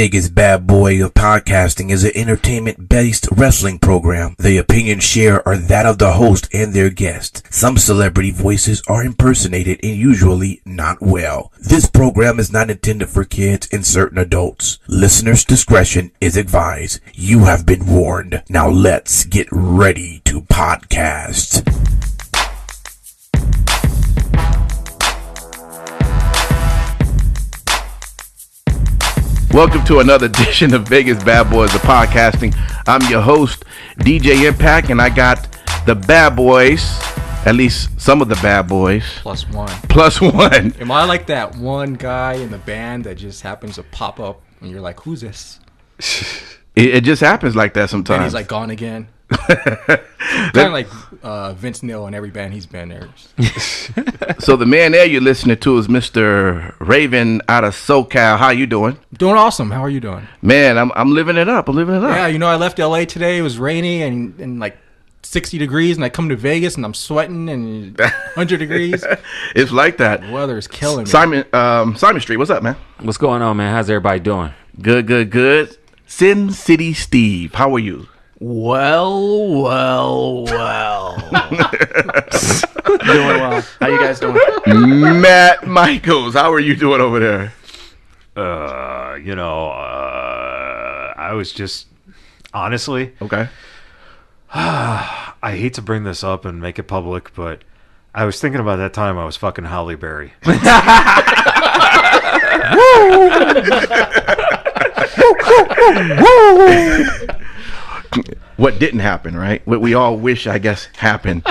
Vegas Bad Boy of Podcasting is an entertainment-based wrestling program. The opinions shared are that of the host and their guests. Some celebrity voices are impersonated and usually not well. This program is not intended for kids and certain adults. Listeners' discretion is advised. You have been warned. Now let's get ready to podcast. Welcome to another edition of Vegas BadBoyz of Podcasting. I'm your host, DJ Impact, and I got the BadBoyz, at least some of the BadBoyz. Plus one. Am I like that one guy in the band that just happens to pop up and you're like, who's this? It just happens like that sometimes. And he's like gone again. Kind of like Vince Neil in every band he's been there. So the man there you're listening to is Mr. Raven out of SoCal. How you doing? Doing awesome. How are you doing? Man, I'm living it up. Yeah, you know, I left LA today. It was rainy and like 60 degrees, and I come to Vegas and I'm sweating and 100 degrees. It's like that. The weather is killing me. Simon Street, what's up, man? What's going on, man? How's everybody doing? Good. Sin City Steve, how are you? Well. Doing well. How you guys doing? Matt Michaels, how are you doing over there? I was just, honestly, okay. I hate to bring this up and make it public, but I was thinking about that time I was fucking Halle Berry. What didn't happen, right? What we all wish, I guess, happened.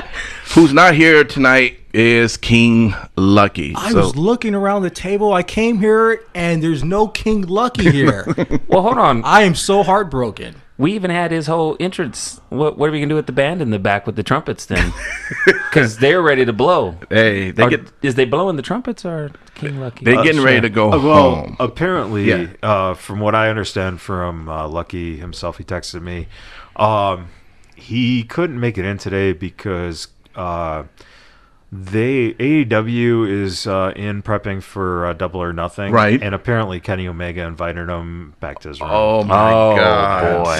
Who's not here tonight is King Lucky. I was looking around the table. I came here, and there's no King Lucky here. Well, hold on. I am so heartbroken. We even had his whole entrance. What are we going to do with the band in the back with the trumpets then? Because they're ready to blow. Hey, is they blowing the trumpets or King Lucky? They're getting ready to go home. Apparently, from what I understand from Lucky himself, he texted me. He couldn't make it in today because AEW is in prepping for Double or Nothing, right? And apparently Kenny Omega invited him back to his room. Oh my God, boy!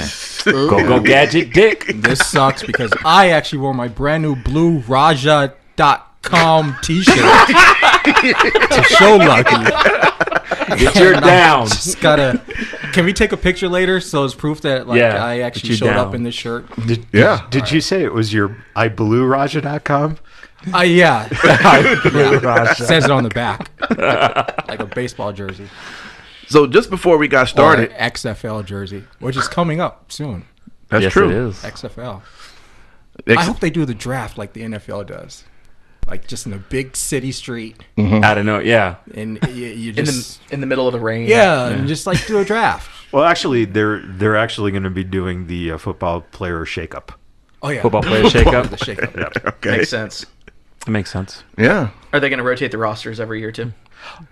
go Gadget Dick. This sucks because I actually wore my brand new blue Raja.com t-shirt to show Lucky. Get your down. Just gotta. Can we take a picture later so it's proof that I actually showed up in this shirt? Did you say it was your iBlueRaja.com? Yeah. It says it on the back, like a baseball jersey. So just before we got started, or XFL jersey, which is coming up soon. That's yes, true. It is. XFL. I hope they do the draft like the NFL does. Like just in a big city street. Mm-hmm. I don't know. Yeah. And you just in the middle of the rain. Yeah, and just like do a draft. Well, actually, they're actually going to be doing the football player shakeup. Oh yeah, football player shakeup. The shakeup. Yeah. Okay. Makes sense. It makes sense. Yeah. Are they going to rotate the rosters every year too?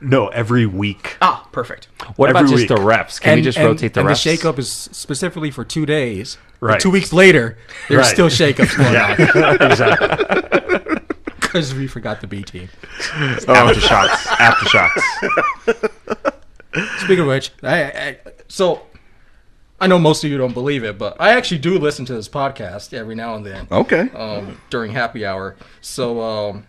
No, every week. Ah, perfect. What about Every just the week. refs? Can we just rotate the refs? And the shakeup is specifically for 2 days. Right. And 2 weeks later, there's Right. still shakeups going on Exactly. because we forgot the B team. Aftershocks. Speaking of which, so I know most of you don't believe it, but I actually do listen to this podcast every now and then. Okay. During happy hour. So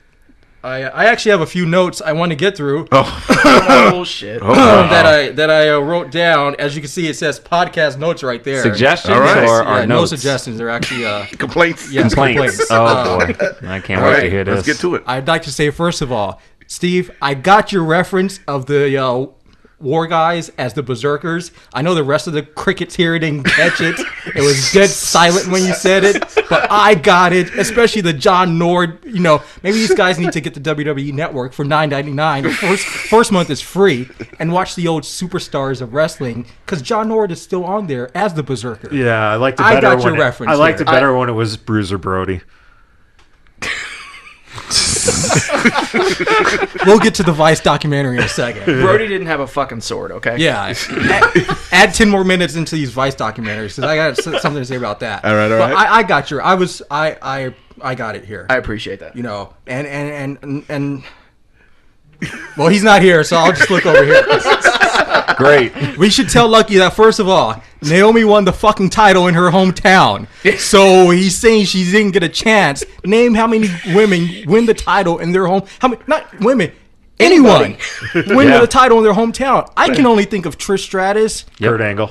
I actually have a few notes I want to get through. Oh shit. that I wrote down. As you can see, it says podcast notes right there. Suggestions All right. or Yeah, notes? no suggestions. They're actually Complaints. yes, complaints. Oh boy, I can't wait to hear this. Let's get to it. I'd like to say first of all, Steve, I got your reference of the War Guys as the Berserkers. I know the rest of the crickets here didn't catch it. It was dead silent when you said it, but I got it. Especially the John Nord. You know, maybe these guys need to get the WWE Network for $9.99. First month is free, and watch the old superstars of wrestling because John Nord is still on there as the Berserker. Yeah, I liked it I better. got your reference I liked here. it better when it was Bruiser Brody. We'll get to the Vice documentary in a second. Brody didn't have a fucking sword, okay? Yeah. Add 10 more minutes into these Vice documentaries because I got something to say about that. All right. But I got your. I got it here. I appreciate that. You know, and well, he's not here, so I'll just look over here. Great. We should tell Lucky that, first of all, Naomi won the fucking title in her hometown. So he's saying she didn't get a chance. Name how many women win the title in their home. How many? Not women. Anyone win the title in their hometown. I can only think of Trish Stratus. Kurt Angle.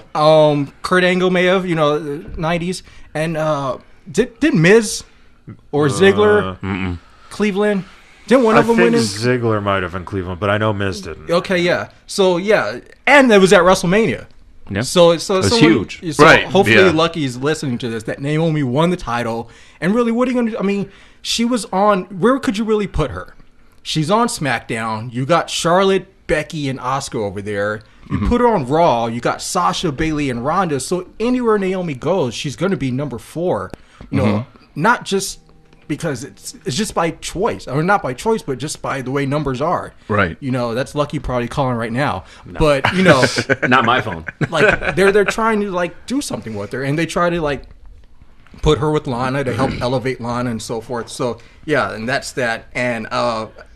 Kurt Angle may have, 90s. And did Miz or Ziggler, Cleveland? Didn't one of them win I it? think Ziggler might have in Cleveland, but I know Miz didn't. Okay, yeah. So, yeah. And it was at WrestleMania. Yeah. So It's huge. So Right, hopefully yeah. Lucky's listening to this, that Naomi won the title. And really, what are you going to... I mean, she was on... Where could you really put her? She's on SmackDown. You got Charlotte, Becky, and Asuka over there. You put her on Raw. You got Sasha, Bayley, and Ronda. So anywhere Naomi goes, she's going to be number 4. Not just because it's just by choice. I mean, not by choice, but just by the way numbers are. Right. That's Lucky probably calling right now. No. But, Not my phone. like they're trying to like do something with her, and they try to like put her with Lana to help elevate Lana and so forth. So yeah, and that's that. And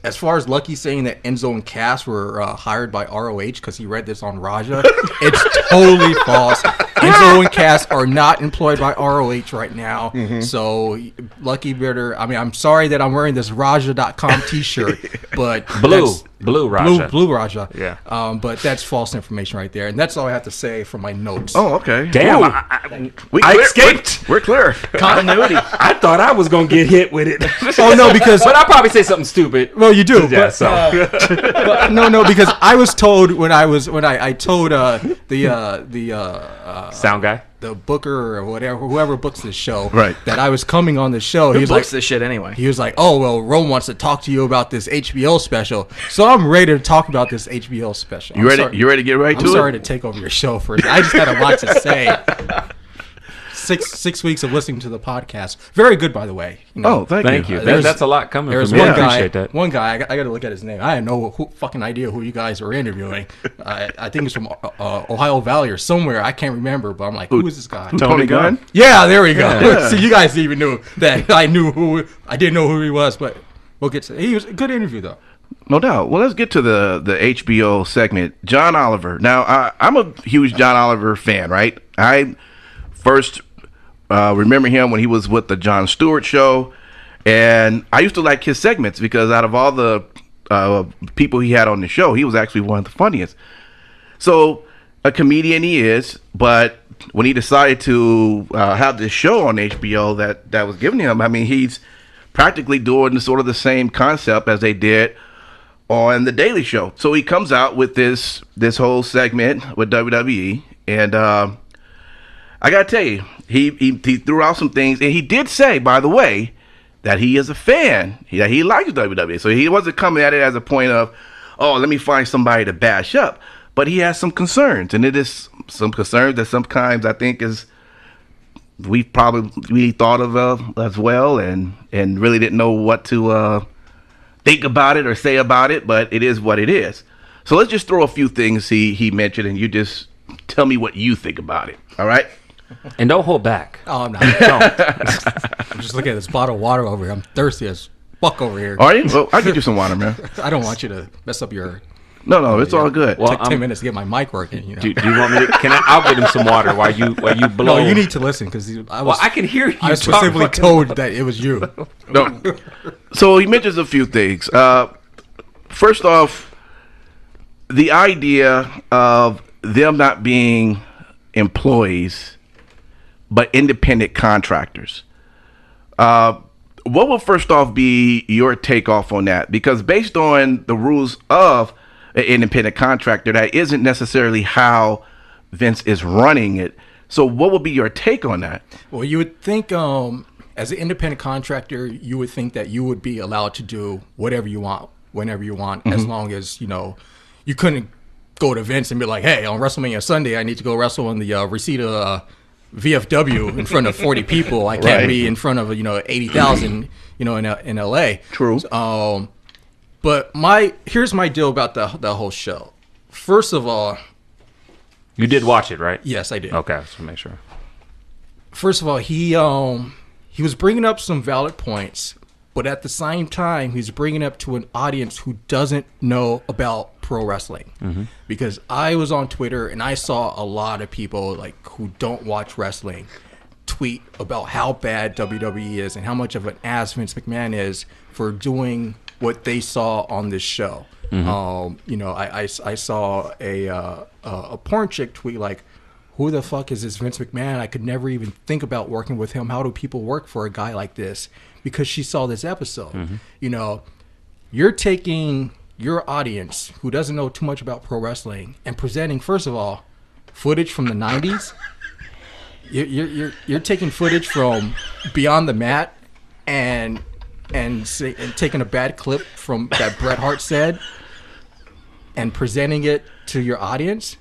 as far as Lucky saying that Enzo and Cass were hired by ROH because he read this on Raja, it's totally false. Enzo and Cass are not employed by ROH right now. So Lucky better. I mean, I'm sorry that I'm wearing this Raja.com T-shirt, but Blue Raja. Blue Raja. Yeah. But that's false information right there, and that's all I have to say for my notes. Oh, okay. Damn. Ooh. I escaped. We're clear. Continuity. I thought I was going to get hit with it. Oh no, because But I'll probably say something stupid. well, you do. Yeah, But, so. but no, because I was told when I told Sound guy. the booker or whatever, whoever books this show, Right. that I was coming on the show. He Who was books like, this shit anyway? he was like, oh well, Rome wants to talk to you about this HBO special, so I'm ready to talk about this HBO special. You ready? You ready to get right to I'm it? sorry to take over your show first. I just got a lot to say. Six weeks of listening to the podcast. Very good, by the way. Oh, thank you. That's a lot coming There's from you. one I guy. appreciate that. One guy. I got to look at his name. I had no fucking idea who you guys were interviewing. I think it's from Ohio Valley or somewhere. I can't remember. But I'm like, who is this guy? Tony Gunn? Yeah, there we go. Yeah. So you guys even knew that I knew who. I didn't know who he was, but we'll get to. He was a good interview though. No doubt. Well, let's get to the HBO segment. John Oliver. Now, I'm a huge John Oliver fan, right? I first remember him when he was with the Jon Stewart Show, and I used to like his segments because out of all the people he had on the show, he was actually one of the funniest. So, a comedian he is, but when he decided to have this show on HBO that was given him, I mean, he's practically doing sort of the same concept as they did on the Daily Show. So he comes out with this whole segment with WWE, and I gotta tell you, he threw out some things, and he did say, by the way, that he is a fan. He likes WWE, so he wasn't coming at it as a point of, oh, let me find somebody to bash up. But he has some concerns, and it is some concerns that sometimes I think is we probably thought of as well, and really didn't know what to think about it or say about it, but it is what it is. So let's just throw a few things he mentioned, and you just tell me what you think about it. All right? And don't hold back. Oh, I'm not. I'm just looking at this bottle of water over here. I'm thirsty as fuck over here. Are you? Well, I'll get you some water, man. I don't want you to mess up your. No, it's all good. Well, Took 10 minutes to get my mic working. You know. Do you want me to? I'll get him some water while you blow. No, you need to listen because I can hear you. I was talk specifically fucking- told that it was you. No. So he mentions a few things. First off, the idea of them not being employees but independent contractors. What will first off be your takeoff on that? Because based on the rules of an independent contractor, that isn't necessarily how Vince is running it. So what would be your take on that? Well, you would think as an independent contractor, you would think that you would be allowed to do whatever you want, whenever you want, as long as, you couldn't go to Vince and be like, hey, on WrestleMania Sunday, I need to go wrestle in the Reseda VFW in front of 40 people. I can't Right. be in front of 80,000 in LA. True. But here's my deal about the whole show. First of all, You did watch it, right? yes, I did. Okay, just to make sure. First of all, he was bringing up some valid points, but at the same time, he's bringing up to an audience who doesn't know about pro wrestling, because I was on Twitter and I saw a lot of people like who don't watch wrestling tweet about how bad WWE is and how much of an ass Vince McMahon is for doing what they saw on this show. I saw a porn chick tweet like, who the fuck is this Vince McMahon? I could never even think about working with him. How do people work for a guy like this? Because she saw this episode. You're taking your audience who doesn't know too much about pro wrestling and presenting, first of all, footage from the 90s. You're taking footage from Beyond the Mat and taking a bad clip from that Bret Hart said and presenting it to your audience.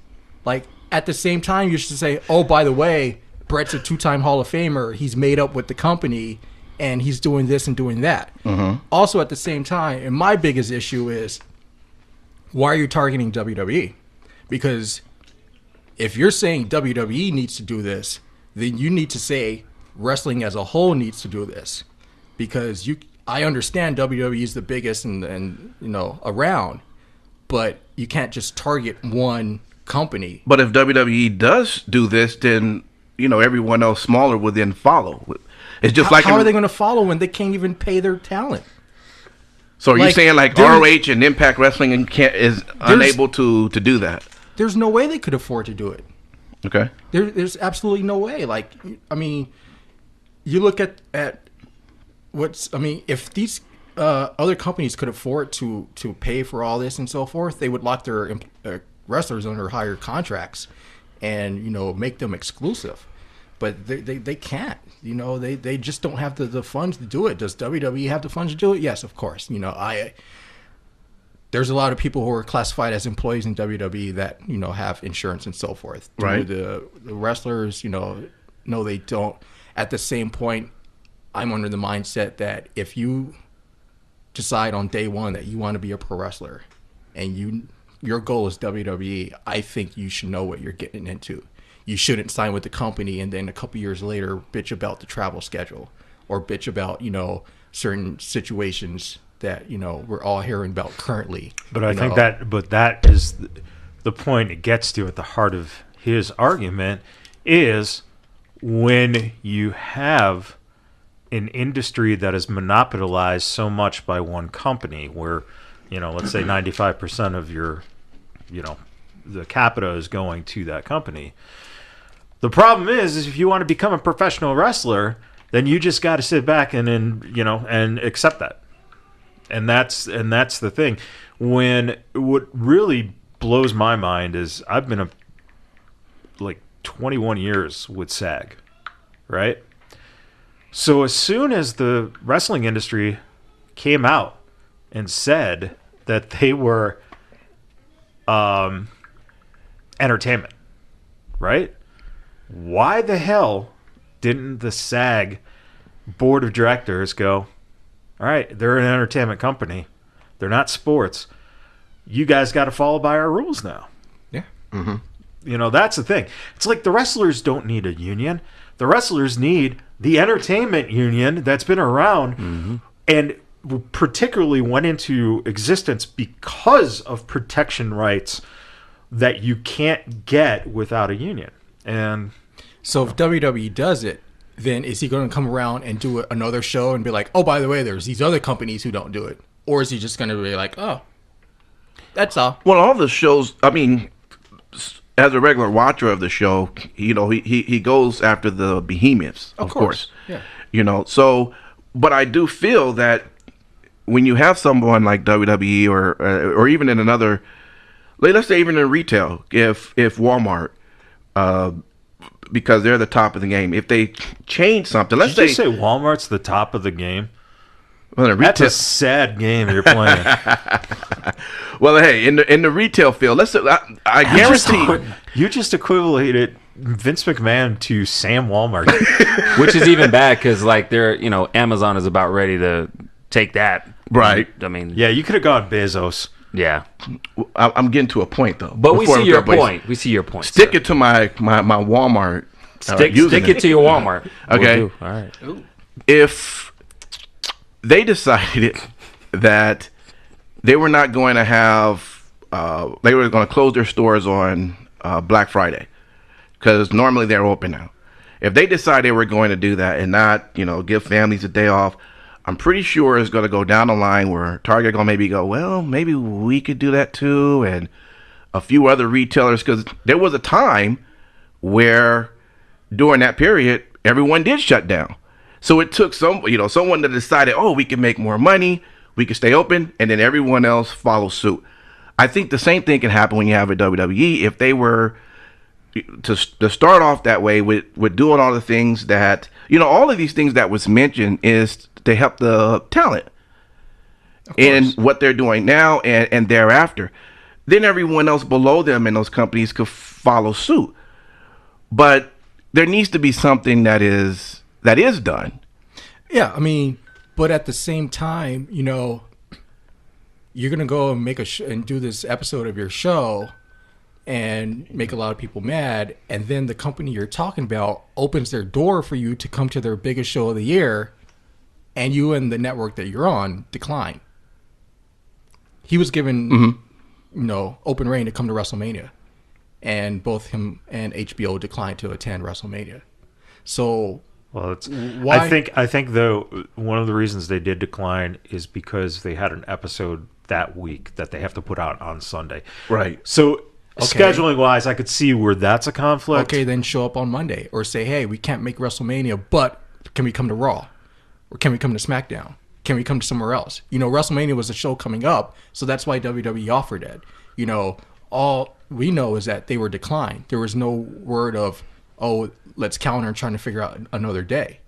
Like, at the same time, you should say, oh, by the way, Bret's a 2-time Hall of Famer. He's made up with the company, and he's doing this and doing that. Also, at the same time, and my biggest issue is, why are you targeting WWE? Because if you're saying WWE needs to do this, then you need to say wrestling as a whole needs to do this. Because I understand WWE is the biggest and around, but you can't just target one company. But if WWE does do this, then everyone else smaller will then follow. It's just How are they going to follow when they can't even pay their talent? So are you saying like ROH and Impact Wrestling is unable to do that? There's no way they could afford to do it. Okay. There's absolutely no way. Like, I mean, you look at if these other companies could afford to pay for all this and so forth, they would lock their wrestlers under higher contracts and make them exclusive. But they can't. They just don't have the funds to do it. Does WWE have the funds to do it? Yes, of course. There's a lot of people who are classified as employees in WWE that have insurance and so forth. Right. The wrestlers, no, they don't. At the same point, I'm under the mindset that if you decide on day one that you want to be a pro wrestler and your goal is WWE, I think you should know what you're getting into. You shouldn't sign with the company and then a couple years later bitch about the travel schedule or bitch about, certain situations that, we're all hearing about currently. But I think that is the point it gets to at the heart of his argument is when you have an industry that is monopolized so much by one company where, let's say 95% of your, the capita is going to that company. The problem is if you want to become a professional wrestler, then you just got to sit back and accept that. And that's the thing. What really blows my mind is I've been 21 years with SAG, right? So as soon as the wrestling industry came out and said that they were entertainment, right? Why the hell didn't the SAG board of directors go, all right, they're an entertainment company. They're not sports. You guys got to follow by our rules now. Yeah. That's the thing. It's like the wrestlers don't need a union. The wrestlers need the entertainment union that's been around and particularly went into existence because of protection rights that you can't get without a union. And so if WWE does it, then is he going to come around and do another show and be like, oh, by the way, there's these other companies who don't do it? Or is he just going to be like, oh, that's all? Well, all the shows, I mean, as a regular watcher of the show, he goes after the behemoths, of course. Yeah. So, but I do feel that when you have someone like WWE or even in another, let's say even in retail, if Walmart, because they're the top of the game, if they change something, let's say Walmart's the top of the game. Well, that's a sad game you're playing. Well, hey, in the retail field, let's say, I guarantee you just equated Vince McMahon to Sam Walmart, which is even bad because they're Amazon is about ready to take that. Right. I mean, yeah, you could have gone Bezos. Yeah, I'm getting to a point though. But we see your point. We see your point. Stick it to my Walmart. Stick it to your Walmart. Okay. All right. If they decided that they were not going to have they were going to close their stores on Black Friday because normally they're open now. If they decide they were going to do that and not, you know, give families a day off, I'm pretty sure it's going to go down the line where Target going to maybe go, well, maybe we could do that too, and a few other retailers, because there was a time where during that period everyone did shut down. So it took someone that decided, oh, we can make more money, we can stay open, and then everyone else follows suit. I think the same thing can happen when you have a WWE. If they were to start off that way with doing all the things that, you know, all of these things that was mentioned is to help the talent in what they're doing now and thereafter. Then everyone else below them in those companies could follow suit. But there needs to be something that is done. Yeah, I mean, but at the same time, you know, you're gonna go and make and do this episode of your show and make a lot of people mad, and then the company you're talking about opens their door for you to come to their biggest show of the year, and you and the network that you're on decline. He was given, you know, open reign to come to WrestleMania, and both him and HBO declined to attend WrestleMania. So, well, why? I think though one of the reasons they did decline is because they had an episode that week that they have to put out on Sunday. Right. So scheduling wise, I could see where that's a conflict. Okay, then show up on Monday or say, hey, we can't make WrestleMania, but can we come to Raw? Or can we come to SmackDown? Can we come to somewhere else? You know, WrestleMania was a show coming up, so that's why WWE offered it. You know, all we know is that they were declined. There was no word of, oh, let's counter and trying to figure out another day.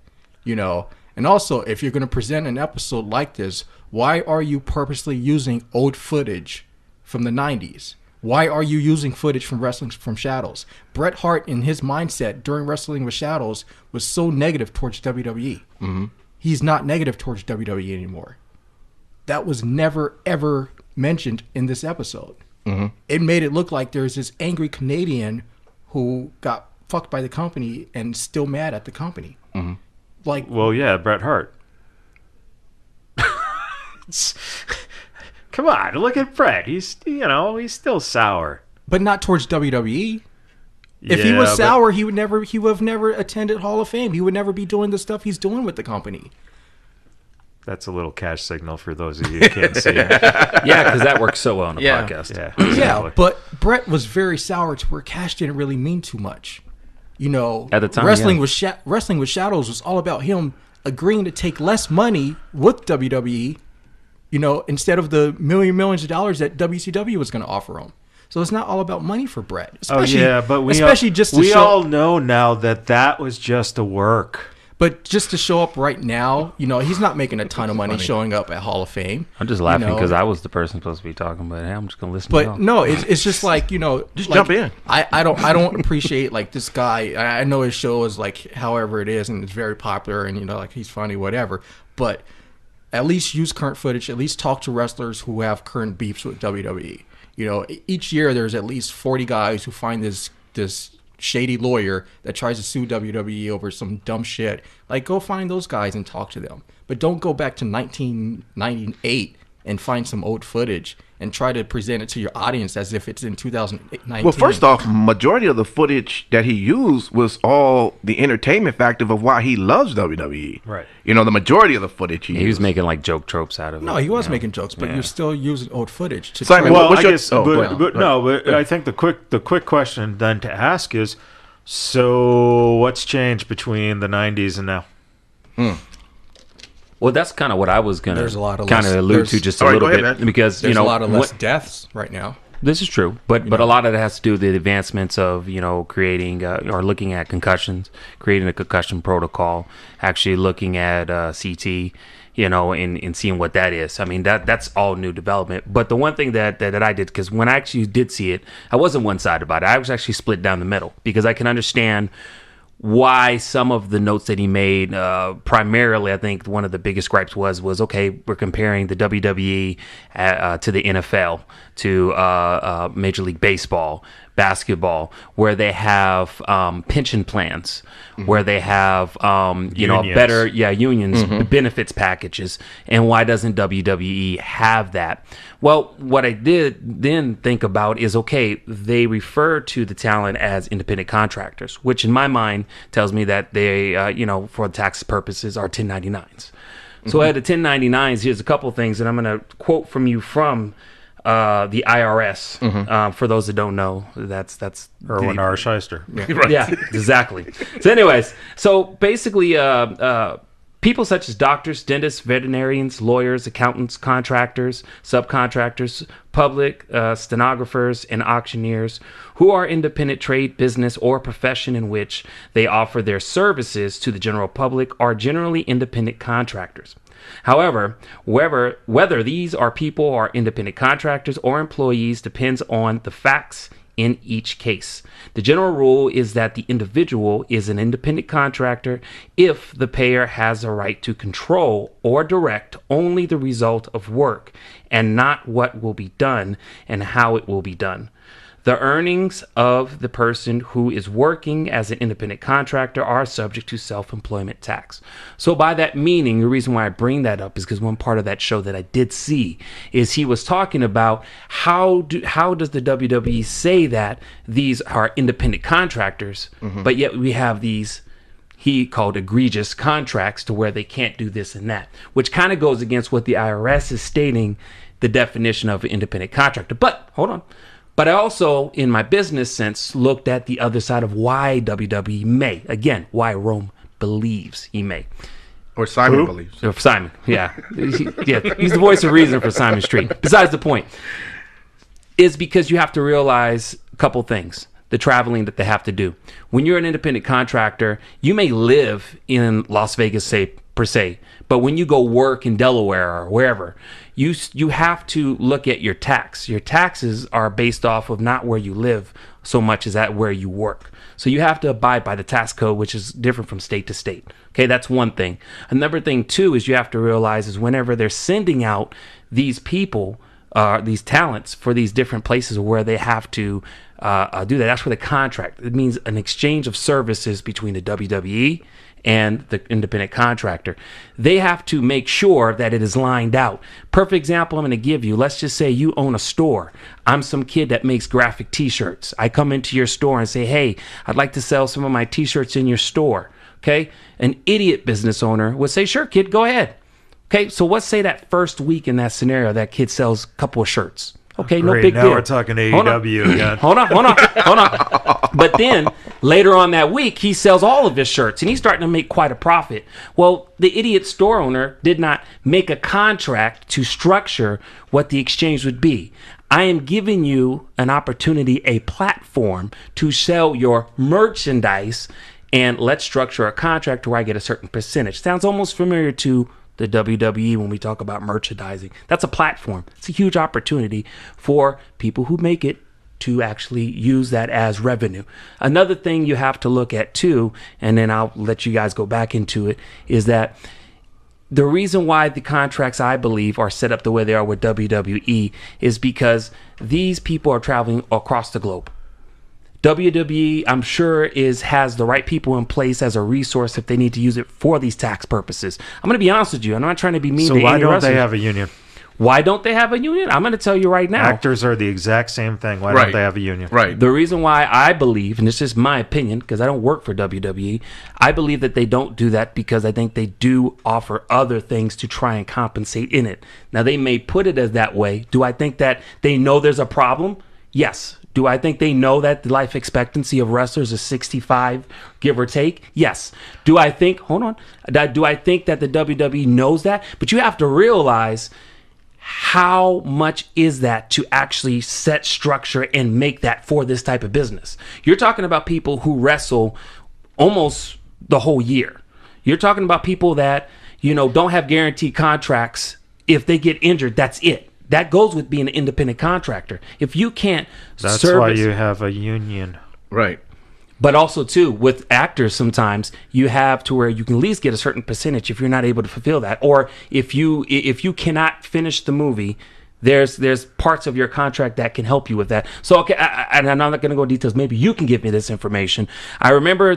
You know, and also, if you're going to present an episode like this, why are you purposely using old footage from the 90s? Why are you using footage from Wrestling from Shadows? Bret Hart, in his mindset during Wrestling with Shadows, was so negative towards WWE. Mm-hmm. He's not negative towards WWE anymore. That was never, ever mentioned in this episode. Mm-hmm. It made it look like there's this angry Canadian who got fucked by the company and still mad at the company. Mm-hmm. Like, well, yeah, Bret Hart. Come on, look at Bret. He's still sour. But not towards WWE. If he was sour, he would have never attended Hall of Fame. He would never be doing the stuff he's doing with the company. That's a little cash signal for those of you who can't see it. Yeah, because that works so well on the podcast. Yeah, Yeah, exactly. but Bret was very sour to where cash didn't really mean too much. You know, at the time, Wrestling with Shadows was all about him agreeing to take less money with WWE, you know, instead of the millions of dollars that WCW was going to offer him. So it's not all about money for Bret. But we all know now that was just a work. But just to show up right now, you know, he's not making a ton of money showing up at Hall of Fame. I'm just laughing because I was the person supposed to be talking, but hey, I'm just gonna listen. But no, it's just like, you know, just like, jump in. I don't appreciate like this guy. I know his show is like however it is, and it's very popular, and you know, like he's funny, whatever. But at least use current footage. At least talk to wrestlers who have current beefs with WWE. You know, each year there's at least 40 guys who find this shady lawyer that tries to sue WWE over some dumb shit. Like, go find those guys and talk to them. But don't go back to 1998 and find some old footage and try to present it to your audience as if it's in 2019. Well, first off, majority of the footage that he used was all the entertainment factor of why he loves WWE. Right. You know, the majority of the footage he was making like joke tropes out of it. No, he was making jokes, but you're still using old footage. To Simon, Well, what's I your- guess, oh, go but ahead. I think the quick question then to ask is, so what's changed between the 90s and now? Well, that's kind of what I was gonna There's a lot of kind of less- allude there's- to just a All right, little go ahead, bit man. because There's you know a lot of less what- deaths right now. This is true, but a lot of it has to do with the advancements of creating or looking at concussions, creating a concussion protocol, actually looking at CT, and seeing what that is. I mean that's all new development. But the one thing that I did, because when I actually did see it, I wasn't one sided about it. I was actually split down the middle because I can understand why some of the notes that he made, primarily, I think one of the biggest gripes was okay, we're comparing the WWE to the NFL, to Major League Baseball. basketball, where they have pension plans, where they have Unions. better unions, benefits packages, and why doesn't WWE have that? Well, what I did then think about is, okay, they refer to the talent as independent contractors, which in my mind tells me that they for tax purposes are 1099s. So at the 1099s, here's a couple things, and I'm going to quote from you from the IRS. For those that don't know, that's Erwin R. Shyster. yeah, exactly. So anyways, basically people such as doctors, dentists, veterinarians, lawyers, accountants, contractors, subcontractors, public stenographers, and auctioneers who are independent trade, business, or profession in which they offer their services to the general public are generally independent contractors. However, whether these are people or independent contractors or employees depends on the facts in each case. The general rule is that the individual is an independent contractor if the payer has a right to control or direct only the result of work and not what will be done and how it will be done. The earnings of the person who is working as an independent contractor are subject to self-employment tax. So by that meaning, the reason why I bring that up is because one part of that show that I did see is he was talking about how does the WWE say that these are independent contractors, but yet we have these he called egregious contracts to where they can't do this and that, which kind of goes against what the IRS is stating the definition of an independent contractor. But hold on. But I also, in my business sense, looked at the other side of why WWE may. Again, why Rome believes he may. Or Simon believes. Or Simon, yeah. He's the voice of reason for Simon Street. Besides the point, is because you have to realize a couple things. The traveling that they have to do. When you're an independent contractor, you may live in Las Vegas, say, per se, but when you go work in Delaware or wherever, you have to look at your tax. Your taxes are based off of not where you live so much as at where you work. So you have to abide by the tax code, which is different from state to state. Okay, that's one thing. Another thing, too, is you have to realize is whenever they're sending out these people, these talents for these different places where they have to do that, that's for the contract. It means an exchange of services between the WWE and the independent contractor. They have to make sure that it is lined out. Perfect example I'm going to give you. Let's just say you own a store. I'm some kid that makes graphic t-shirts. I come into your store and say, hey, I'd like to sell some of my t-shirts in your store. Okay? An idiot business owner would say, sure, kid, go ahead. Okay, so let's say that first week in that scenario, that kid sells a couple of shirts. Okay, no big deal. Now we're talking AEW again. Hold on. But then later on that week, he sells all of his shirts and he's starting to make quite a profit. Well, the idiot store owner did not make a contract to structure what the exchange would be. I am giving you an opportunity, a platform to sell your merchandise, and let's structure a contract where I get a certain percentage. Sounds almost familiar to the WWE when we talk about merchandising. That's a platform. It's a huge opportunity for people who make it to actually use that as revenue. Another thing you have to look at too, and then I'll let you guys go back into it, is that the reason why the contracts, I believe, are set up the way they are with WWE is because these people are traveling across the globe. WWE, I'm sure, has the right people in place as a resource if they need to use it for these tax purposes. I'm going to be honest with you. I'm not trying to be mean to any So why don't wrestlers. they have a union? Why don't they have a union? I'm going to tell you right now. Actors are the exact same thing. Why don't they have a union? Right. The reason why I believe, and this is my opinion because I don't work for WWE, I believe that they don't do that because I think they do offer other things to try and compensate in it. Now, they may put it as that way. Do I think that they know there's a problem? Yes. Do I think they know that the life expectancy of wrestlers is 65, give or take? Yes. Do I think, do I think that the WWE knows that? But you have to realize how much is that to actually set structure and make that for this type of business. You're talking about people who wrestle almost the whole year. You're talking about people that, don't have guaranteed contracts. If they get injured, that's it. That goes with being an independent contractor. If you can't That's service, why you have a union. Right. but also too with actors, sometimes you have to where you can at least get a certain percentage if you're not able to fulfill that, or if you cannot finish the movie, There's parts of your contract that can help you with that. So okay, and I'm not going to go into details. Maybe you can give me this information. I remember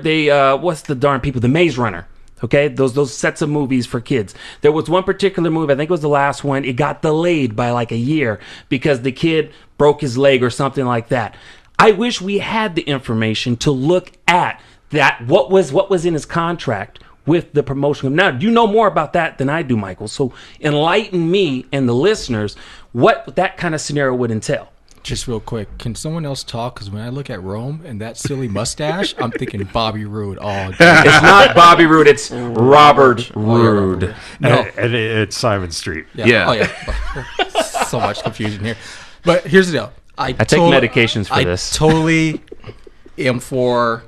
what's the darn people? The Maze Runner. Okay, those sets of movies for kids. There was one particular movie, I think it was the last one. It got delayed by like a year because the kid broke his leg or something like that. I wish we had the information to look at that. What was in his contract with the promotion. Now, you know more about that than I do, Michael. So enlighten me and the listeners what that kind of scenario would entail. Just real quick, can someone else talk? Because when I look at Rome and that silly mustache, I'm thinking Bobby Roode all day. It's not Bobby Roode, it's Robert Roode. No. And it's Simon Street. Yeah. Oh, yeah. So much confusion here. But here's the deal. I take medications for this. I totally am for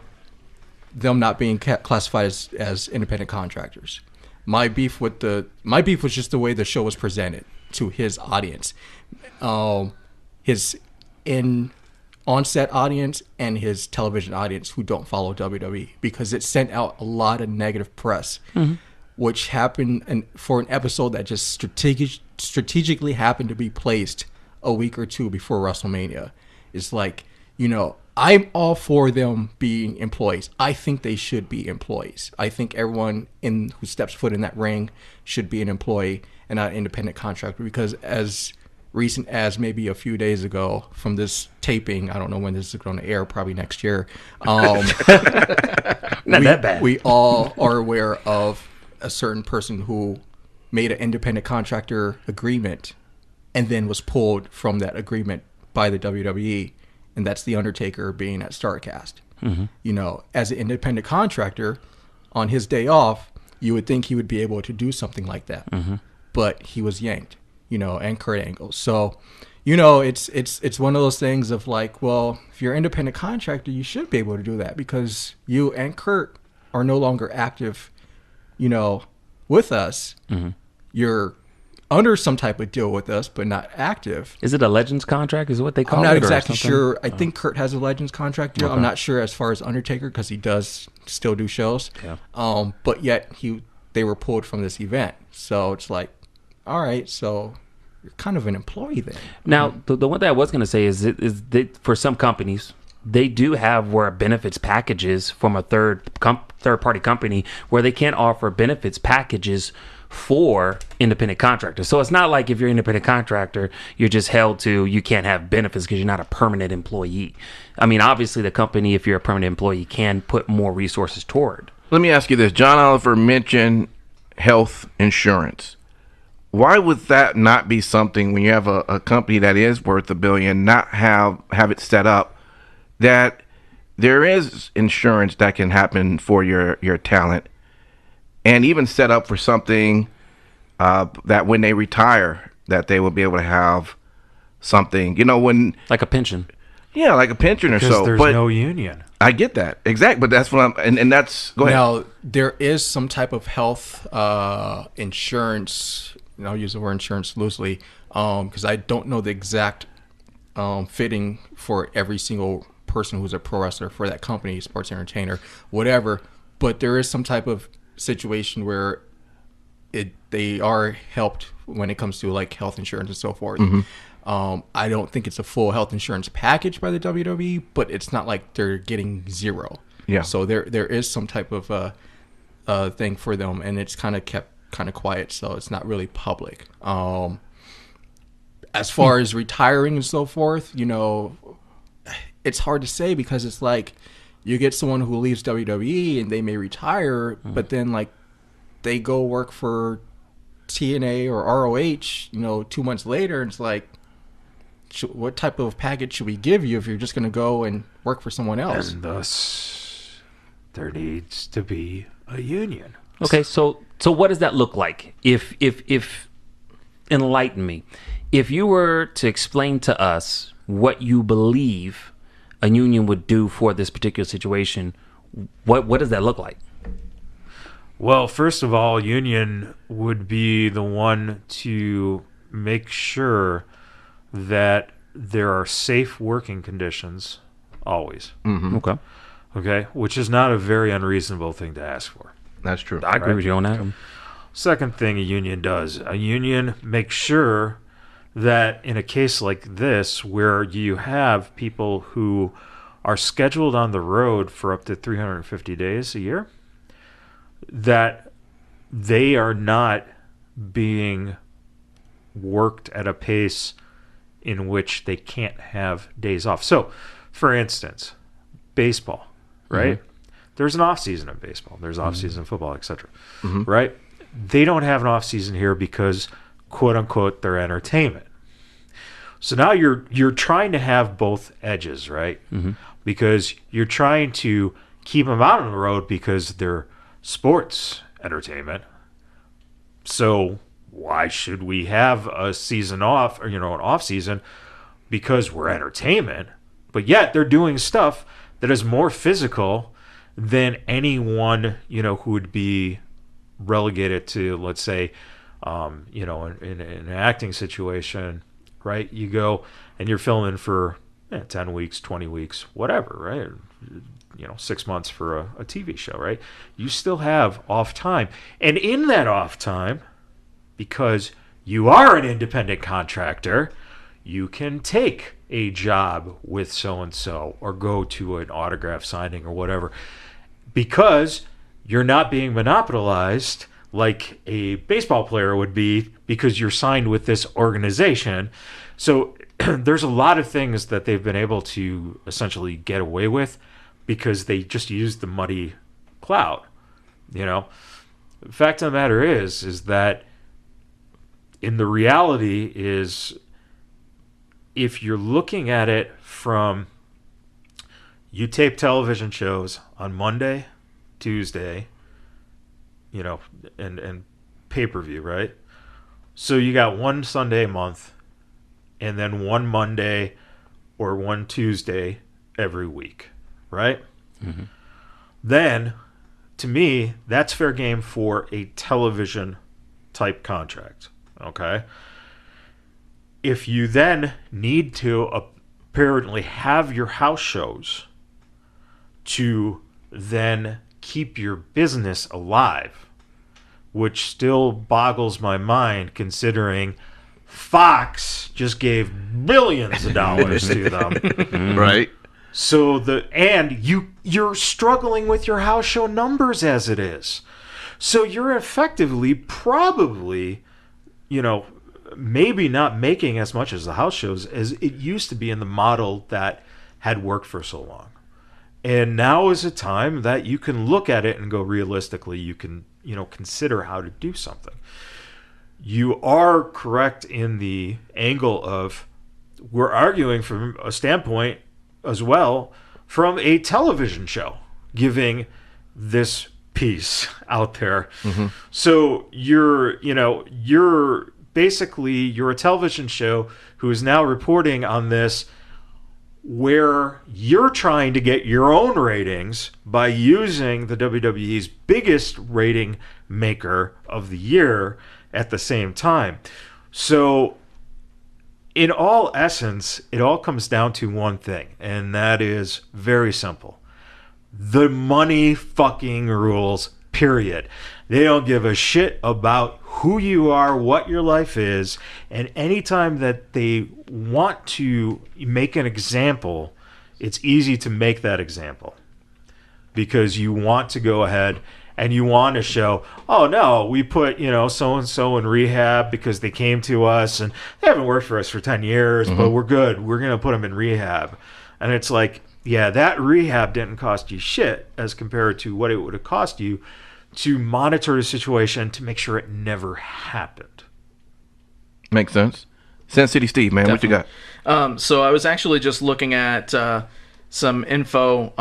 them not being classified as independent contractors. My beef was just the way the show was presented to his audience, his on-set audience and his television audience who don't follow WWE, because it sent out a lot of negative press, which happened for an episode that just strategically happened to be placed a week or two before WrestleMania. It's like, I'm all for them being employees. I think they should be employees. I think everyone who steps foot in that ring should be an employee and not an independent contractor, because as recent as maybe a few days ago from this taping, I don't know when this is going to air, probably next year. Not that bad. We all are aware of a certain person who made an independent contractor agreement and then was pulled from that agreement by the WWE, and that's The Undertaker being at StarCast. As an independent contractor, on his day off, you would think he would be able to do something like that, but he was yanked, and Kurt Angle. So, it's one of those things of like, well, if you're an independent contractor, you should be able to do that because you and Kurt are no longer active, with us. You're under some type of deal with us, but not active. Is it a Legends contract? Is it what they call it? I'm not exactly sure. I think Kurt has a Legends contract deal. Okay. I'm not sure as far as Undertaker, because he does still do shows. Yeah. But yet they were pulled from this event. So it's like, all right, so you're kind of an employee then. Now, the one thing I was going to say is that for some companies, they do have where benefits packages from a third-party company where they can't offer benefits packages for independent contractors. So it's not like if you're an independent contractor, you're just held to, you can't have benefits because you're not a permanent employee. I mean, obviously the company, if you're a permanent employee, can put more resources toward. Let me ask you this. John Oliver mentioned health insurance. Why would that not be something when you have a company that is worth $1 billion, not have it set up that there is insurance that can happen for your talent? And even set up for something that when they retire, that they will be able to have something, when like a pension. Yeah, like a pension or so. There's no union. I get that exactly, but that's what and that's go ahead. Now there is some type of health insurance. And I'll use the word insurance loosely because I don't know the exact fitting for every single person who's a pro wrestler for that company, sports entertainer, whatever. But there is some type of situation where they are helped when it comes to like health insurance and so forth. I don't think it's a full health insurance package by the WWE, but it's not like they're getting zero. Yeah. So there is some type of thing for them, and it's kind of kept kind of quiet, so it's not really public. As far as retiring and so forth, it's hard to say because it's like, you get someone who leaves WWE and they may retire, but then like they go work for TNA or ROH, 2 months later, and it's like, what type of package should we give you if you're just going to go and work for someone else? And thus, there needs to be a union. Okay, so what does that look like? If enlighten me, if you were to explain to us what you believe a union would do for this particular situation, what does that look like? Well, first of all, union would be the one to make sure that there are safe working conditions always. Okay, which is not a very unreasonable thing to ask for. That's true. I agree with you on that. Second thing a union does, a union makes sure that in a case like this, where you have people who are scheduled on the road for up to 350 days a year, that they are not being worked at a pace in which they can't have days off. So, for instance, baseball, right? There's an off season in baseball. There's off season in football, etc. Right? They don't have an off season here because, quote unquote, they're entertainment. So now you're trying to have both edges, right? Because you're trying to keep them out on the road because they're sports entertainment. So why should we have a season off, or an off season, because we're entertainment? But yet they're doing stuff that is more physical than anyone who would be relegated to, let's say, in an acting situation, right? You go and you're filming for 10 weeks, 20 weeks, whatever, right? 6 months for a TV show, right? You still have off time. And in that off time, because you are an independent contractor, you can take a job with so-and-so or go to an autograph signing or whatever, because you're not being monopolized like a baseball player would be because you're signed with this organization. So there's a lot of things that they've been able to essentially get away with because they just use the muddy cloud. The fact of the matter is that in the reality is, if you're looking at it from, you tape television shows on Monday, Tuesday, and pay-per-view, right? So you got one Sunday a month, and then one Monday or one Tuesday every week, right? Then, to me, that's fair game for a television type contract, okay? If you then need to apparently have your house shows to then keep your business alive, which still boggles my mind considering Fox just gave billions of dollars to them. Right. So you're struggling with your house show numbers as it is. So you're effectively probably, maybe not making as much as the house shows as it used to be in the model that had worked for so long. And now is a time that you can look at it and go, realistically, you can, consider how to do something. You are correct in the angle of, we're arguing from a standpoint as well from a television show giving this piece out there. So you're a television show who is now reporting on this, where you're trying to get your own ratings by using the WWE's biggest rating maker of the year at the same time. So in all essence, it all comes down to one thing, and that is very simple. The money fucking rules, period. They don't give a shit about who you are, what your life is, and anytime that they want to make an example, it's easy to make that example because you want to go ahead and you want to show, oh no, we put, so-and-so in rehab because they came to us and they haven't worked for us for 10 years, but we're good. We're going to put them in rehab. And it's like, yeah, that rehab didn't cost you shit as compared to what it would have cost you to monitor the situation to make sure it never happened. Makes sense. Sin City Steve, man, Definitely. what you got? So I was actually just looking at some info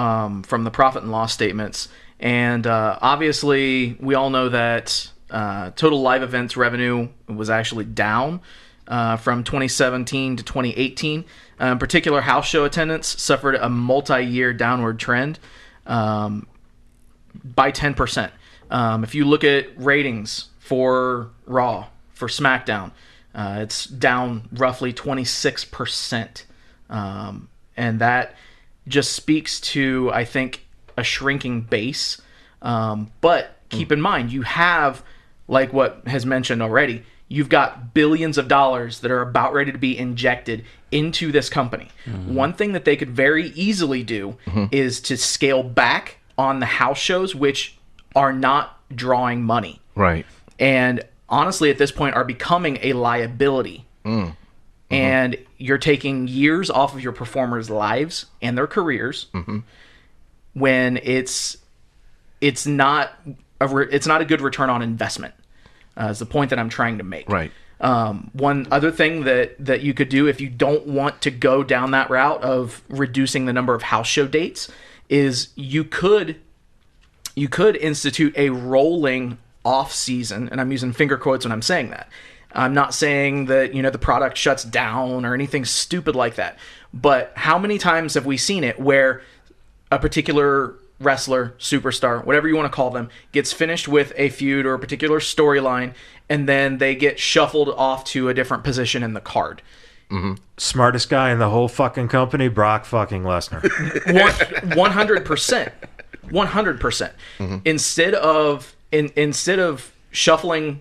from the profit and loss statements. And obviously, we all know that total live events revenue was actually down from 2017 to 2018. In particular, house show attendance suffered a multi-year downward trend by 10%. If you look at ratings for Raw, for SmackDown, it's down roughly 26%. And that just speaks to, I think, a shrinking base. But keep in mind, you have, like what has mentioned already, you've got billions of dollars that are about ready to be injected into this company. One thing that they could very easily do is to scale back on the house shows, which are not drawing money. Right. And honestly, at this point, are becoming a liability. And you're taking years off of your performers' lives and their careers when it's not a good return on investment. Is the point that I'm trying to make. Right. One other thing that you could do if you don't want to go down that route of reducing the number of house show dates is you could institute a rolling off season, and I'm using finger quotes when I'm saying that. I'm not saying that, the product shuts down or anything stupid like that. But how many times have we seen it where a particular wrestler, superstar, whatever you want to call them, gets finished with a feud or a particular storyline, and then they get shuffled off to a different position in the card? Smartest guy in the whole fucking company, Brock fucking Lesnar. 100%. 100%. Instead of shuffling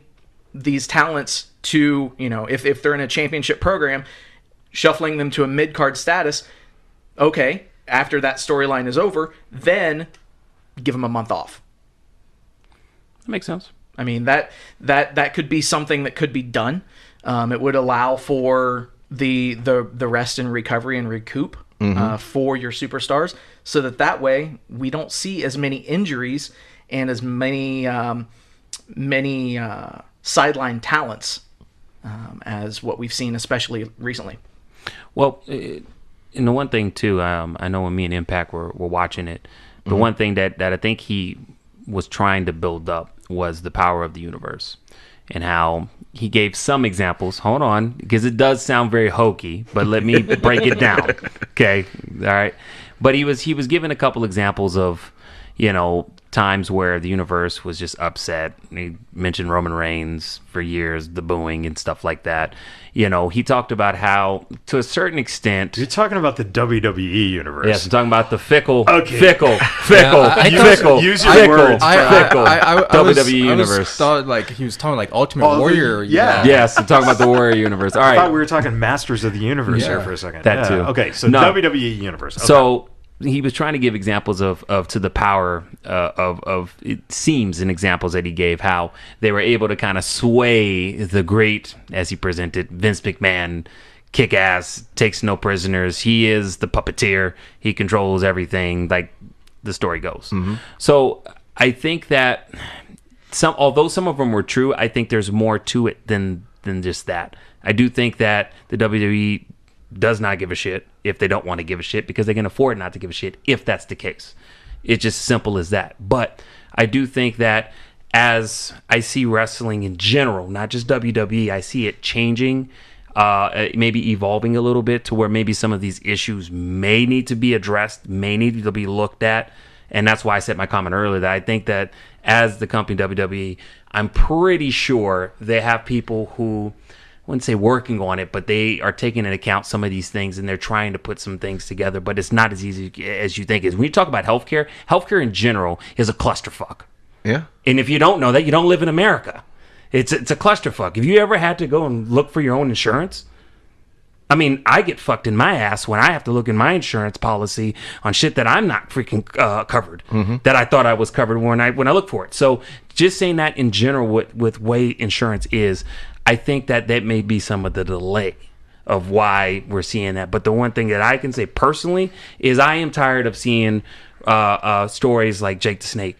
these talents to, if they're in a championship program, shuffling them to a mid-card status, okay, after that storyline is over, then give them a month off. That makes sense. I mean, that could be something that could be done. It would allow for the rest and recovery and recoup for your superstars, so that way we don't see as many injuries and as many sideline talents as what we've seen, especially recently. Well, and the one thing too, I know when me and Impact were watching it, the one thing that I think he was trying to build up was the power of the universe, and how he gave some examples. Hold on, because it does sound very hokey, but let me break it down. Okay, all right. But he was giving a couple examples of, times where the universe was just upset. He mentioned Roman Reigns for years, the booing and stuff like that. He talked about how, to a certain extent, You're talking about the WWE universe. yes, I'm talking about the fickle Okay. WWE universe. Thought he was talking Ultimate Oh, Warrior. yeah. Yes, I'm talking about the Warrior universe. All I thought right, we were talking Masters of the Universe here for a second. That too. Okay, so No. WWE universe. Okay. so he was trying to give examples of to the power of it seems, in examples that he gave, how they were able to kind of sway the great, as he presented, Vince McMahon, kick ass, takes no prisoners. He is the puppeteer. He controls everything, like the story goes. So I think that although some of them were true, I think there's more to it than just that. I do think that the WWE does not give a shit if they don't want to give a shit, because they can afford not to give a shit if that's the case. It's just simple as that. But I do think that as I see wrestling in general, not just WWE, I see it changing, maybe evolving a little bit to where maybe some of these issues may need to be addressed, may need to be looked at. And that's why I said my comment earlier that I think that as the company WWE, I'm pretty sure they have people who, I wouldn't say working on it, but they are taking into account some of these things, and they're trying to put some things together, but it's not as easy as you think it is. When you talk about healthcare in general is a clusterfuck. Yeah. And if you don't know that, you don't live in America. It's a clusterfuck. Have you ever had to go and look for your own insurance? I mean, I get fucked in my ass when I have to look in my insurance policy on shit that I'm not freaking covered, that I thought I was covered when I look for it. So just saying that in general with way insurance is, I think that may be some of the delay of why we're seeing that. But the one thing that I can say personally is I am tired of seeing stories like Jake the Snake,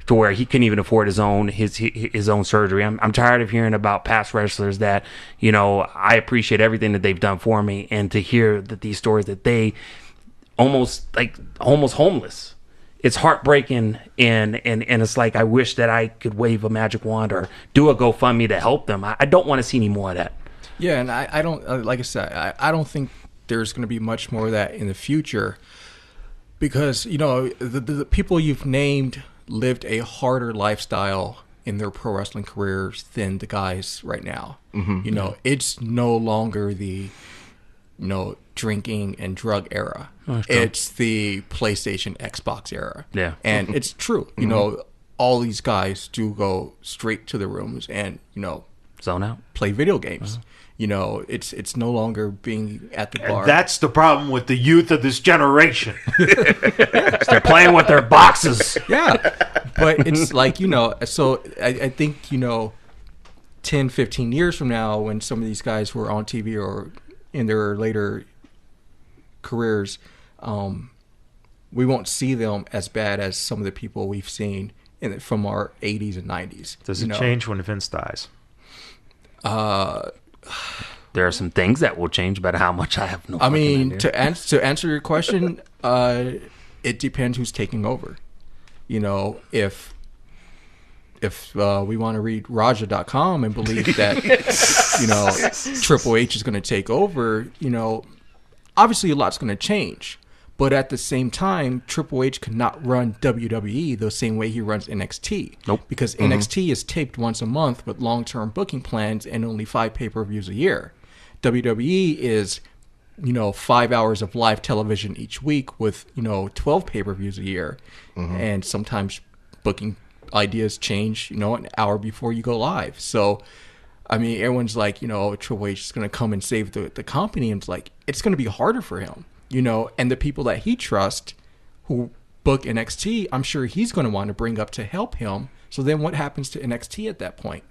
to where he couldn't even afford his own surgery. I'm tired of hearing about past wrestlers that, I appreciate everything that they've done for me, and to hear that these stories that they almost homeless. It's heartbreaking, and it's like, I wish that I could wave a magic wand or do a GoFundMe to help them. I don't want to see any more of that. Yeah, and I don't, like I said, I don't think there's going to be much more of that in the future, because, the people you've named lived a harder lifestyle in their pro wrestling careers than the guys right now. It's no longer the, drinking and drug era. It's the PlayStation, Xbox era. Yeah. And it's true. All these guys do go straight to the rooms and, Zone out. play video games. You know, it's no longer being at the bar. And that's the problem with the youth of this generation. They're playing with their boxes. Yeah, but it's like, you know, so I think, you know, 10, 15 years from now, when some of these guys who are on TV or in their later careers, we won't see them as bad as some of the people we've seen from our 80s and 90s. Does it change when Vince dies? There are some things that will change, but how much I have no. I mean, idea. to answer your question, it depends who's taking over. You know, if we want to read Raja.com and believe that, you know, Triple H is going to take over, you know, obviously a lot's going to change. But at the same time, Triple H cannot run WWE the same way he runs NXT. Nope. Because NXT is taped once a month with long-term booking plans and only 5 pay-per-views a year. WWE is, you know, 5 hours of live television each week with, you know, 12 pay-per-views a year. And sometimes booking ideas change, you know, an hour before you go live. So, I mean, everyone's like, you know, Triple H is going to come and save the company. And it's like, it's going to be harder for him. You know, and the people that he trusts who book NXT, I'm sure he's going to want to bring up to help him. So then what happens to NXT at that point?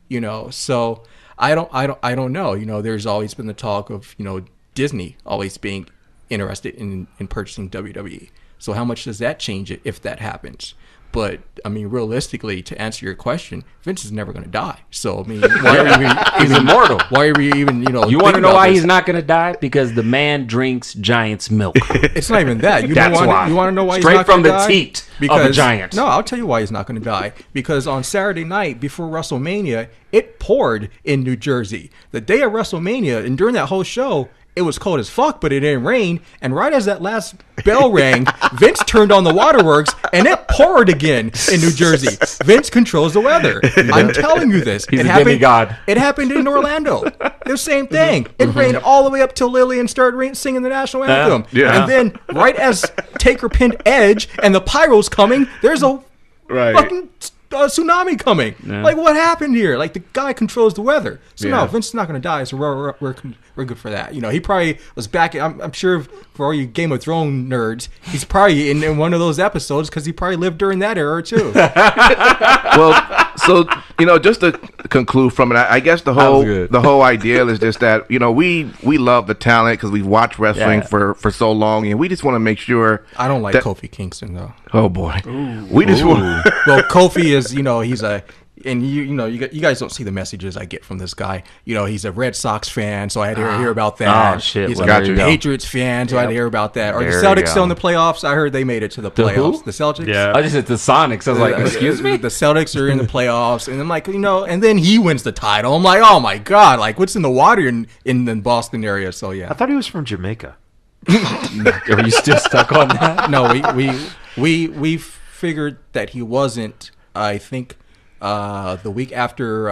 You know, so I don't know. You know, there's always been the talk of, you know, Disney always being interested in purchasing WWE. So how much does that change it if that happens? But I mean, realistically, to answer your question, Vince is never going to die. So I mean, why are we He's immortal. Why are we even, you know? You want to thinking know about why this? he's not going to die? Because the man drinks giant's milk. It's not even that. That's why. You want to know why Straight he's not from gonna the die? teat of a giant. No, I'll tell you why he's not going to die. Because on Saturday night before WrestleMania, it poured in New Jersey. The day of WrestleMania, and during that whole show, it was cold as fuck, but it didn't rain. And right as that last bell rang, Vince turned on the waterworks, and it poured again in New Jersey. Vince controls the weather. I'm telling you this. He's it a happened, demigod. It happened in Orlando. The same thing. It rained all the way up till Lillian started singing the national anthem. Yeah. And then right as Taker pinned Edge and the pyro's coming, there's a fucking tsunami coming. Yeah. Like, what happened here? Like, the guy controls the weather. So Yeah. no, Vince is not going to die. So we're good for that. You know, he probably was back. I'm sure for all you Game of Thrones nerds, he's probably in one of those episodes because he probably lived during that era too. Well, so you know, just to conclude from it, I guess the whole idea is just that, you know, we love the talent because we've watched wrestling for so long, and we just want to make sure. I don't like that- Kofi Kingston though. Oh boy, we just want. Well, Kofi is, you know, he's a, and you know, you guys don't see the messages I get from this guy. You know, he's a Red Sox fan, so I had to hear about that. Oh, shit. He's Well, a there you go. Patriots fan, so I had to hear about that. Are There the you Celtics go. still in the playoffs? I heard they made it to the who? playoffs. The Celtics. Yeah. I just said the Sonics. I was like, excuse me? The Celtics are in the playoffs, and I'm like, you know, and then he wins the title. I'm like, oh my god, like what's in the water in the Boston area? So I yeah, thought he was from Jamaica. Are you still stuck on that? no, we figured that he wasn't. I think the week after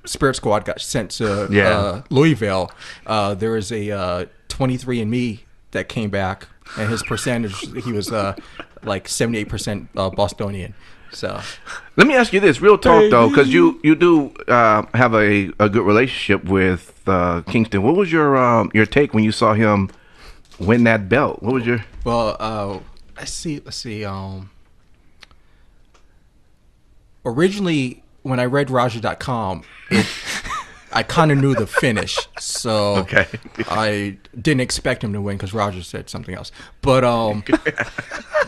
Spirit Squad got sent to Louisville, there was a 23andMe that came back, and his percentage, he was like 78% Bostonian. So Let me ask you this, real talk though, because you do have a good relationship with Kingston. What was your take when you saw him win that belt? What was your? well, let's see. Originally, when I read Raja.com, I kind of knew the finish, so Okay. I didn't expect him to win because Raja said something else. But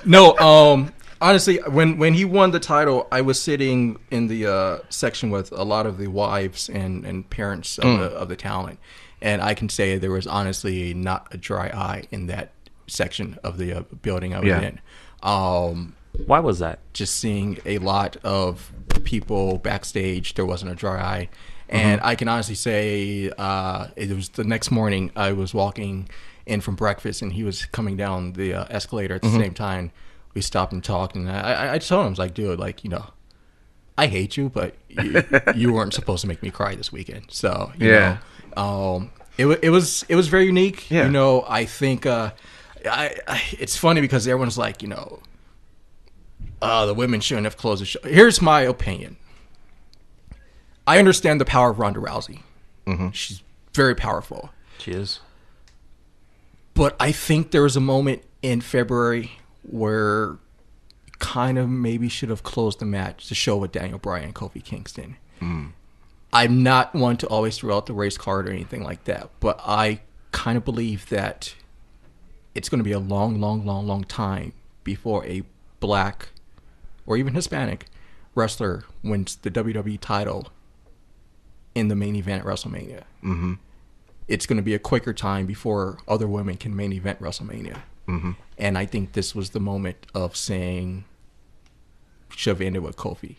no, honestly, when he won the title, I was sitting in the section with a lot of the wives and parents of the talent, and I can say there was honestly not a dry eye in that section of the building I was Yeah. in. Why was that? Just seeing a lot of people backstage, there wasn't a dry eye. And I can honestly say it was the next morning I was walking in from breakfast and he was coming down the escalator at the same time. We stopped and talked, and I told him, I was like, dude, like, you know, I hate you, but you weren't supposed to make me cry this weekend. So, you know, it was very unique. Yeah. You know, I think it's funny because everyone's like, you know, the women shouldn't have closed the show. Here's my opinion. I understand the power of Ronda Rousey. She's very powerful. She is. But I think there was a moment in February where kind of maybe should have closed the match to show with Daniel Bryan and Kofi Kingston. I'm not one to always throw out the race card or anything like that, but I kind of believe that it's going to be a long time before a black or even Hispanic wrestler wins the WWE title in the main event at WrestleMania. It's going to be a quicker time before other women can main event WrestleMania. And I think this was the moment of saying, should have ended with Kofi.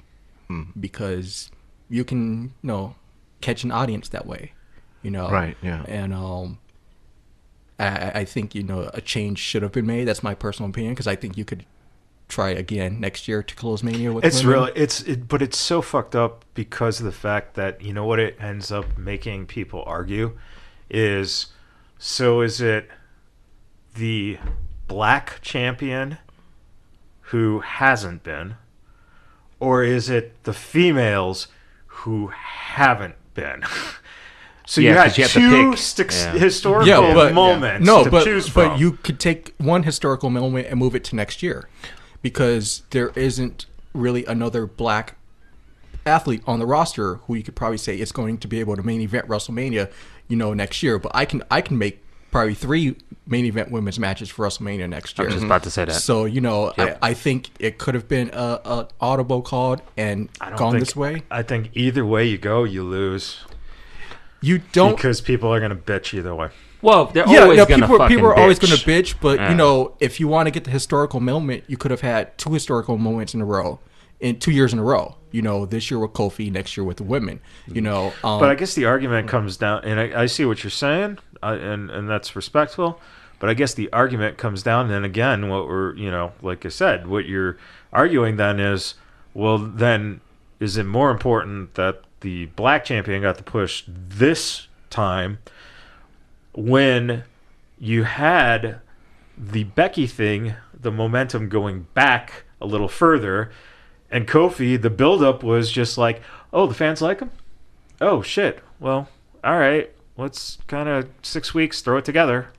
Because you can, catch an audience that way, Right, yeah. And I think, a change should have been made. That's my personal opinion, because I think you could try again next year to close Mania with women. But it's so fucked up because of the fact that, what it ends up making people argue is it the black champion who hasn't been, or is it the females who haven't been? So you had two historical moments to choose from. But you could take one historical moment and move it to next year, because there isn't really another black athlete on the roster who you could probably say is going to be able to main event WrestleMania, next year. But I can make probably 3 main event women's matches for WrestleMania next year. I was just about to say that. So, I think it could have been a audible called and gone this way. I think either way you go, you lose. You don't, because people are going to bitch either way. Well, they're always going to fucking people are bitch. always going to bitch, but if you want to get the historical moment, you could have had 2 historical moments in a row, in 2 years in a row. This year with Kofi, next year with the women. But I guess the argument comes down, and I see what you're saying, and that's respectful. But I guess the argument comes down, and again, what we're like I said, what you're arguing then is, well, then is it more important that the black champion got the push this time when you had the Becky thing, the momentum going back a little further, and Kofi, the buildup was just like, oh, the fans like him? Oh, shit. Well, all right. Let's kind of 6 weeks, throw it together.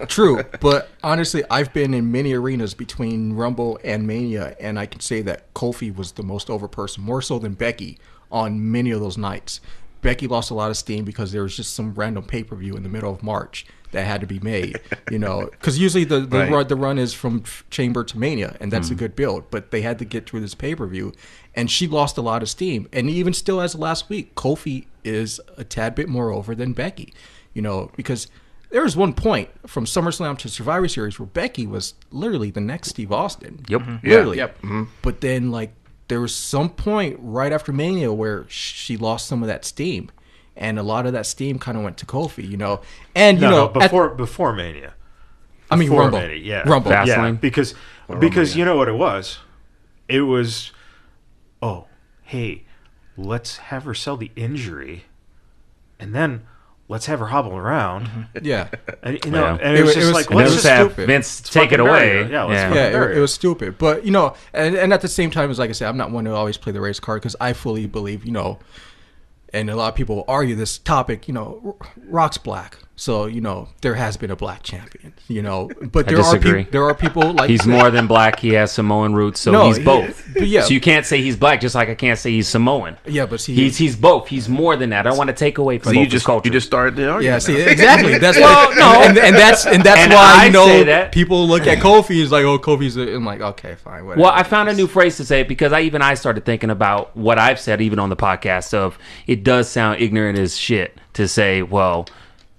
True, but honestly, I've been in many arenas between Rumble and Mania, and I can say that Kofi was the most over person, more so than Becky, on many of those nights. Becky lost a lot of steam because there was just some random pay-per-view in the middle of March that had to be made, because usually the run is from Chamber to Mania, and that's a good build, but they had to get through this pay-per-view, and she lost a lot of steam. And even still, as of last week, Kofi is a tad bit more over than Becky, because there was one point from SummerSlam to Survivor Series where Becky was literally the next Steve Austin. Yep. Literally. Yep. But then, there was some point right after Mania where she lost some of that steam, and a lot of that steam kind of went to Kofi, And before Mania. I mean, Rumble. Mania, yeah. Rumble. Fastlane. Because you know what it was? It was, oh, hey, let's have her sell the injury, and then let's have her hobble around. Yeah. And, and it was just like, let's just have stupid. Vince take it away. It was stupid. But, and at the same time, it's like I said, I'm not one to always play the race card, because I fully believe, and a lot of people argue this topic, Rock's black. So, there has been a black champion, but there are people like he's more than black. He has Samoan roots, so he's both. So you can't say he's black, just like I can't say he's Samoan. Yeah, but he's both. He's more than that. I don't want to take away from both his culture. You just started the argument. Yeah, see, exactly. That's and that's And why say that. people look at Kofi as like, oh, Kofi's. I'm like, okay, fine, whatever. Well, I found a new phrase to say because I started thinking about what I've said even on the podcast of it does sound ignorant as shit to say, well,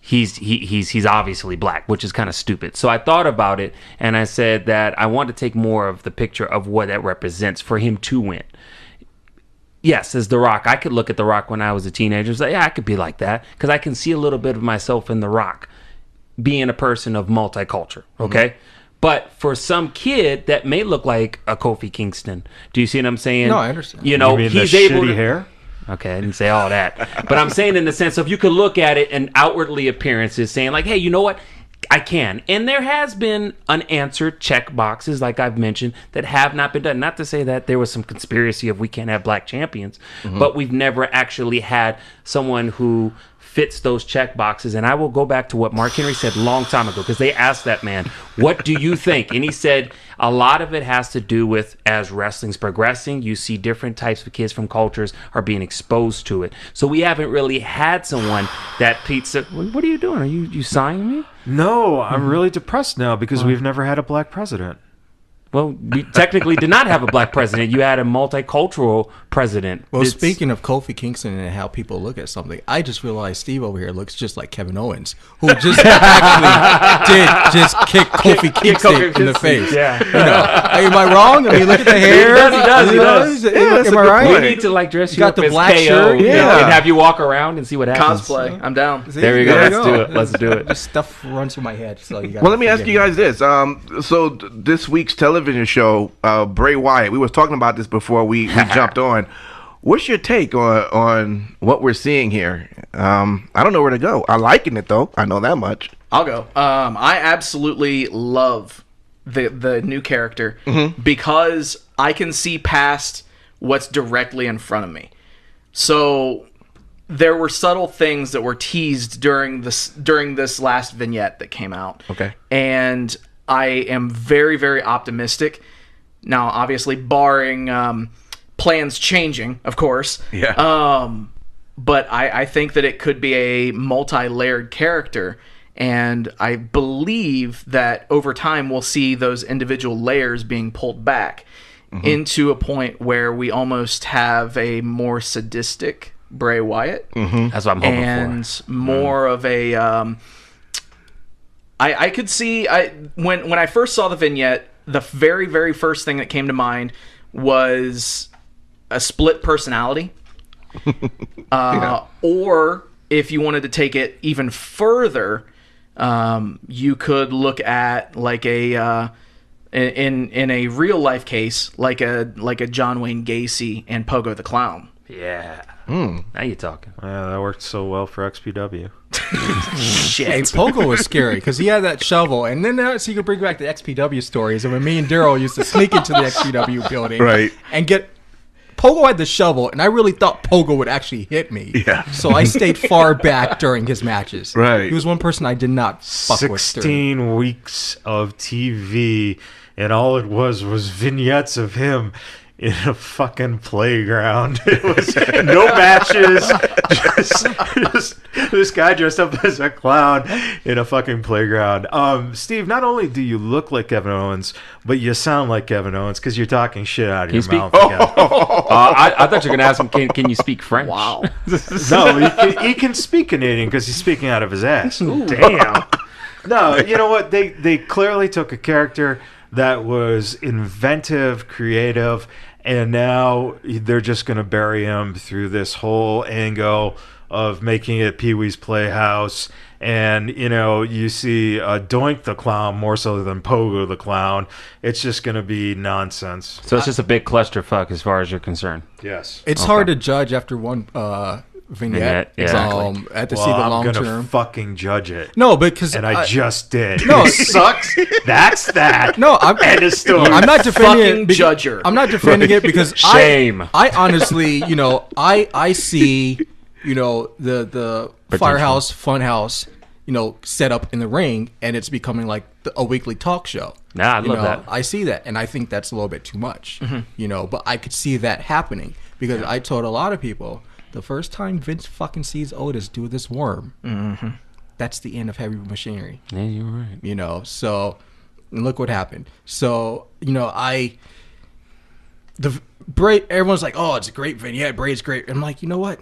he's obviously black, which is kind of stupid. So I thought about it, and I said that I want to take more of the picture of what that represents for him to win. Yes, as The Rock, I could look at The Rock when I was a teenager and say, yeah, I could be like that, because I can see a little bit of myself in The Rock, being a person of multicultural, okay? But for some kid, that may look like a Kofi Kingston. Do you see what I'm saying? No, I understand. You mean he's the able shitty to... hair? Okay, I didn't say all that. But I'm saying in the sense of you could look at it and outwardly appearances saying like, hey, you know what? I can. And there has been unanswered check boxes, like I've mentioned, that have not been done. Not to say that there was some conspiracy of we can't have black champions, but we've never actually had someone who fits those check boxes. And I will go back to what Mark Henry said a long time ago, because they asked that man, what do you think? And he said a lot of it has to do with, as wrestling's progressing, you see different types of kids from cultures are being exposed to it. So we haven't really had someone that Pete said, what are you doing? Are you sighing me? No, I'm really depressed now because we've never had a black president. Well, we technically did not have a black president. You had a multicultural president. Well, speaking of Kofi Kingston and how people look at something, I just realized Steve over here looks just like Kevin Owens, who just actually did just kick Kofi Kingston in the face. Yeah. You know, am I wrong? I mean, look at the hair. He does. Am I right? We need to like dress you Got up the as black KO, shirt, you know, yeah. and have you walk around and see what happens. Cosplay. I'm down. See? There we go. There Let's do it. Let's do it. Just stuff runs through my head. So you Well, let me ask you guys this. So this week's television show, Bray Wyatt. We was talking about this before we jumped on. What's your take on what we're seeing here? I don't know where to go. I'm liking it though. I know that much. I'll go. I absolutely love the new character because I can see past what's directly in front of me. So there were subtle things that were teased during this last vignette that came out. Okay. And I am very, very optimistic. Now, obviously, barring plans changing, of course. Yeah. But I think that it could be a multi-layered character. And I believe that over time we'll see those individual layers being pulled back into a point where we almost have a more sadistic Bray Wyatt. That's what I'm hoping and more of a... I could see... When I first saw the vignette, the very, very first thing that came to mind was a split personality. Or if you wanted to take it even further, you could look at like a in a real life case, like a John Wayne Gacy and Pogo the Clown. Yeah. Now you're talking. Yeah, that worked so well for XPW. Shit. Hey, Pogo was scary because he had that shovel, and then so you could bring back the XPW stories of when me and Daryl used to sneak into the XPW building, Right. and get. Pogo had the shovel, and I really thought Pogo would actually hit me. Yeah. So I stayed far back during his matches. Right. He was one person I did not fuck with. 16 weeks of TV, and all it was vignettes of him in a fucking playground. It was no matches, just this guy dressed up as a clown in a fucking playground. Steve, not only do you look like Kevin Owens, but you sound like Kevin Owens because you're talking shit out of your mouth again. I thought you were going to ask him, can you speak French? Wow. No, he can speak Canadian because he's speaking out of his ass. Damn. No, you know what? They clearly took a character that was inventive, creative, and now they're just going to bury him through this whole angle of making it Pee-wee's Playhouse. And, you know, you see Doink the Clown more so than Pogo the Clown. It's just going to be nonsense. So it's just a big clusterfuck as far as you're concerned. Yes. It's hard to judge after one vignette. Yeah, exactly. I have to see the long I'm term. going to fucking judge it. No, because And I just did. No. It sucks. That's that. No, I'm End of story. I'm not defending Fucking it. judger. I'm not defending it because Shame. I honestly, you know, I see, you know, the Firehouse Funhouse, you know, set up in the ring, and it's becoming like a weekly talk show. Nah, I You love know, that. I see that, and I think that's a little bit too much. You know, but I could see that happening because I told a lot of people the first time Vince fucking sees Otis do this worm, that's the end of heavy machinery. Yeah, you're right. You know, so and look what happened. So, you know, Bray, everyone's like, oh, it's a great vignette. Bray's great. I'm like, you know what?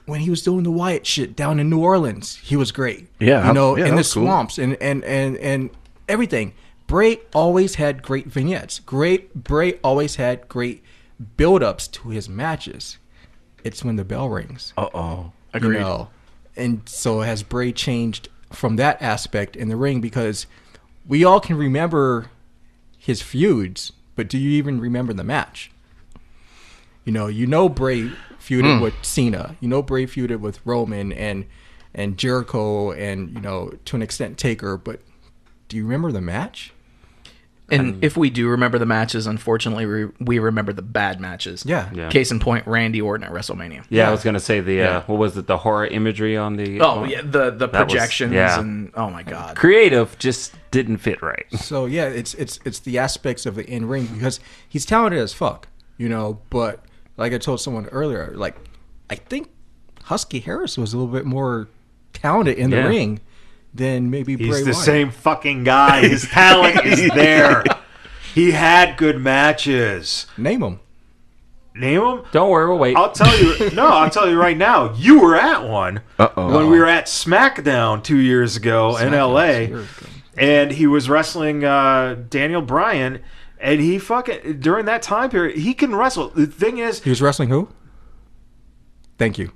When he was doing the Wyatt shit down in New Orleans, he was great. Yeah, you know, yeah, in that the was cool. swamps and everything. Bray always had great vignettes. Bray always had great build-ups to his matches. It's when the bell rings. Agreed. You know, and so has Bray changed from that aspect in the ring? Because we all can remember his feuds, but do you even remember the match? You know Bray feuded with Cena. You know Bray feuded with Roman and Jericho and, you know, to an extent Taker, but do you remember the match? And if we do remember the matches, unfortunately, we remember the bad matches. Yeah. Case in point, Randy Orton at WrestleMania. Yeah, I was gonna say what was it? The horror imagery on the. Oh yeah, the projections yeah. and oh my god, creative just didn't fit right. So yeah, it's the aspects of the in ring because he's talented as fuck, But like I told someone earlier, like I think Husky Harris was a little bit more talented in the ring than maybe Bray He's the Wyatt. same fucking guy. His talent is there. He had good matches. Name them. Name them? Don't worry, we'll wait. I'll tell you. No, I'll tell you right now. You were at one when we were at SmackDown 2 years ago in LA, and he was wrestling Daniel Bryan, and he fucking during that time period he can wrestle. The thing is, He was wrestling who? Thank you.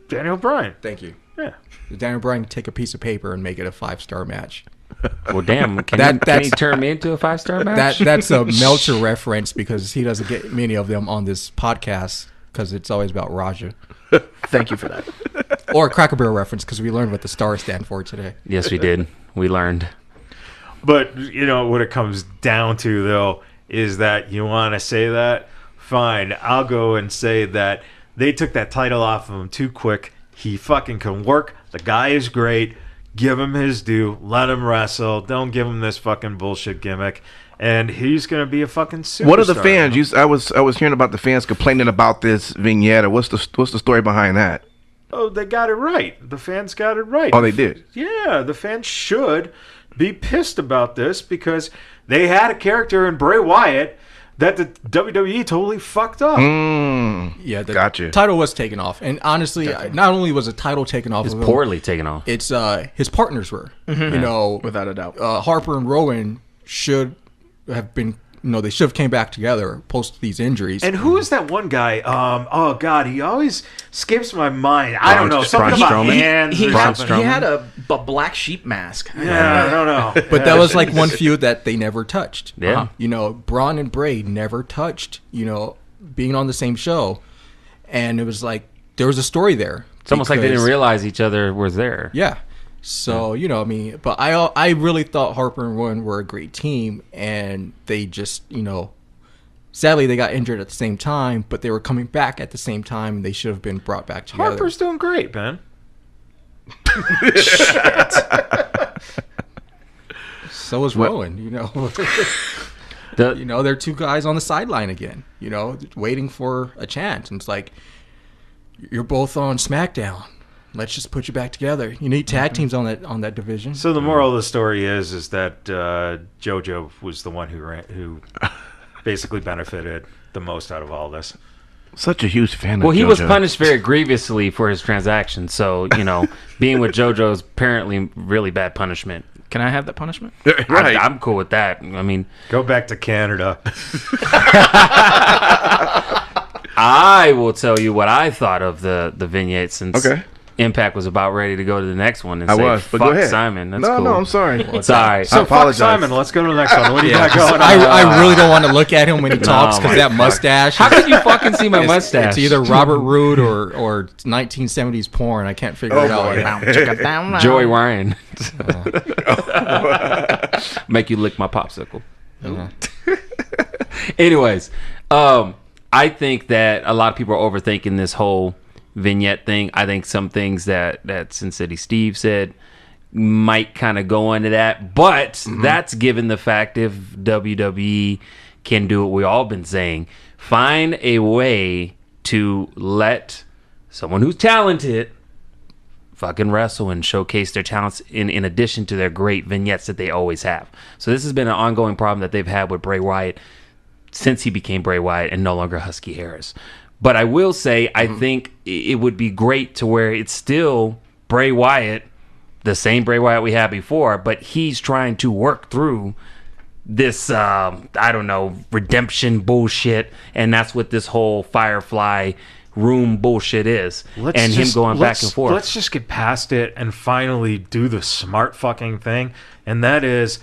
Daniel Bryan. Thank you. Yeah. Daniel Bryan can take a piece of paper and make it a 5-star match. Well, damn, can he turn me into a 5-star match? That's a Meltzer reference because he doesn't get many of them on this podcast because it's always about Raja. thank you for that. Or a Cracker Barrel reference because we learned what the stars stand for today. Yes, we did. We learned. But what it comes down to though is that you want to say that. Fine, I'll go and say that they took that title off of him too quick. He fucking can work. The guy is great. Give him his due. Let him wrestle. Don't give him this fucking bullshit gimmick. And he's gonna be a fucking superstar. What are the fans? I was hearing about the fans complaining about this vignette. What's the story behind that? Oh, they got it right. The fans got it right. Oh, they did. Yeah, the fans should be pissed about this because they had a character in Bray Wyatt that the WWE totally fucked up. Yeah, the Gotcha. title was taken off. And honestly, not only was the title taken off It's of him, poorly taken off. it's his partners were. Without a doubt. Harper and Rowan should have been, they should have came back together post these injuries. And who is that one guy? Oh God, he always skips my mind. I don't know. Something Braun about Strowman? hands. He or had, something. he had a black sheep mask. Yeah, I don't know. But that was like one feud that they never touched. Yeah. Braun and Bray never touched, being on the same show. And it was like, there was a story there. It's almost like they didn't because- realize each other was there. Yeah. So, but I really thought Harper and Rowan were a great team. And they just, sadly they got injured at the same time, but they were coming back at the same time. And they should have been brought back together. Harper's doing great, man. So is Rowan, they're two guys on the sideline again, waiting for a chance. And it's like, you're both on SmackDown. Let's just put you back together. You need tag teams on that division. So the moral of the story is that JoJo was the one who basically benefited the most out of all this. Such a huge fan. Well, of he JoJo. was punished very grievously for his transaction. So, being with JoJo is apparently really bad punishment. Can I have that punishment? Right. I'm cool with that. I mean, Go back to Canada. I will tell you what I thought of the vignette since Okay. Impact was about ready to go to the next one and I say, was, but fuck go ahead. Simon. That's no, cool. no, I'm sorry. It's all right. So fuck apologize. Simon. Let's go to the next one. What do you got going on? I really don't want to look at him when he talks because that mustache. How could you fucking see my mustache? It's either Robert Roode or 1970s porn. I can't figure it out. boy. Joey Ryan. Make you lick my popsicle. Anyways, I think that a lot of people are overthinking this whole vignette thing. I think some things that Sin City Steve said might kind of go into that, but that's given the fact if WWE can do what we all been saying, find a way to let someone who's talented fucking wrestle and showcase their talents in addition to their great vignettes that they always have. So this has been an ongoing problem that they've had with Bray Wyatt since he became Bray Wyatt and no longer Husky Harris. But I will say, I think it would be great to where it's still Bray Wyatt, the same Bray Wyatt we had before, but he's trying to work through this, redemption bullshit. And that's what this whole Firefly room bullshit is. Him going back and forth. Let's just get past it and finally do the smart fucking thing. And that is,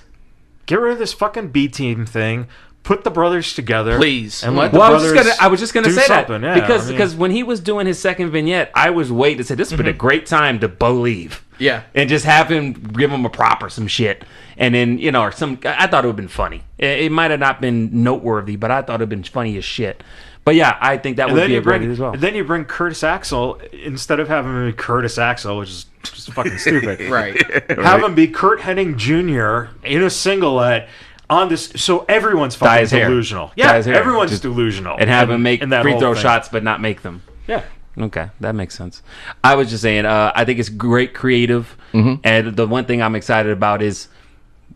get rid of this fucking B-team thing. Put the brothers together, Please. and let the Well, brothers. I was just gonna do say that something. Yeah, because when he was doing his second vignette, I was waiting to say this would be a great time to believe. Yeah. And just have him give him a prop or some shit. And then, you know, or some, I thought it would have been funny. It might have not been noteworthy, but I thought it would have been funny as shit. But yeah, I think that would be a great as well. And then you bring Curtis Axel, instead of having him be Curtis Axel, which is just fucking stupid. Right. Have him be Kurt Hennig Jr. in a singlet on this, so everyone's Dye fucking his hair. delusional. Dye Yeah, his hair. everyone's Just- delusional. And have him make in that free whole throw thing. shots, but not make them. Yeah. Okay, that makes sense. I was just saying, I think it's great creative. And the one thing I'm excited about is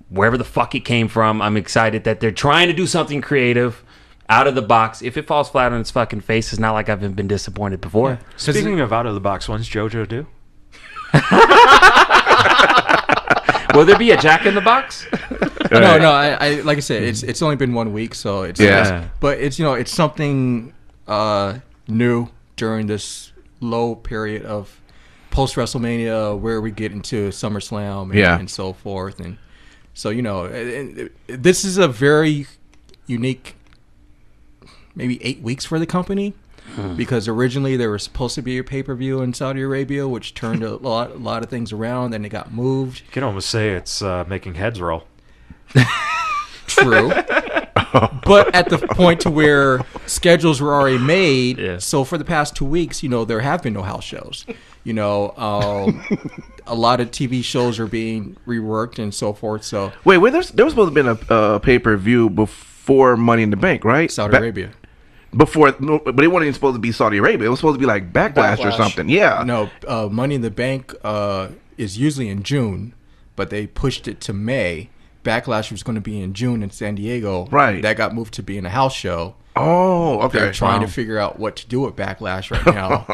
wherever the fuck it came from, I'm excited that they're trying to do something creative out of the box. If it falls flat on its fucking face, it's not like I've been disappointed before. Speaking of out of the box ones, JoJo do? Will there be a Jack in the Box? No. I like I said, it's only been 1 week, so it's but it's it's something new during this low period of post WrestleMania where we get into SummerSlam and so forth, and so this is a very unique, maybe 8 weeks for the company. Because originally there was supposed to be a pay-per-view in Saudi Arabia, which turned a lot of things around, and it got moved. You can almost say it's making heads roll. True. But at the point to where schedules were already made, so for the past 2 weeks, there have been no house shows. A lot of TV shows are being reworked and so forth. So Wait, there was supposed to have been a pay-per-view before Money in the Bank, right? Saudi Arabia. Before, but it wasn't even supposed to be Saudi Arabia. It was supposed to be like Backlash or something. Yeah. No, Money in the Bank is usually in June, but they pushed it to May. Backlash was going to be in June in San Diego. Right. That got moved to being a house show. Oh, okay. They're trying to figure out what to do with Backlash right now,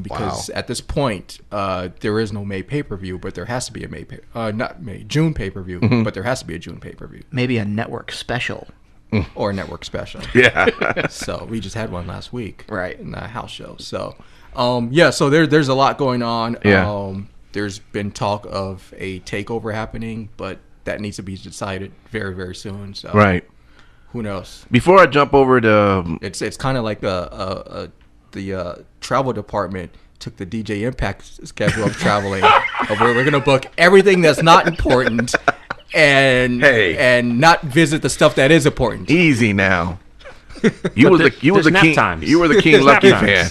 because at this point there is no May pay-per-view, but there has to be a June pay-per-view, but there has to be a June pay-per-view Maybe a network special. or a network special. Yeah. So we just had one last week, Right. in the house show. So, so there's a lot going on. Yeah. There's been talk of a takeover happening, but that needs to be decided very, very soon. So, Right. who knows? Before I jump over to It's kind of like the travel department took the DJ Impact schedule of traveling, of where we're gonna book everything that's not important and not visit the stuff that is important. easy now. You were the there's nap king. times. You were the King Lucky fan.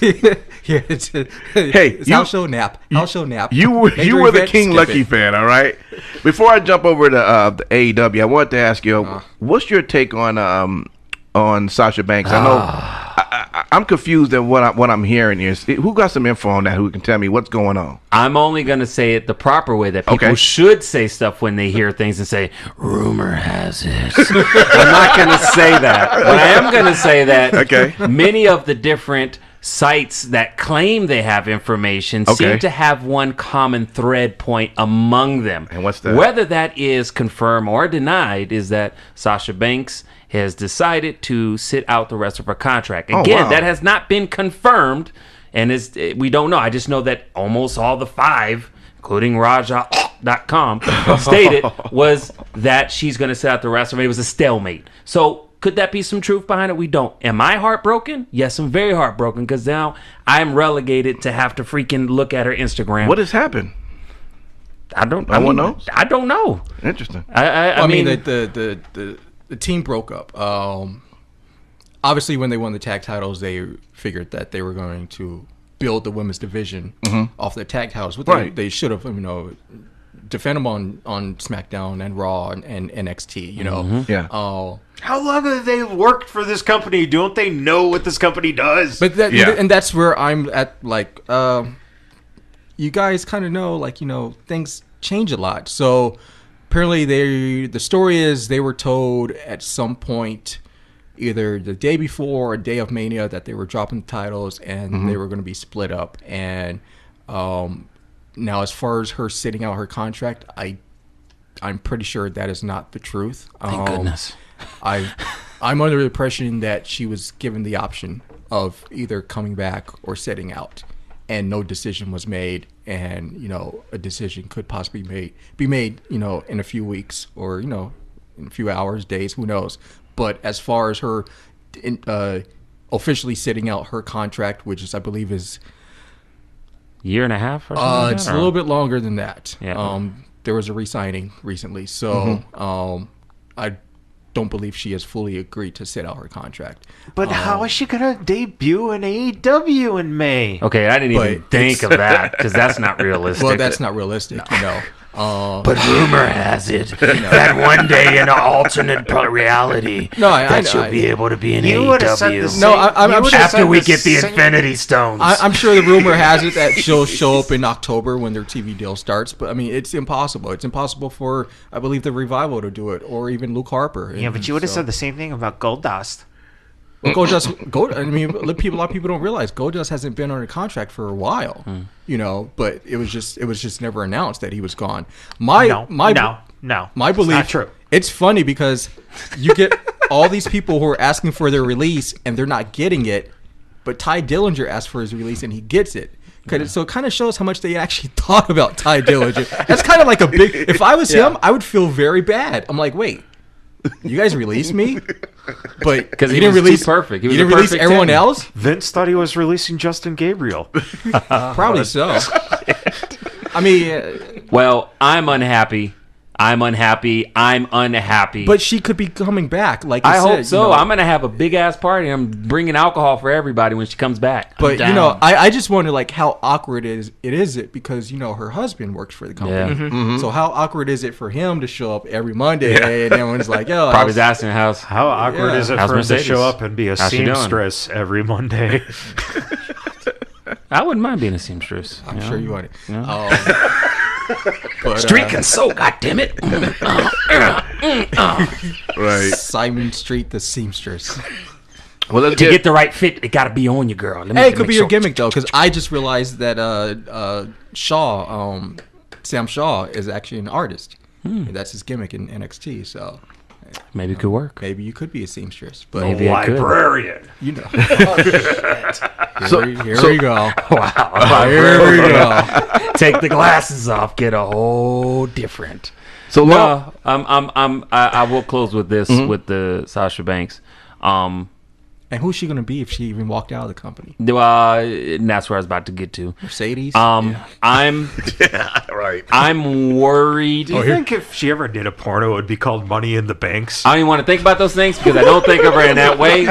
Yeah, it's house show nap. House show nap. You were the event, King skip Lucky it. fan, all right? Before I jump over to the AEW, I wanted to ask you, what's your take on Sasha Banks? I know I'm confused at what I'm hearing here. Who got some info on that? Who can tell me what's going on? I'm only going to say it the proper way that people should say stuff when they hear things and say, rumor has it. I'm not going to say that. But I am going to say that many of the different sites that claim they have information seem to have one common thread point among them. And what's that? Whether that is confirmed or denied is that Sasha Banks has decided to sit out the rest of her contract. Again, that has not been confirmed, and we don't know. I just know that almost all the 5, including Raja.com, stated was that she's going to sit out the rest of it. It was a stalemate. So could that be some truth behind it? We don't. Am I heartbroken? Yes, I'm very heartbroken because now I'm relegated to have to freaking look at her Instagram. What has happened? I don't know. I don't know. Interesting. I mean the team broke up. Obviously, when they won the tag titles, they figured that they were going to build the women's division off the tag titles. But they should have, defend them on SmackDown and Raw and NXT. Yeah. How long have they worked for this company? Don't they know what this company does? But and that's where I'm at. Like, you guys kind of know, things change a lot. So apparently, the story is they were told at some point, either the day before or day of Mania, that they were dropping the titles and they were going to be split up. And now, as far as her sitting out her contract, I'm pretty sure that is not the truth. Thank goodness. I'm under the impression that she was given the option of either coming back or sitting out, and no decision was made. And a decision could possibly be made in a few weeks or in a few hours, days, who knows. But as far as her officially sitting out her contract, which is, I believe, is year and a half or something? It's a little bit longer than that. Yeah. There was a re-signing recently, so I don't believe she has fully agreed to sit out her contract. But how is she gonna debut in AEW in May? Okay, I didn't even But think of that because that's not realistic. Well, that's not realistic, you know. But rumor has it that one day in an alternate reality, No, I she'll know. be able to be in You would have said the AEW. same. No, I'm you would sure- have said After we the get the same- Infinity Stones. I'm sure the rumor has it that she'll show up in October when their TV deal starts, but I mean, it's impossible. It's impossible for, I believe, the Revival to do it, or even Luke Harper. Yeah, but you would have said the same thing about Goldust. Well, I mean, a lot of people don't realize Goldust hasn't been under contract for a while, you know. But it was just never announced that he was gone. No, My it's belief. not true. It's funny because you get all these people who are asking for their release and they're not getting it, but Ty Dillinger asked for his release and he gets it. So it kind of shows how much they actually thought about Ty Dillinger. That's kind of like a big. If I was him, I would feel very bad. I'm like, wait, you guys released me, but 'Cause you he didn't was too release perfect. He was you didn't a release perfect everyone 10. else. Vince thought he was releasing Justin Gabriel. Probably so. I mean, Well, I'm unhappy. I'm unhappy. but she could be coming back. Like I you hope said, so. you know. I'm gonna have a big ass party. I'm bringing alcohol for everybody when she comes back. But down. you know, I just wonder like how awkward it is because you know her husband works for the company. Yeah. So how awkward is it for him to show up every Monday and everyone's like, yo, Probably asking how's How awkward Yeah. is it How's for him to Mercedes? show up and be a How's she doing? seamstress every Monday? I wouldn't mind being a seamstress. I'm sure you want it. Yeah. But, Street can sew, goddammit. Right. Simon Street, the seamstress. Well, let's To get the right fit, it gotta be on you, girl. Let me Hey, it could make be sure. your gimmick though, because I just realized that Sam Shaw is actually an artist. And that's his gimmick in NXT. So Maybe it could work. maybe you could be a seamstress, but Maybe I could. Librarian. you know. So- Here so- we go. Wow. Here we go. Take the glasses off, get a whole different. So No, I will close with this with the Sasha Banks. And who's she gonna be if she even walked out of the company? And that's where I was about to get to. Mercedes. I'm right. I'm worried. Do you think if she ever did a porno, it would be called Money in the Banks? I don't even want to think about those things because I don't think of her in that way.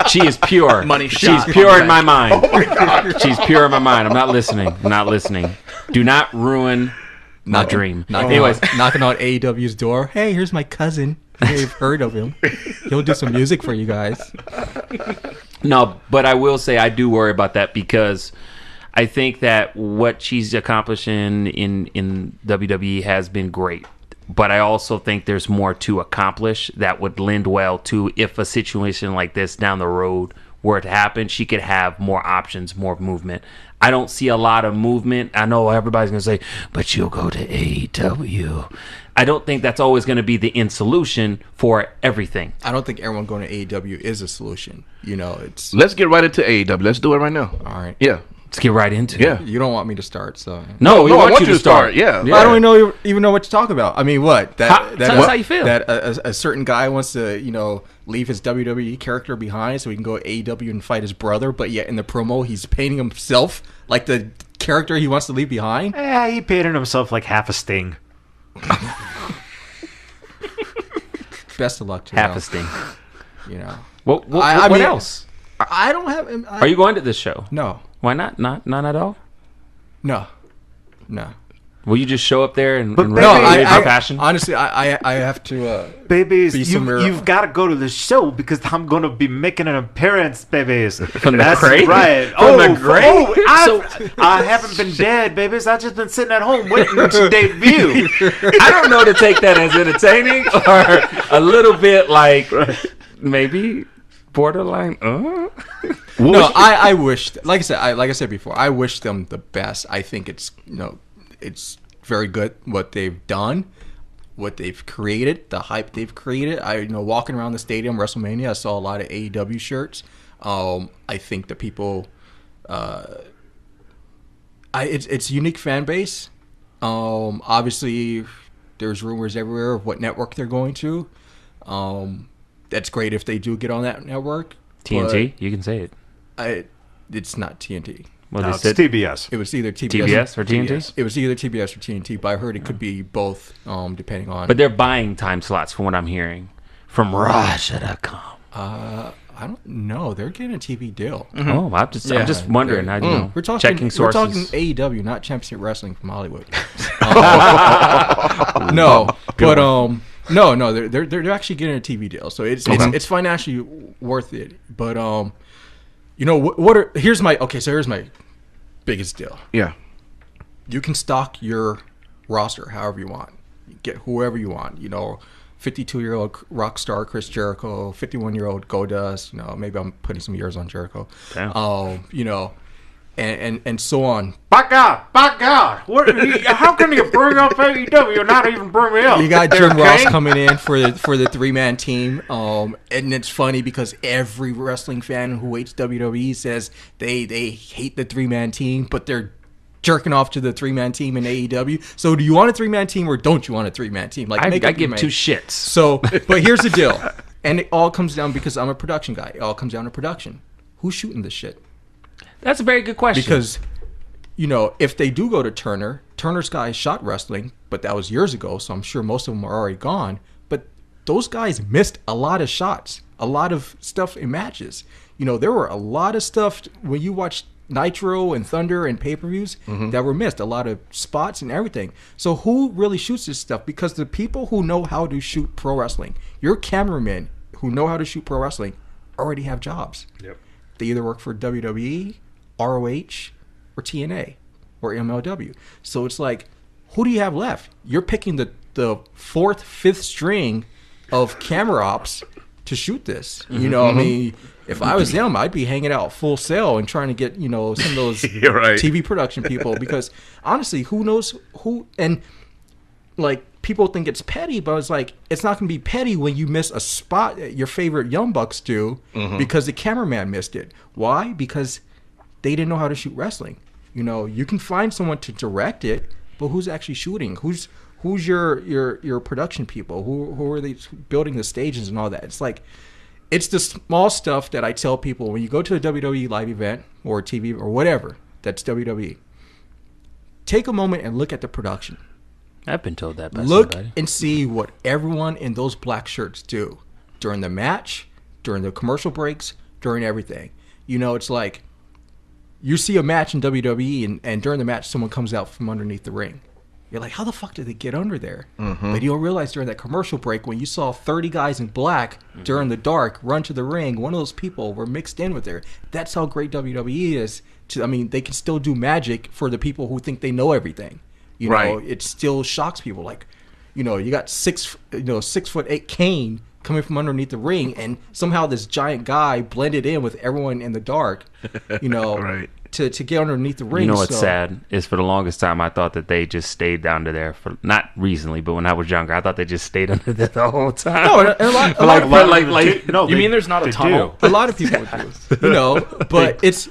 She is pure. Money She's shot, pure money in my mind. She's pure in my mind. I'm not listening. I'm not listening. Do not ruin my dream. Anyways, knocking on AEW's door. Hey, here's my cousin. You've heard of him. He'll do some music for you guys. no, but I will say I do worry about that because I think that what she's accomplishing in WWE has been great. But I also think there's more to accomplish that would lend well to if a situation like this down the road were to happen, she could have more options, more movement. I don't see a lot of movement. I know everybody's going to say, but you'll go to AEW. I don't think that's always going to be the end solution for everything. I don't think everyone going to AEW is a solution. You know, it's Let's get right into AEW. Let's do it right now. all right. Yeah. Let's get right into Yeah. it. You don't want me to start, so No, we No, I want, you to start. Yeah. I don't even know what to talk about. I mean, what Tell us how you feel. That a certain guy wants to, you know, leave his WWE character behind so he can go to AEW and fight his brother, but yet in the promo he's painting himself like the character he wants to leave behind. Yeah, he painted himself like half a Sting. Best of luck to Half him, a sting. you know. What I mean, else? I don't have. Are you going to this show? No, Why not? None at all? no. Will you just show up there and But and baby, No, recreate I your passion? honestly, I have to. Babies, Be somewhere- you've got to go to the show because I'm going to be making an appearance, babies. From the That's grave? right. From the grave? I haven't been dead, babies. I've just been sitting at home waiting to debut. I don't know to take that as entertaining or a little bit like maybe borderline. No, I wish, like I said before, I wish them the best. I think it's, you know, it's very good what they've done, what they've created, the hype they've created. Walking around the stadium, WrestleMania, I saw a lot of AEW shirts. I think the people, it's a unique fan base. Obviously, there's rumors everywhere of what network they're going to. That's great if they do get on that network. TNT, you can say it. It's not TNT. Well, No, they it's said TBS. It was either TBS, TBS or TNT. It was either TBS or TNT, but I heard it could be both, depending on. But they're buying time slots, from what I'm hearing, from Russia.com. I don't know. They're getting a TV deal. Oh, I'm just wondering. I know. We're talking checking sources. We're talking AEW, not Championship Wrestling from Hollywood. No, but no, they're actually getting a TV deal, so it's financially worth it. But you know here's my biggest deal. Yeah. You can stock your roster however you want. You get whoever you want. 52-year-old rock star Chris Jericho, 51-year-old Goldust. Maybe I'm putting some years on Jericho. Damn. And so on. By God! How can you bring up AEW and not even bring me up? You got Jim Ross coming in for the 3-man team, and it's funny because every wrestling fan who hates WWE says they hate the 3-man team, but they're jerking off to the 3-man team in AEW. So do you want a 3-man team or don't you want a 3-man team? Like, I make a give 3-man. two shits. So, but here's the deal, and it all comes down, because I'm a production guy. It all comes down to production. Who's shooting this shit? That's a very good question. Because, if they do go to Turner's guys shot wrestling, but that was years ago, so I'm sure most of them are already gone. But those guys missed a lot of shots, a lot of stuff in matches. There were a lot of stuff when you watched Nitro and Thunder and pay-per-views that were missed, a lot of spots and everything. So who really shoots this stuff? Because the people who know how to shoot pro wrestling, your cameramen who know how to shoot pro wrestling, already have jobs. Yep. They either work for WWE, ROH, or TNA, or MLW. So it's like, who do you have left? You're picking the fourth, fifth string of camera ops to shoot this. I mean, if I was them, I'd be hanging out full sail and trying to get, some of those right. TV production people, because honestly, who knows who, and like, people think it's petty, but it's like, it's not going to be petty when you miss a spot your favorite Young Bucks do because the cameraman missed it. Why? Because they didn't know how to shoot wrestling. You can find someone to direct it, but who's actually shooting? Who's your production people? Who are they building the stages and all that? It's like, it's the small stuff that I tell people when you go to a WWE live event or TV or whatever that's WWE. Take a moment and look at the production. I've been told that by Look somebody. and see what everyone in those black shirts do during the match, during the commercial breaks, during everything. It's like you see a match in WWE and during the match someone comes out from underneath the ring. You're like, how the fuck did they get under there? But you don't realize during that commercial break when you saw 30 guys in black during the dark run to the ring, one of those people were mixed in with there. That's how great WWE is. They can still do magic for the people who think they know everything. Right. It still shocks people. Like, you got 6'8" Kane coming from underneath the ring, and somehow this giant guy blended in with everyone in the dark. Right. To get underneath the ring. You know what's sad is for the longest time I thought that they just stayed under there for, not recently, but when I was younger, I thought they just stayed under there the whole time. No, a lot of You mean there's not a tunnel? a lot of people do. But it's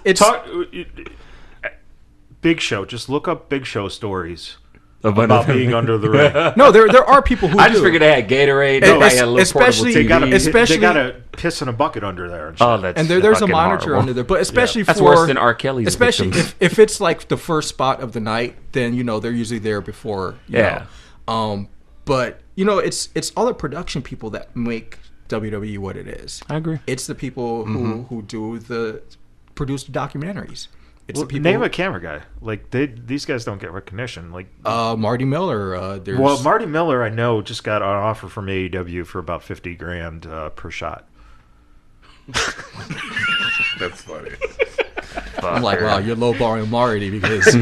Big Show. Just look up Big Show stories Of about being under the ring. no, there are people who I do. just figured they had Gatorade. No, They had a little especially- portable TV. They got to piss in a bucket under there. And shit. Oh, that's And there's a fucking monitor horrible. under there, but especially That's for worse than R. Kelly's especially victims. if it's like the first spot of the night, then they're usually there before. you Yeah. know. But it's all the production people that make WWE what it is. I agree. It's the people who produce the documentaries. It's Well, the people. name a camera guy. Like these guys don't get recognition. Like Marty Miller. There's well, Marty Miller, I know, just got an offer from AEW for about $50,000 per shot. That's funny. I'm like, wow, you're lowballing Marty because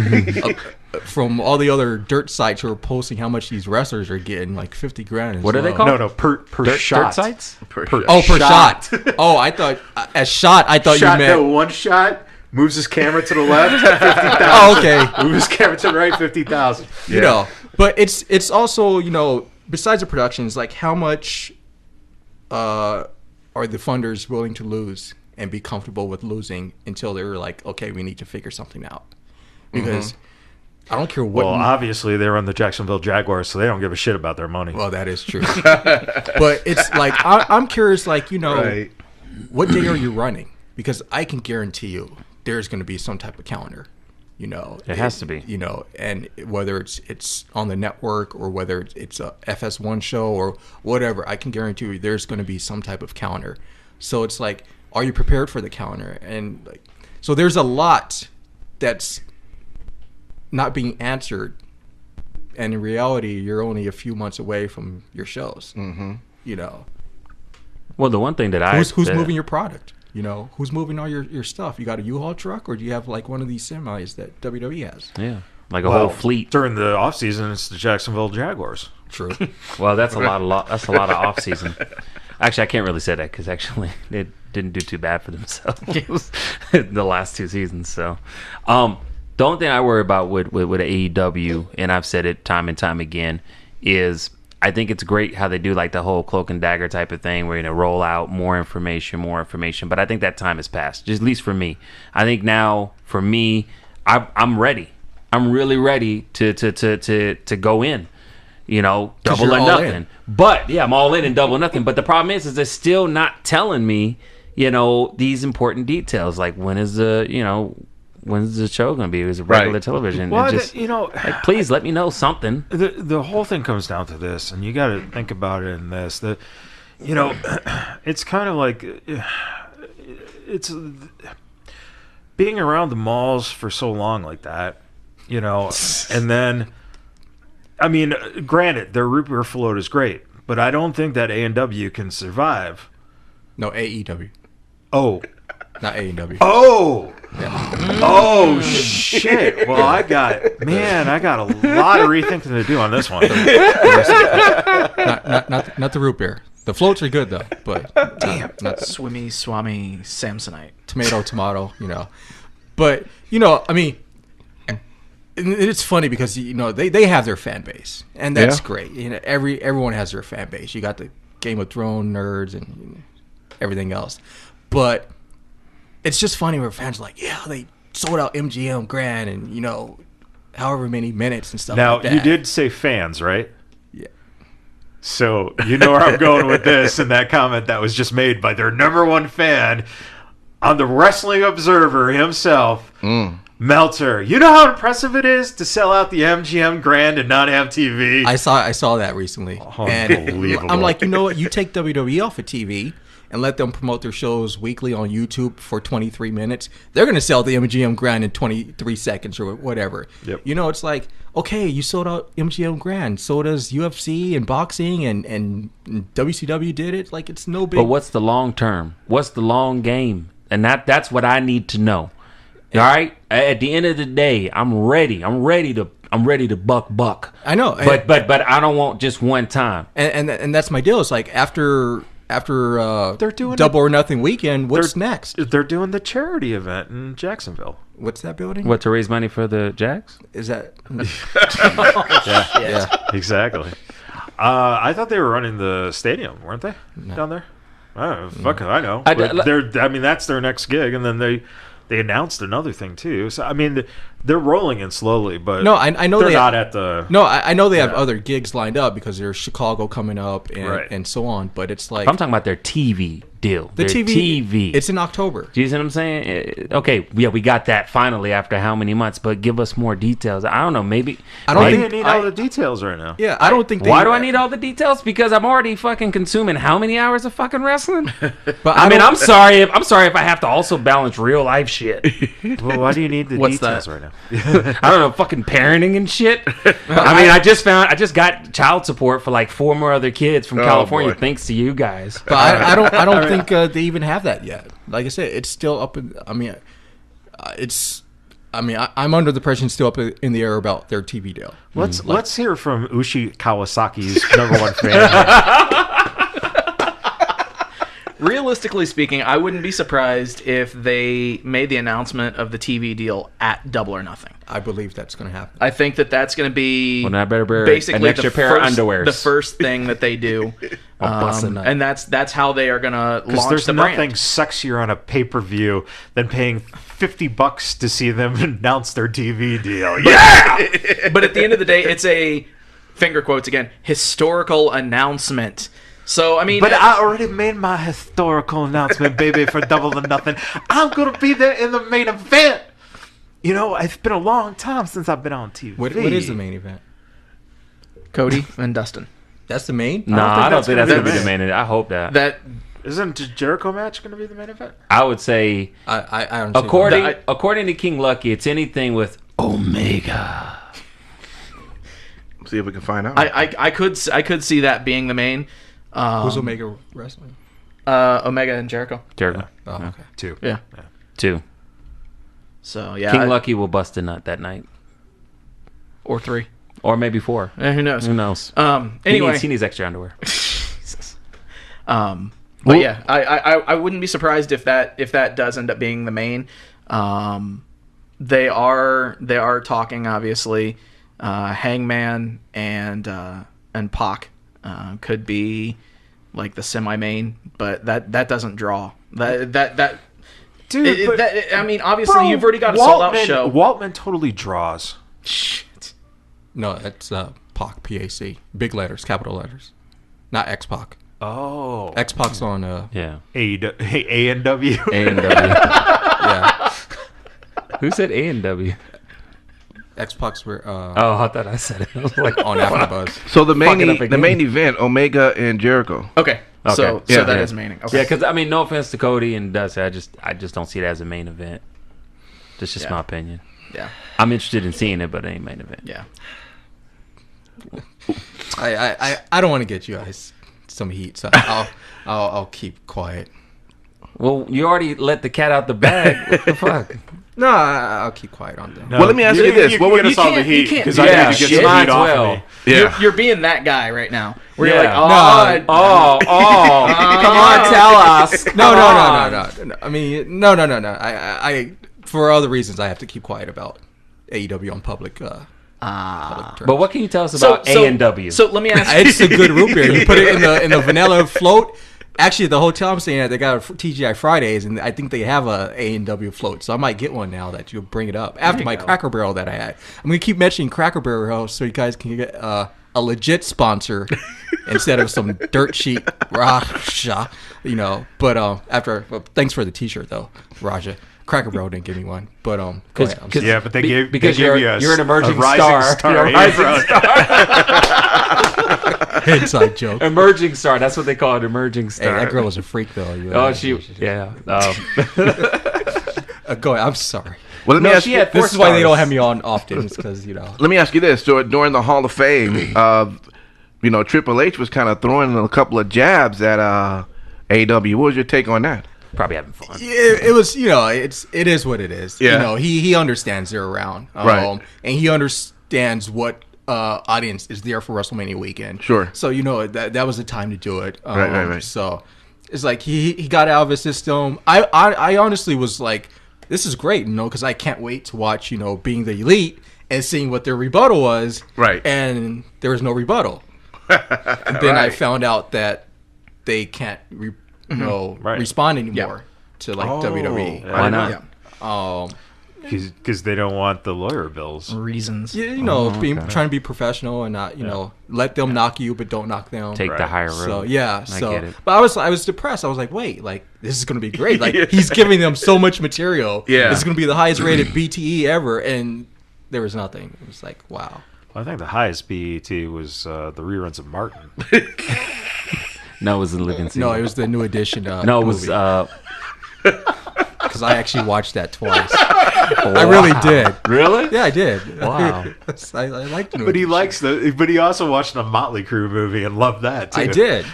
from all the other dirt sites who are posting how much these wrestlers are getting, like $50,000. What are they low. called? No, per Dirt shot. sites? Per Oh, per shot. Oh, I thought as shot. I thought Shot you that meant. one shot. Moves his camera to the left, 50,000. Oh, okay. Moves his camera to the right, 50,000. You know, but it's also besides the productions, like how much are the funders willing to lose and be comfortable with losing until they're like, okay, we need to figure something out because. I don't care what. Well, obviously they're on the Jacksonville Jaguars, so they don't give a shit about their money. Well, that is true. But it's like I'm curious, like Right. what day are you running? Because I can guarantee you, there's going to be some type of calendar. It has to be. And whether it's on the network or whether it's a FS1 show or whatever, I can guarantee you there's going to be some type of calendar. So it's like, are you prepared for the calendar? And like, so there's a lot that's not being answered, and in reality, you're only a few months away from your shows. Well, the one thing that who's moving your product? Who's moving all your stuff? You got a U-Haul truck, or do you have like one of these semis that WWE has? Yeah, like a whole fleet. During the off season, it's the Jacksonville Jaguars. True. Well, that's a lot of off season. Actually, I can't really say that because actually they didn't do too bad for themselves the last 2 seasons. So, the only thing I worry about with AEW, and I've said it time and time again, is I think it's great how they do like the whole cloak and dagger type of thing where roll out more information. But I think that time has passed, just at least for me. I think now for me, I'm ready. I'm really ready to go in. Double or nothing. But yeah, I'm all in and double or nothing. But the problem is they're still not telling me, these important details. Like when's the show going to be? Is it regular television? Well, like, please let me know something. The whole thing comes down to this, and you got to think about it in this. That it's kind of like it's being around the malls for so long like that, and then. I mean, granted, their root beer float is great, but I don't think that A&W can survive. No, AEW. Oh. Not AEW. Oh! Yeah. Oh, shit. Well, I got a lot of rethinking to do on this one. not the root beer. The floats are good, though, but not Swimmy, Swami, Samsonite. Tomato, But, I mean... It's funny because they have their fan base, and that's great. Everyone has their fan base. You got the Game of Thrones nerds and everything else, but it's just funny where fans are like, yeah, they sold out MGM Grand and however many minutes and stuff. Now like that. You did say fans, right? Yeah. So where I'm going with this, and that comment that was just made by their #1 fan on the Wrestling Observer himself. Meltzer, you know how impressive it is to sell out the MGM Grand and not have TV? I saw that recently. Unbelievable. And I'm like, you know what? You take WWE off of TV and let them promote their shows weekly on YouTube for 23 minutes. They're going to sell the MGM Grand in 23 seconds or whatever. Yep. It's like, okay, you sold out MGM Grand. So does UFC and boxing and WCW did it. Like, it's no big. But what's the long term? What's the long game? And that's what I need to know. All right. At the end of the day, I'm ready. I'm ready to buck. I know, but I don't want just one time. And that's my deal. It's like after they're doing Double or Nothing weekend. What's next? They're doing the charity event in Jacksonville. What's that building? What, to raise money for the Jacks? Is that? Yeah, exactly. I thought they were running the stadium, weren't they? No. Down there. Oh, fuck it, I know. That's their next gig, and then they announced another thing too. So I mean, they're rolling in slowly, but no, I know they're they not at the. No, I know they have other gigs lined up because there's Chicago coming up and so on. But it's like I'm talking about their TV deal. The their TV. It's in October. Do you see what I'm saying? Okay, yeah, we got that finally after how many months? But give us more details. I don't know. Maybe I don't think they need all the details right now. Yeah, I don't think. Why do I need all the details? Because I'm already fucking consuming how many hours of fucking wrestling? But I'm sorry if I have to also balance real life shit. Well, why do you need the details right now? I don't know, fucking parenting and shit. I mean, I just got child support for like 4 more other kids from California, thanks to you guys. But I don't think they even have that yet. Like I said, it's still up. I'm under the impression it's still up in the air about their TV deal. Let's hear from Ushi Kawasaki's #1 fan. Realistically speaking, I wouldn't be surprised if they made the announcement of the TV deal at Double or Nothing. I believe that's going to happen. I think that's going to be basically an extra pair of underwears. The first thing that they do, and that's how they are going to launch there's the brand. Nothing sexier on a pay-per-view than paying $50 to see them announce their TV deal. Yeah, but at the end of the day, it's a finger quotes again historical announcement. So, I mean... But I already made my historical announcement, baby, for Double or Nothing. I'm going to be there in the main event. You know, it's been a long time since I've been on TV. What is the main event? Cody and Dustin. That's the main? No, I don't think that's gonna going to be be the main event. I hope that. That Isn't the Jericho match going to be the main event? I would say, I don't according to King Lucky, it's anything with Omega. See if we can find out. I could see that being the main. Who's Omega Wrestling? Omega and Jericho. Jericho. Oh, okay. 2. Yeah. 2. So yeah, King Lucky will bust a nut that night. or 3. Or maybe 4. Who knows? Who knows? Anyway, He needs extra underwear. Jesus. But yeah, I wouldn't be surprised if that does end up being the main. They are talking, obviously. Hangman and Pac could be like the semi-main, but that doesn't draw. That Dude, I mean, obviously you've already got a sold-out show. Waltman totally draws. Shit. No, that's PAC, P-A-C. Big letters, capital letters. Not X-Pac. Oh. X-Pac's on, Yeah. A&W. A&W. yeah. Who said A&W? X-Pac's were Oh, I thought I said it. I was like, on AfterBuzz. So the Fucking up the again. main event, Omega and Jericho. Okay. So Okay. that Yeah. is maining. Okay. yeah, because I mean, no offense to Cody and Dusty, I just don't see it as a main event. That's just Yeah. my opinion. Yeah. I'm interested in seeing it, but it ain't main event. Yeah. I don't want to get you guys some heat, so I'll keep quiet. Well, you already let the cat out the bag. What the fuck? No, I'll keep quiet on that. No, Well, let me ask you this. You What can would get you us all the can't- you heat can't because do I that. need to get shit, some might heat as off well. of me. Yeah. You're being that guy right now. Where you're like, Yeah. oh, No. Come on, tell us. No. Come on. I mean, no. I for other reasons, I have to keep quiet about AEW on public. Public terms. But what can you tell us about A&W? So let me ask you. It's a good root beer. You put it in the vanilla float. Actually, the hotel I'm staying at, they got a TGI Fridays, and I think they have a A&W float. So I might get one now that you'll bring it up after my Cracker Barrel that I had. I'm gonna keep mentioning Cracker Barrel so you guys can get a legit sponsor instead of some dirt sheet Raja, you know. But thanks for the T-shirt though, Raja. Cracker Barrel didn't give me one, but go ahead. I'm sorry. Yeah, but they gave because they gave you you're an emerging a rising star. You're a rising Inside joke. Emerging star. That's what they call it. Emerging Hey, star. that girl was a freak though. Oh, yeah. Go ahead. I'm sorry. Well, let me No, ask she you. had 4 This is why they stars. don't have me on often, because Let me ask you this: so during the Hall of Fame, Triple H was kind of throwing a couple of jabs at AEW. What was your take on that? Probably having fun. it was, it is what it is. Yeah. He understands they're around, Right. and he understands what audience is there for WrestleMania weekend. Sure. So that was the time to do it. Right. So it's like he got out of his system. I honestly was like, this is great, because I can't wait to watch Being the Elite and seeing what their rebuttal was. Right. And there was no rebuttal. And then I found out that they can't respond anymore to like WWE. Why not? Yeah. because they don't want the lawyer bills. reasons. Trying to be professional and not let them knock you, but don't knock them. Take the higher road. So yeah, I get it. but I was depressed. I was like, wait, like this is gonna be great. Like he's giving them so much material. Yeah. It's gonna be the highest rated BTE ever, and there was nothing. It was like, wow. I think the highest BET was the reruns of Martin. No, it was in Living No, it was the new edition. No, it was. Because I actually watched that twice. I really did. Really? Yeah, I did. Wow. I liked the new But he edition. likes but he also watched a Motley Crue movie and loved that too. I did.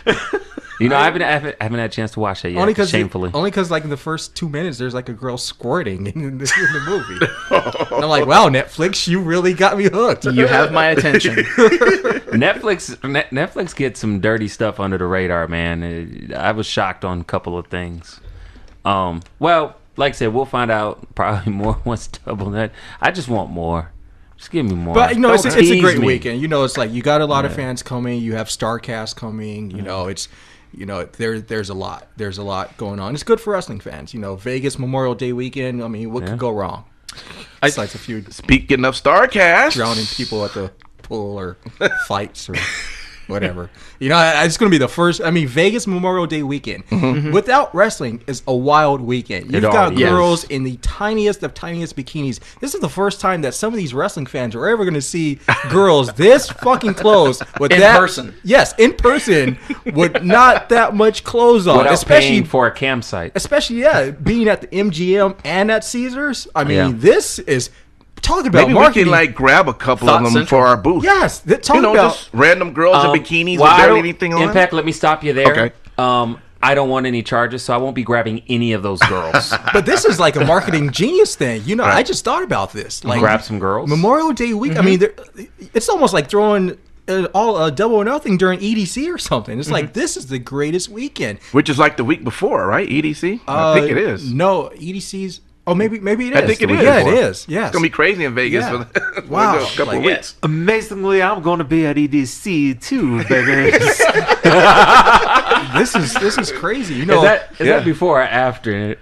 You know, I haven't had a chance to watch that yet. Only because shamefully. like in the first 2 minutes, there's like a girl squirting in the movie. And I'm like, wow, Netflix, you really got me hooked. You have my attention. Netflix gets some dirty stuff under the radar, man. I was shocked on a couple of things. Well, like I said, we'll find out probably more once Double Net. I just want more. Just give me more. But it's a Tease great me. weekend. It's like you got a lot of fans coming. You have StarCast coming. There's a lot. There's a lot going on. It's good for wrestling fans. Vegas Memorial Day weekend. I mean, what could go wrong? Besides a few Speaking of StarCast, drowning people at the pool or fights or whatever. It's going to be the first. I mean, Vegas Memorial Day weekend without wrestling is a wild weekend. You've got girls in the tiniest of tiniest bikinis. This is the first time that some of these wrestling fans are ever going to see girls this fucking close with In person. Yes, in person with not that much clothes on, Without especially paying for a campsite. Especially, being at the MGM and at Caesars. I mean, this is talking about Maybe marketing. we can grab a couple Thought of them Central. for our booth. Yes, talking about just random girls in bikinis well, with I barely don't- anything on. Impact, let me stop you there. Okay. I don't want any charges, so I won't be grabbing any of those girls. But this is like a marketing genius thing. I just thought about this. Like Grab some girls. Memorial Day week. I mean, it's almost like throwing all double or nothing during EDC or something. It's like this is the greatest weekend. Which is like the week before, right? EDC. I think it is. No, EDC's. Oh, maybe it is. I think it is. Yeah, it is. Yes. It's gonna be crazy in Vegas Yeah. for Wow. a couple of Like, weeks. Amazingly, I'm going to be at EDC too, baby. This is crazy. Is that before or after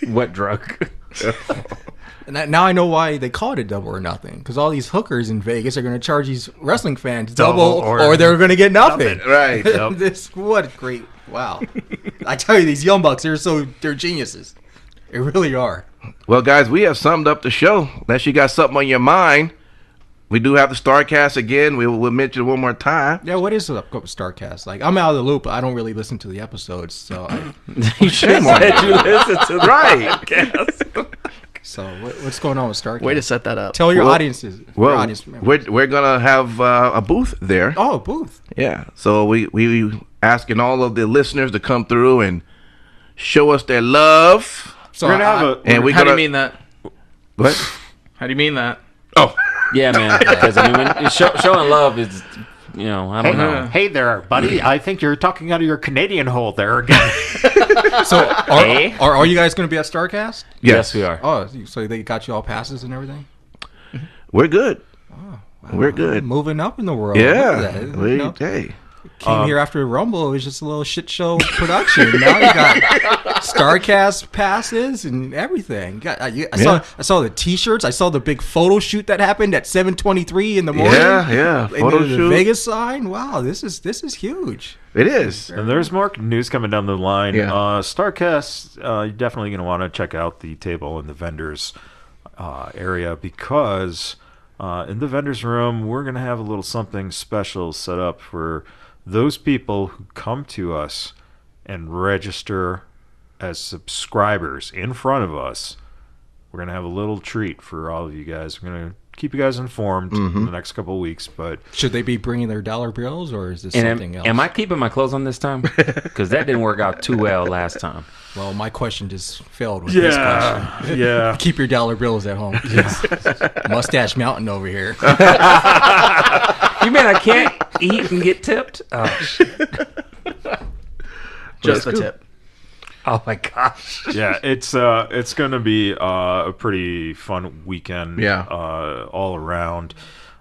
what drug? Now I know why they called it double or nothing, because all these hookers in Vegas are going to charge these wrestling fans double or they're going to get nothing. Right. What great! Wow. I tell you, these young bucks, they're geniuses. They really are. Well, guys, we have summed up the show. Unless you got something on your mind, we do have the StarCast again. We'll mention it one more time. Yeah, what is the StarCast? Like, I'm out of the loop. I don't really listen to the episodes, so You should have said you listen to the podcast. so what's going on with StarCast? Way to set that up. Tell your Well, audiences. your Well, audience members. we're gonna have a booth there. Oh, booth. Yeah. So we asking all of the listeners to come through and show us their love. So We're gonna have And we How do gonna you mean that? what? How do you mean that? Oh, Yeah, man. Because I mean, when showing love is, I don't know. Hey there, buddy. I think you're talking out of your Canadian hole there again. So Hey? are you guys going to be at StarCast? Yes, we are. Oh, so they got you all passes and everything? we're good. We're good. Moving up in the world. Yeah. Look at that. Hey. Came here after Rumble. It was just a little shit show production. Now you got StarCast passes and everything. I saw the T-shirts. I saw the big photo shoot that happened at 7:23 in the morning. Yeah. And Photo the shoot. Vegas sign. Wow, this is huge. It is. And there's more news coming down the line. Yeah. StarCast, you're definitely going to want to check out the table in the vendors area, because in the vendors room, we're going to have a little something special set up for those people who come to us and register as subscribers in front of us. We're going to have a little treat for all of you guys. We're going to keep you guys informed in the next couple of weeks, but Should they be bringing their dollar bills, or is this And something else? am I keeping my clothes on this time? Because that didn't work out too well last time. Well, my question just failed with this question. yeah. Keep your dollar bills at home. Mustache Mountain over here. You mean I can't eat and get tipped? Oh, shit. Just the tip. Oh my gosh. Yeah, it's going to be a pretty fun weekend. Yeah. All around.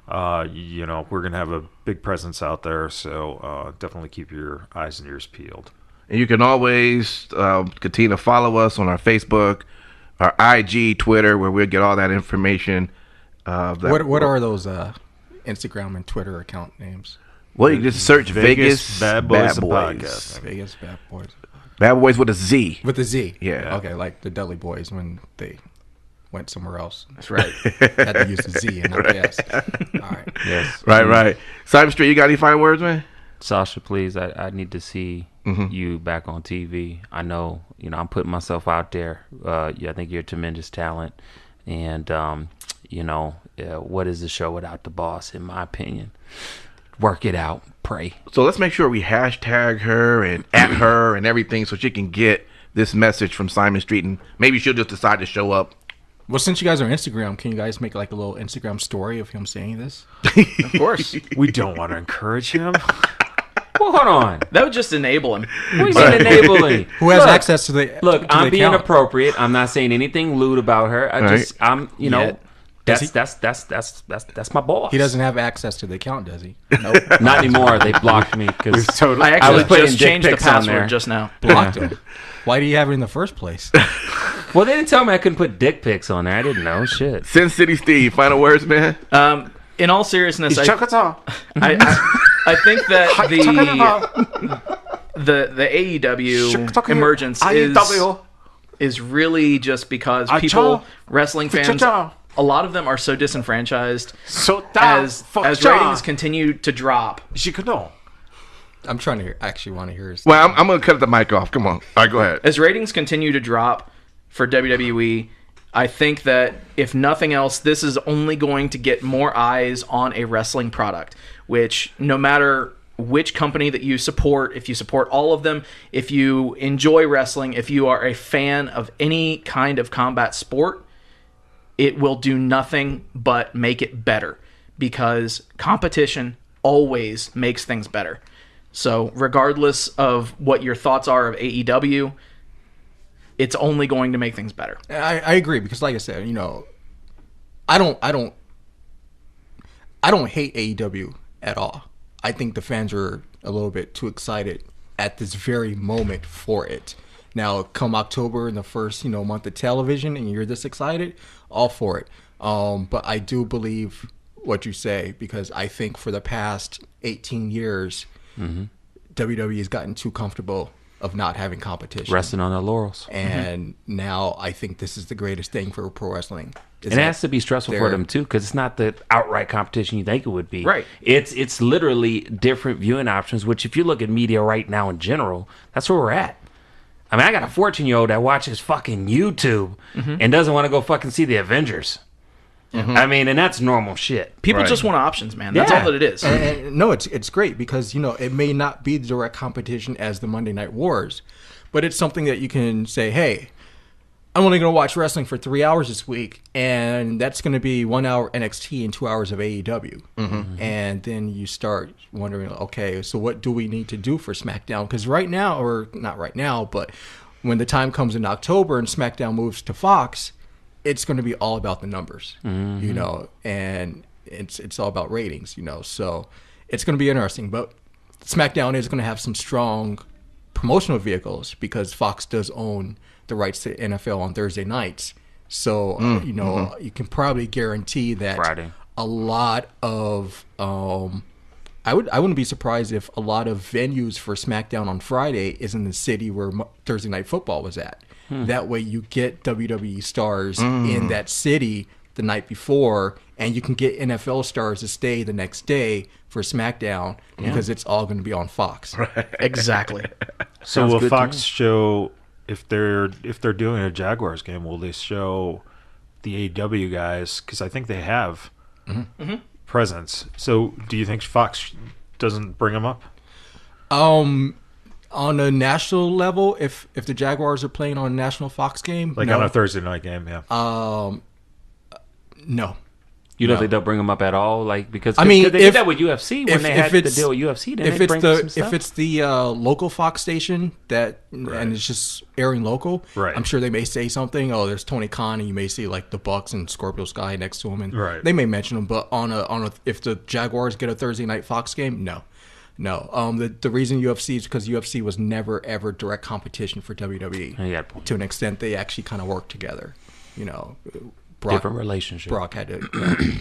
We're going to have a big presence out there, so definitely keep your eyes and ears peeled. And you can always continue to follow us on our Facebook, our IG, Twitter, where we'll get all that information. What are those Instagram and Twitter account names? Well, you just search Vegas BadBoyz the BadBoyz. podcast. Vegas Bad Boys. BadBoyz with a Z. With the Z. Yeah. Okay, like the Dudley Boys when they went somewhere else. That's right. Had to use the Z and not the S. All right. Yes. Right. Simon Street, you got any final words, man? Sasha, please, I need to see you back on TV. I know, I'm putting myself out there. I think you're a tremendous talent. And, what is the show without the boss, in my opinion? Work it out. Pray. So let's make sure we hashtag her and at her and everything so she can get this message from Simon Street, and maybe she'll just decide to show up. Well, since you guys are on Instagram, can you guys make like a little Instagram story of him saying this? Of course. We don't want to encourage him. Well, hold on. That would just enable him. What do you mean enabling? Who has access to the Look, to I'm the being account? appropriate. I'm not saying anything lewd about her. Yet. That's my boss. He doesn't have access to the account, does he? Nope. Not anymore. They blocked me because Totally. I I actually was putting just dick changed the pics on there. password just now. Blocked him. Why do you have it in the first place? Well, they didn't tell me I couldn't put dick pics on there. I didn't know. Shit. Sin City Steve, final words, man. In all seriousness, I I think that the AEW emergence is really just because people, wrestling fans, a lot of them are so disenfranchised as ratings continue to drop. I'm trying to actually want to hear his. Well, I'm going to cut the mic off. Come on. All right, go ahead. As ratings continue to drop for WWE, I think that if nothing else, this is only going to get more eyes on a wrestling product, which no matter which company that you support, if you support all of them, if you enjoy wrestling, if you are a fan of any kind of combat sport, it will do nothing but make it better, because competition always makes things better. So regardless of what your thoughts are of AEW, it's only going to make things better. I agree, because like I said, I don't hate AEW at all. I think the fans are a little bit too excited at this very moment for it. Now, come October in the first, month of television, and you're this excited, all for it. But I do believe what you say, because I think for the past 18 years, WWE has gotten too comfortable of not having competition, resting on their laurels, and now I think this is the greatest thing for pro wrestling. And it has to be stressful for them too, because it's not the outright competition you think it would be. Right. It's literally different viewing options. Which, if you look at media right now in general, that's where we're at. I mean, I got a 14-year-old that watches fucking YouTube and doesn't want to go fucking see the Avengers. I mean, and that's normal shit. People just want options, man. That's all that it is. And no, it's great, because it may not be the direct competition as the Monday Night Wars, but it's something that you can say, hey, I'm only going to watch wrestling for 3 hours this week, and that's going to be 1 hour NXT and 2 hours of AEW. And then you start wondering, okay, so what do we need to do for SmackDown? Because right now, or not right now, but when the time comes in October and SmackDown moves to Fox, it's going to be all about the numbers, and it's all about ratings, so it's going to be interesting. But SmackDown is going to have some strong promotional vehicles, because Fox does own the rights to NFL on Thursday nights. So, you can probably guarantee that Friday. A lot of, I wouldn't be surprised if a lot of venues for SmackDown on Friday is in the city where Thursday Night Football was at. That way you get WWE stars in that city the night before, and you can get NFL stars to stay the next day for SmackDown, because it's all going to be on Fox. Right. Exactly. So will Fox show, if they're doing a Jaguars game, will they show the AEW guys? Because I think they have presence. So do you think Fox doesn't bring them up? On a national level, if the Jaguars are playing on a national Fox game, like on a Thursday night game, no. You don't think they'll bring them up at all? Like, because I mean, they did that with UFC when they had the it's- deal with UFC. Didn't If they it's bring some the stuff? if it's the local Fox station and it's just airing local, Right. I'm sure they may say something. Oh, there's Tony Khan, and you may see like the Bucks and Scorpio Sky next to him, and Right. they may mention them. But on a if the Jaguars get a Thursday night Fox game, no. The reason UFC is because UFC was never ever direct competition for WWE. Yeah. To an extent, they actually kind of worked together. Different relationship. Brock had to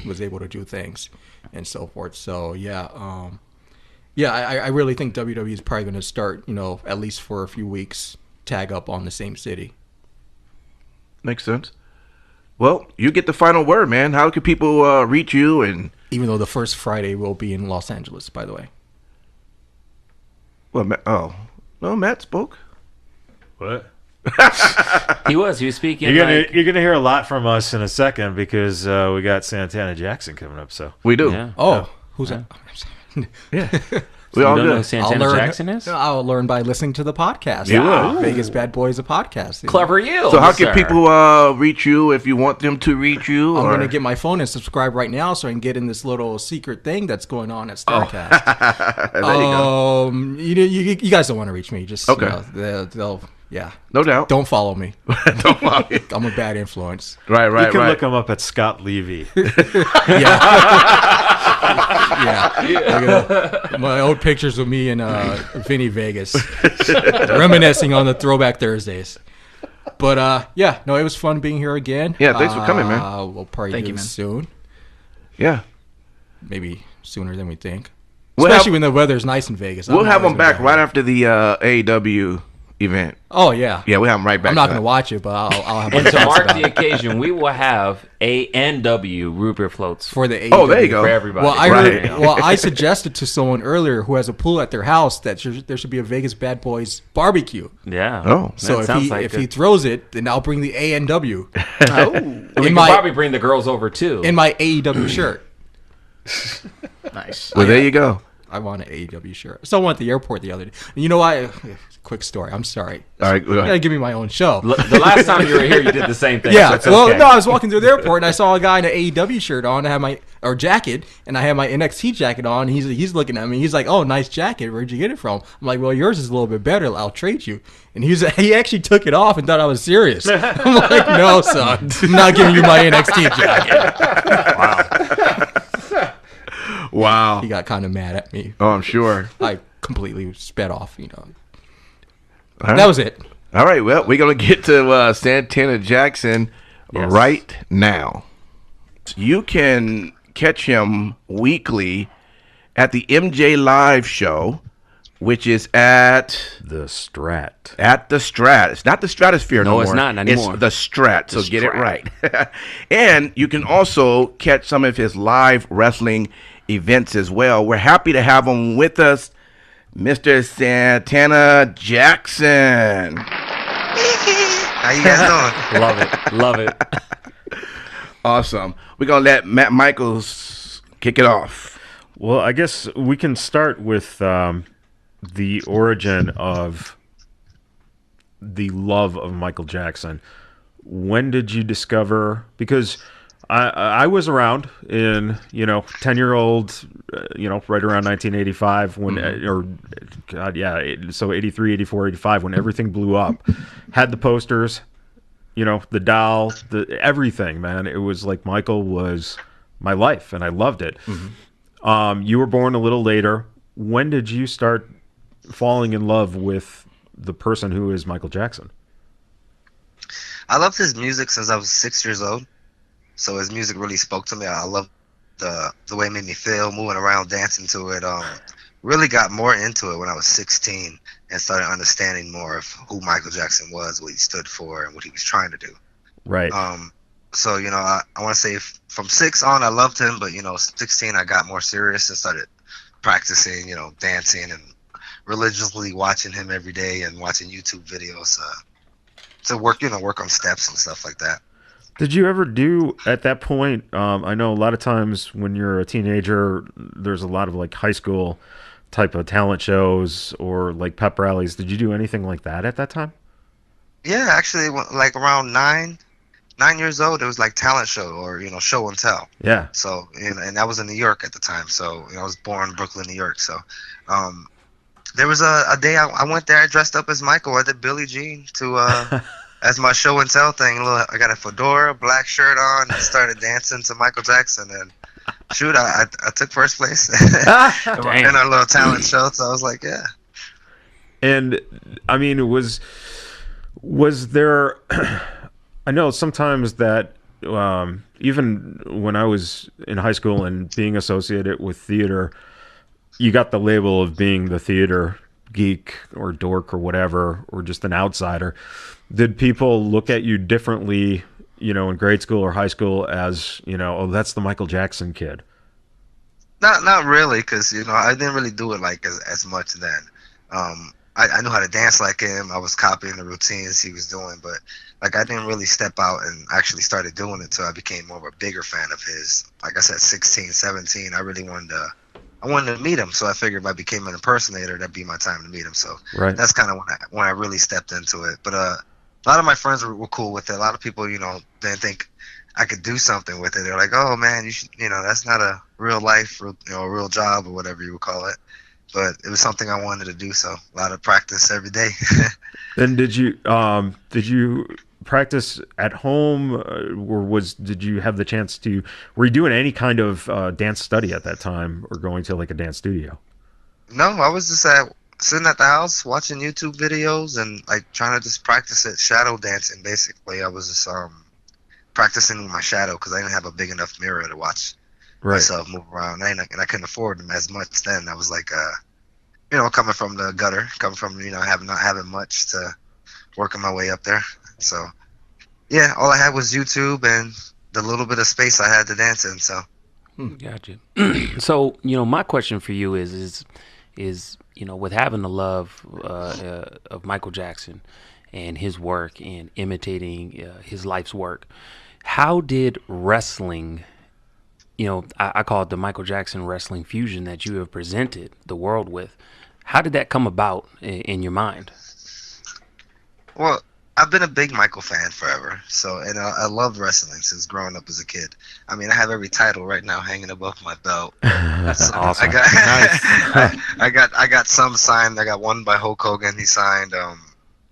was able to do things and so forth. So I really think WWE is probably going to start, at least for a few weeks, tag up on the same city. Makes sense. Well, you get the final word, man. How can people reach you? And Even though the first Friday will be in Los Angeles, by the way. well, Matt spoke. What? He was speaking. You're gonna hear a lot from us in a second, because we got Santana Jackson coming up. So We do. Yeah. Oh, who's that? We You all don't know who good. Santana Jackson is? I'll learn by listening to the podcast. You will. Vegas BadBoyz, a podcast. Clever you. So how can sir. people reach you if you want them to reach you? I'm or- going to get my phone and subscribe right now so I can get in this little secret thing that's going on at StarCast. There you go. You guys don't want to reach me. Just Okay. They'll No doubt. don't follow me. Don't follow you. I'm a bad influence. Right, you right, can right. look him up at Scott Levy. My old pictures of me and Vinny Vegas reminiscing on the Throwback Thursdays. But it was fun being here again. Yeah, thanks for coming, man. We'll probably Thank do you, this man. soon. Yeah. Maybe sooner than we think. Especially when the weather's nice in Vegas. We'll I'm have always them back gonna go. right after the AEW event. Oh, yeah. Yeah, we'll have them right back. I'm not to going to that. watch it, but I'll have And my to thoughts mark about the it. occasion, we will have A&W root beer floats For the AEW. Oh, there you go. for everybody. Well, I Right. heard, well, I suggested to someone earlier who has a pool at their house that there should be a Vegas Bad Boys barbecue. Yeah. Oh. So That if sounds he like if it. he throws it, then I'll bring the ANW Oh, we can my- probably bring the girls over too. in my AEW shirt. nice. Well, there you go. I want an AEW shirt. So I went at the airport the other day. And you know what? Quick story. I'm sorry. All right, go You ahead. gotta give me my own show. The last time you were here, you did the same thing. Yeah. so it's Well, okay. no, I was walking through the airport and I saw a guy in an AEW shirt on. I had my jacket, and I had my NXT jacket on. And he's looking at me. He's like, "Oh, nice jacket. Where'd you get it from?" I'm like, "Well, yours is a little bit better. I'll trade you." And he actually took it off and thought I was serious. I'm like, "No, son, I'm not giving you my NXT jacket." Wow. He got kind of mad at me. Oh, I'm sure. I completely sped off. All right. That was it. All right. Well, we're going to get to Santana Jackson Yes. right now. You can catch him weekly at the MJ Live show, which is at The Strat. the Strat. It's not the Stratosphere no No, more. it's not anymore. It's the Strat, so get it Strat. right. And you can also catch some of his live wrestling events as well. We're happy to have him with us, Mr. Santana Jackson. How you guys doing? Love it. Awesome. We're going to let Matt Michaels kick it off. Well, I guess we can start with the origin of the love of Michael Jackson. When did you discover? Because I was around in 10-year-old, right around 1985 when, so 83, 84, 85 when everything blew up. Had the posters, the doll, everything, man. It was like Michael was my life, and I loved it. You were born a little later. When did you start falling in love with the person who is Michael Jackson? I loved his music since I was 6 years old. So his music really spoke to me. I loved the way it made me feel, moving around, dancing to it. Really got more into it when I was 16 and started understanding more of who Michael Jackson was, what he stood for, and what he was trying to do. Right. So, I want to say from 6 on, I loved him, but, 16, I got more serious and started practicing, dancing and religiously watching him every day and watching YouTube videos to work on steps and stuff like that. Did you ever do at that point? I know a lot of times when you're a teenager, there's a lot of like high school type of talent shows or like pep rallies. Did you do anything like that at that time? Yeah, actually, like around 9 years old, it was like talent show or, show and tell. Yeah. So, and that was in New York at the time. So, I was born in Brooklyn, New York. So, there was a day I went there, I dressed up as Michael. I did Billie Jean to, as my show and tell thing. I got a fedora, black shirt on, and started dancing to Michael Jackson. And shoot, I took first place in our little talent show. So I was like, yeah. And I mean, was there? I know sometimes that even when I was in high school and being associated with theater, you got the label of being the theater geek or dork or whatever, or just an outsider. Did people look at you differently, in grade school or high school as, oh, that's the Michael Jackson kid? Not really, because I didn't really do it like as much then. I knew how to dance like him. I was copying the routines he was doing, but like I didn't really step out and actually started doing it till I became more of a bigger fan of his. Like I said, 16, 17, I really wanted to meet him. So I figured if I became an impersonator, that'd be my time to meet him. So Right. that's kind of when I really stepped into it. But a lot of my friends were cool with it. A lot of people, didn't think I could do something with it. They're like, "Oh man, you should, that's not a real life, a real job or whatever you would call it." But it was something I wanted to do, so a lot of practice every day. Then did you practice at home, or did you have the chance to? Were you doing any kind of dance study at that time, or going to like a dance studio? No, I was just sitting at the house watching YouTube videos and like trying to just practice it, shadow dancing. Basically, I was just practicing with my shadow because I didn't have a big enough mirror to watch myself, move around, and I couldn't afford them as much then. I was like, coming from the gutter, coming from not having much to working my way up there. So yeah, all I had was YouTube and the little bit of space I had to dance in. So Gotcha. So my question for you is with having the love of Michael Jackson and his work and imitating his life's work, how did wrestling, I call it the Michael Jackson wrestling fusion that you have presented the world with, how did that come about in your mind? well, I've been a big Michael fan forever. So and I loved wrestling since growing up as a kid. I mean, I have every title right now hanging above my belt. So Awesome. I got some signed. I got one by Hulk Hogan. He signed.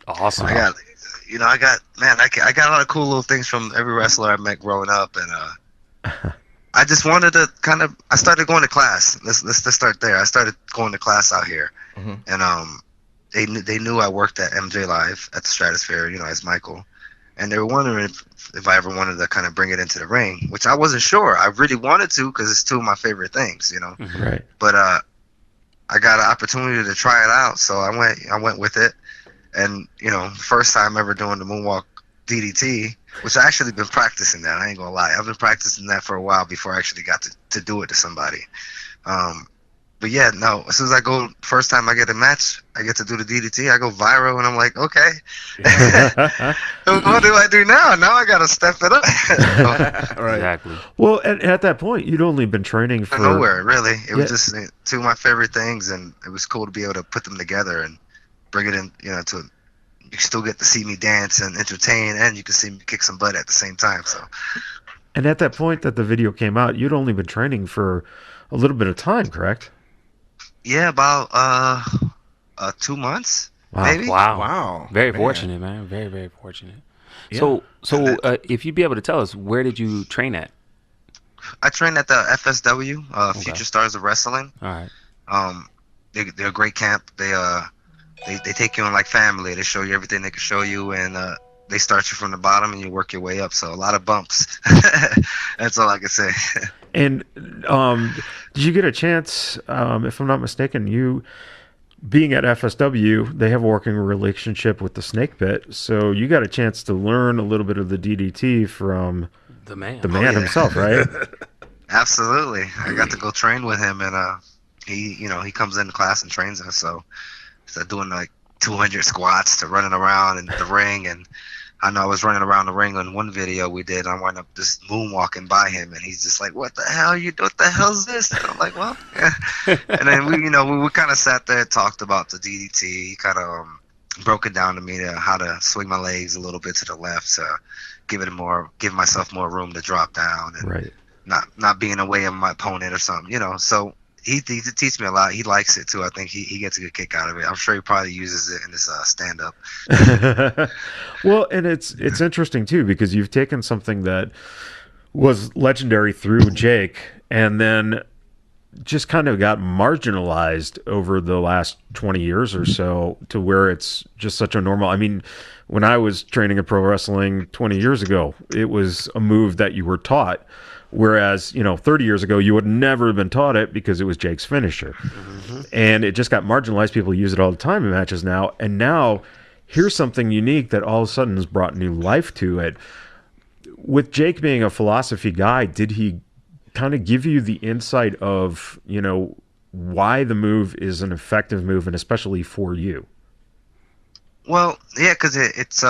Awesome. I got a lot of cool little things from every wrestler I met growing up, and I just wanted to I started going to class. Let's start there. I started going to class out here, and they knew I worked at MJ Live at the Stratosphere, as Michael, and they were wondering if I ever wanted to kind of bring it into the ring, which I wasn't sure. I really wanted to because it's two of my favorite things, Right. But I got an opportunity to try it out, so I went with it. And, first time ever doing the moonwalk DDT, which I actually been practicing that. I ain't gonna lie. I've been practicing that for a while before I actually got to do it to somebody. But yeah, no, as soon as I go, first time I get a match, I get to do the DDT, I go viral, and I'm like, okay. What do I do now? Now I got to step it up. Right. Exactly. Well, at that point, you'd only been training for nowhere, really. It was just two of my favorite things, and it was cool to be able to put them together and bring it in, to you still get to see me dance and entertain, and you can see me kick some butt at the same time. So. And at that point that the video came out, you'd only been training for a little bit of time, correct? Yeah, about 2 months, Wow. maybe. Wow. Very Man. fortunate, man. Very, very fortunate. Yeah. So if you'd be able to tell us, where did you train at? I trained at the FSW, Future Stars of Wrestling. All right. They're a great camp. They take you on like family. They show you everything they can show you, and they start you from the bottom and you work your way up. So a lot of bumps. That's all I can say. And did you get a chance, if I'm not mistaken, you being at FSW, they have a working relationship with the Snake Pit, so you got a chance to learn a little bit of the DDT from The man. himself, right? Absolutely. I got to go train with him, and he comes into class and trains us. So doing like 200 squats to running around in the ring, and I know I was running around the ring on one video we did. I wound up just moonwalking by him, and he's just like, "What the hell what the hell's this?" And I'm like, "Well," yeah. And then we kind of sat there and talked about the DDT. He kind of broke it down to me how to swing my legs a little bit to the left, to give myself more room to drop down, and Right. not being away of my opponent or something, So he teaches me a lot. He likes it too. I think he gets a good kick out of it. I'm sure he probably uses it in his stand up. Well, and it's interesting too, because you've taken something that was legendary through Jake and then just kind of got marginalized over the last 20 years or so to where it's just such a normal. I mean, when I was training in pro wrestling 20 years ago, it was a move that you were taught. Whereas, 30 years ago, you would never have been taught it because it was Jake's finisher. Mm-hmm. And it just got marginalized. People use it all the time in matches now. And now, here's something unique that all of a sudden has brought new life to it. With Jake being a philosophy guy, did he kind of give you the insight of, why the move is an effective move, and especially for you? Well, yeah, because it's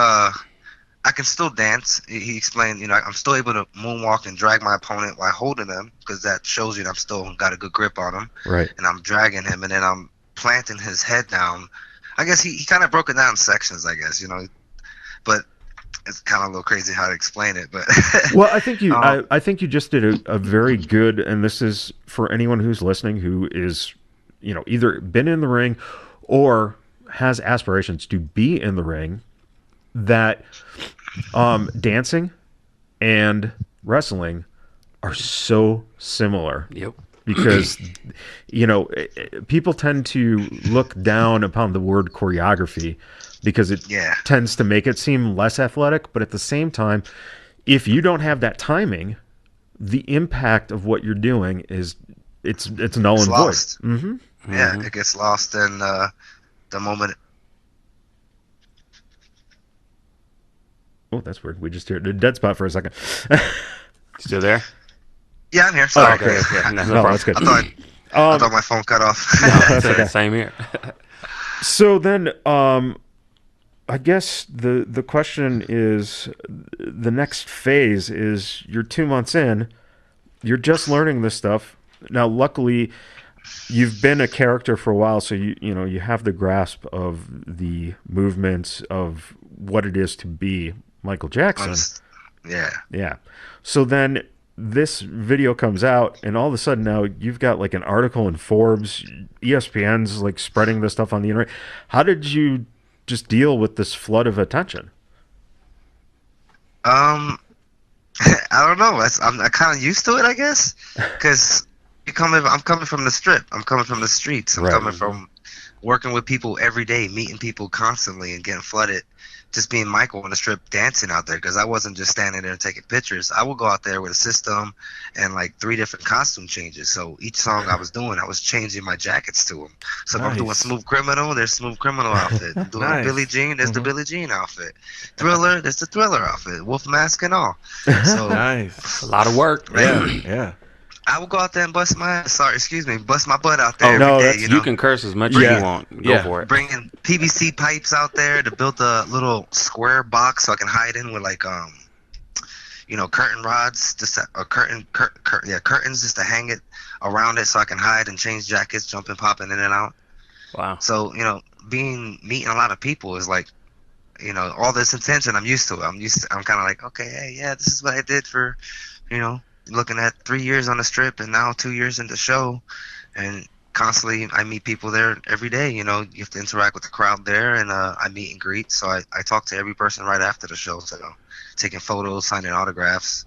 I can still dance. He explained, I'm still able to moonwalk and drag my opponent while holding them, because that shows you that I'm still got a good grip on him. Right. And I'm dragging him, and then I'm planting his head down. I guess he kind of broke it down in sections, I guess, but it's kind of a little crazy how to explain it. But well, I think you just did a very good, and this is for anyone who's listening who is, either been in the ring or has aspirations to be in the ring, that dancing and wrestling are so similar. Yep. Because, people tend to look down upon the word choreography because it tends to make it seem less athletic. But at the same time, if you don't have that timing, the impact of what you're doing is it's null and void. Lost. Mm-hmm. Yeah, it gets lost in the moment. Oh, that's weird. We just heard a dead spot for a second. Still there? Yeah, I'm here. Sorry. Okay. No, that's good. I thought my phone cut off. That's okay. Same here. So then, I guess the question is, the next phase is you're 2 months in, you're just learning this stuff. Now, luckily, you've been a character for a while, so you have the grasp of the movements of what it is to be Michael Jackson. Yeah. So then this video comes out, and all of a sudden now you've got like an article in Forbes, ESPN's like spreading this stuff on the internet. How did you just deal with this flood of attention? I don't know. I'm kind of used to it, I guess, because I'm coming from the strip. I'm coming from the streets. I'm coming from working with people every day, meeting people constantly, and getting flooded. Just being Michael on the strip, dancing out there, because I wasn't just standing there taking pictures. I would go out there with a system and like 3 different costume changes. So each song I was doing, I was changing my jackets to them. So if I'm doing Smooth Criminal, there's Smooth Criminal outfit. I'm doing Billie Jean, there's the Billie Jean outfit. Thriller, there's the Thriller outfit. Wolf mask and all. So Nice. A lot of work. Yeah. I would go out there and bust my butt out there every day. You can curse as much as you want. Go for it. Bringing PVC pipes out there to build a little square box so I can hide in with like curtain rods, curtains just to hang it around it so I can hide and change jackets, jumping, popping in and out. Wow. So meeting a lot of people is like, all this attention. I'm used to it. I'm kind of like, okay, hey, yeah, this is what I did for, looking at 3 years on the strip and now 2 years in the show, and constantly I meet people there every day. You have to interact with the crowd there, and I meet and greet. So I talk to every person right after the show, so taking photos, signing autographs.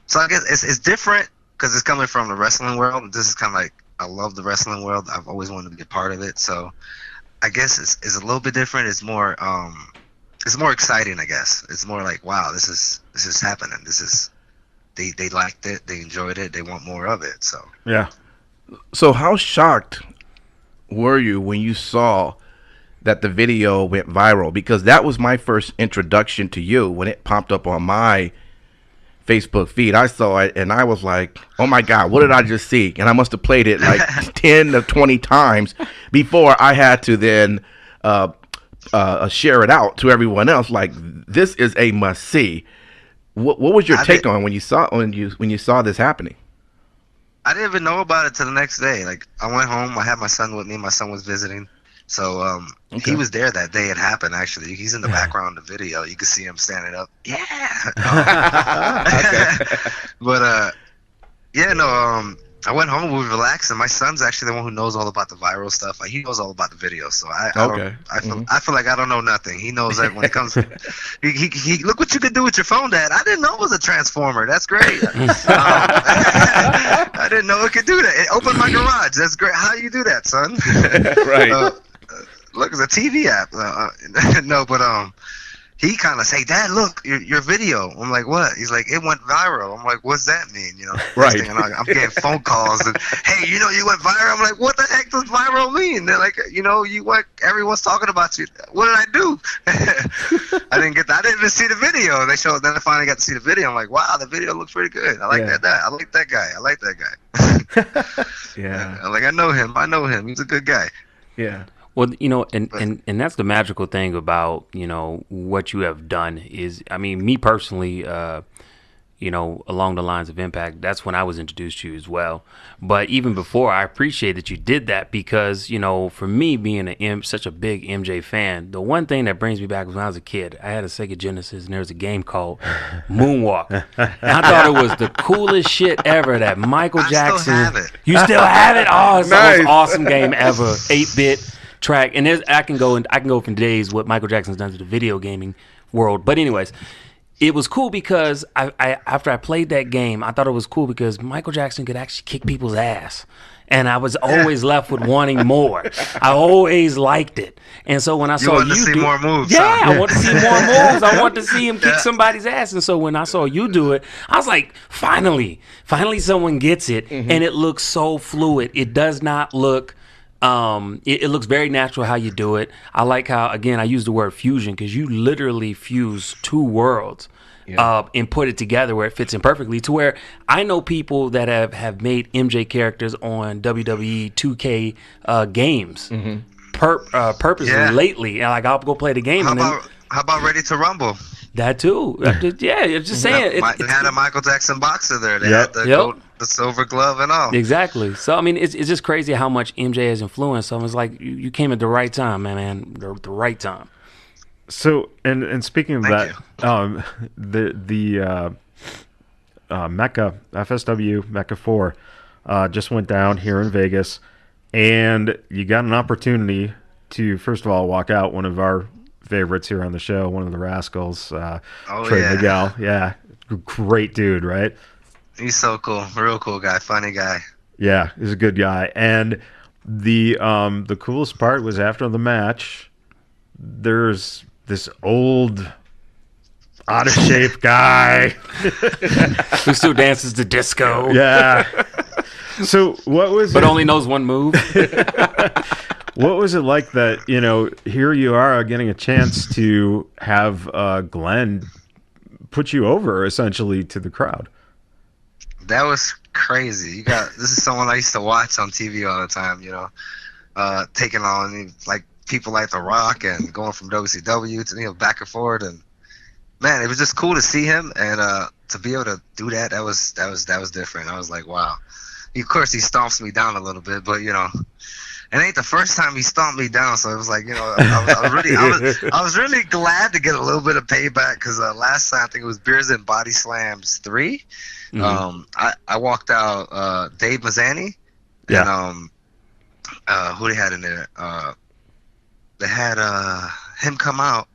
So I guess it's different because it's coming from the wrestling world. This is kind of like, I love the wrestling world. I've always wanted to be a part of it. So I guess it's a little bit different. It's more exciting, I guess. It's more like, wow, this is happening. They liked it, they enjoyed it, they want more of it. So yeah. So how shocked were you when you saw that the video went viral? Because that was my first introduction to you when it popped up on my Facebook feed. I saw it and I was like, oh my God, what did I just see? And I must have played it like 10 to 20 times before I had to then share it out to everyone else. Like, this is a must see. What was your take on when you saw this happening? I didn't even know about it till the next day. Like, I went home. I had my son with me. My son was visiting, so he was there that day it happened. Actually, he's in the background of the video. You can see him standing up. Yeah. But I went home, we relaxed, and my son's actually the one who knows all about the viral stuff. Like, he knows all about the video, so I feel like I don't know nothing. He knows that when it comes to he look what you can do with your phone, Dad. I didn't know it was a transformer. That's great. I didn't know it could do that. It opened my garage. That's great. How do you do that, son? Right. Look, it's a TV app. No, but he kind of say, Dad, look, your video. I'm like, what? He's like, it went viral. I'm like, what's that mean? Right. I'm getting phone calls and, hey, you went viral. I'm like, what the heck does viral mean? They're like, everyone's talking about you. What did I do? I didn't even see the video. Then I finally got to see the video. I'm like, wow, the video looks pretty good. I like that. I like that guy. Yeah. Like, I know him. He's a good guy. Yeah. Well, and that's the magical thing about, what you have done is, I mean, me personally, along the lines of Impact, that's when I was introduced to you as well. But even before, I appreciate that you did that because, for me being such a big MJ fan, the one thing that brings me back was when I was a kid. I had a Sega Genesis and there was a game called Moonwalk. And I thought it was the coolest shit ever that Michael Jackson. Still have it. You still have it? Oh, it's Nice. the most awesome game ever. 8-bit. Track, and I can go from days what Michael Jackson's done to the video gaming world. But anyways, it was cool because I after I played that game, I thought it was cool because Michael Jackson could actually kick people's ass. And I was always left with wanting more. I always liked it. And so when I saw wanted to see more moves. yeah, huh? I want to see more moves. I want to see him kick somebody's ass. And so when I saw you do it, I was like, finally someone gets it. And it looks so fluid. It does not look... it looks very natural how you do it. I like how, again, I use the word fusion because you literally fuse two worlds and put it together where it fits in perfectly, to where I know people that have made MJ characters on WWE 2K games purposely lately. And like, I'll go play the game. How about Ready to Rumble? That too. Yeah, it's just saying. They had a Michael Jackson boxer there. They had the silver glove and all. Exactly. So I mean, it's just crazy how much MJ has influenced. So it's like you came at the right time, man. The right time. So and speaking of Thank the Mecca FSW Mecca 4 just went down here in Vegas, and you got an opportunity to first of all walk out one of our favorites here on the show, one of the Rascals, Trey Miguel. Yeah, great dude, right? He's so cool, real cool guy, funny guy. Yeah, he's a good guy. And the coolest part was after the match, there's this old, out of shape guy who still dances to disco. Yeah. So what was but only knows one move. What was it like that, here you are getting a chance to have Glenn put you over essentially to the crowd? That was crazy. This is someone I used to watch on TV all the time, taking on like people like The Rock and going from WCW to back and forth, and man, it was just cool to see him and to be able to do that. That was different. I was like, wow. Of course, he stomps me down a little bit, but it ain't the first time he stomped me down, so it was like, I was really glad to get a little bit of payback because last time I think it was Beers and Body Slams 3. I walked out Dave Mazzani, and who they had in there? They had him come out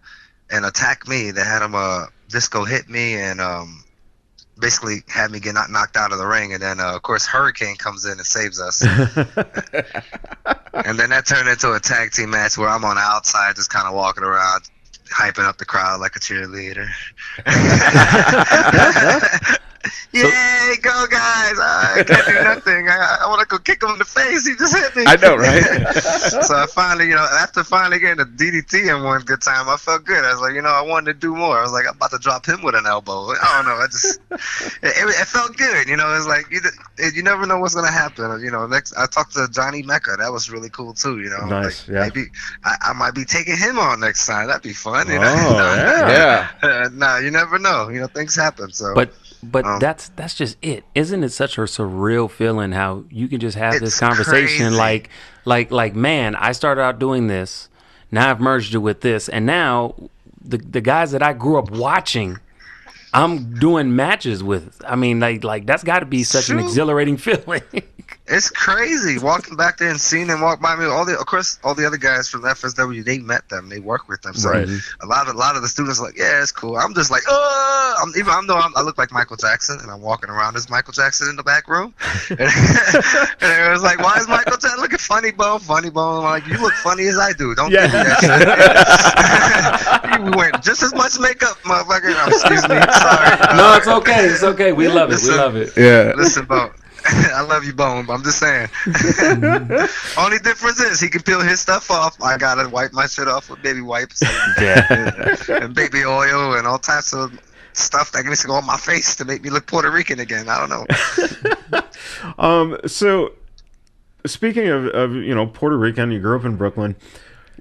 and attack me. They had him disco hit me and basically had me get knocked out of the ring, and then of course Hurricane comes in and saves us. And then that turned into a tag team match where I'm on the outside just kind of walking around hyping up the crowd like a cheerleader. Yay, go guys! I can't do nothing. I want to go kick him in the face. He just hit me. I know, right? So I finally, after finally getting a DDT in one good time, I felt good. I was like, I wanted to do more. I was like, I'm about to drop him with an elbow. I don't know. It felt good. It's like you never know what's gonna happen. Next I talked to Johnny Mecca. That was really cool too. Nice. Like, yeah. Maybe I might be taking him on next time. That'd be fun. Nah, you never know. Things happen. So. But that's just it. Isn't it such a surreal feeling how you can just have this conversation crazy. like man, I started out doing this, now I've merged it with this, and now the guys that I grew up watching, I'm doing matches with. I mean, like that's got to be such an exhilarating feeling. It's crazy walking back there and seeing them walk by me. All the other guys from the FSW, they met them, they work with them. So a lot of the students are like, yeah, it's cool. I'm just like, I look like Michael Jackson, and I'm walking around as Michael Jackson in the back room. And it was like, why is Michael Jackson looking funny bone? I'm like, you look funny as I do. Don't give me that shit. You wearing just as much makeup, motherfucker. Oh, excuse me. Sorry. No, it's okay. It's okay. We love it. We love it. Yeah. Listen, Bone. I love you, Bone. I'm just saying. Only difference is he can peel his stuff off. I gotta wipe my shit off with baby wipes and baby oil and all types of stuff that needs to go on my face to make me look Puerto Rican again. I don't know. So speaking of Puerto Rican, you grew up in Brooklyn.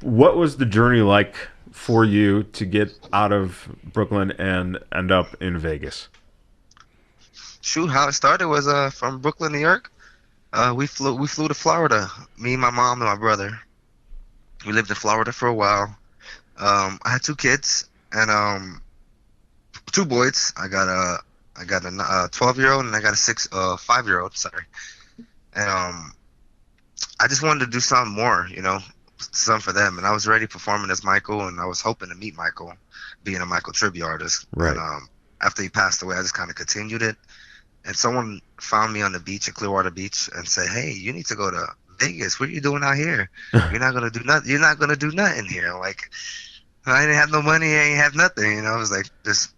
What was the journey like for you to get out of Brooklyn and end up in Vegas? Shoot, how it started was from Brooklyn, New York. We flew to Florida. Me, my mom, and my brother. We lived in Florida for a while. I had 2 kids and 2 boys. I got a 12-year-old and I got a 5-year-old. Sorry. And I just wanted to do something more, something for them. And I was already performing as Michael, and I was hoping to meet Michael, being a Michael tribute artist. Right. And, after he passed away, I just kind of continued it. And someone found me on the beach at Clearwater Beach and said, "Hey, you need to go to Vegas. What are you doing out here? You're not gonna do nothing. You're not gonna do nothing here." Like, I didn't have no money. I ain't have nothing. You know, I was like,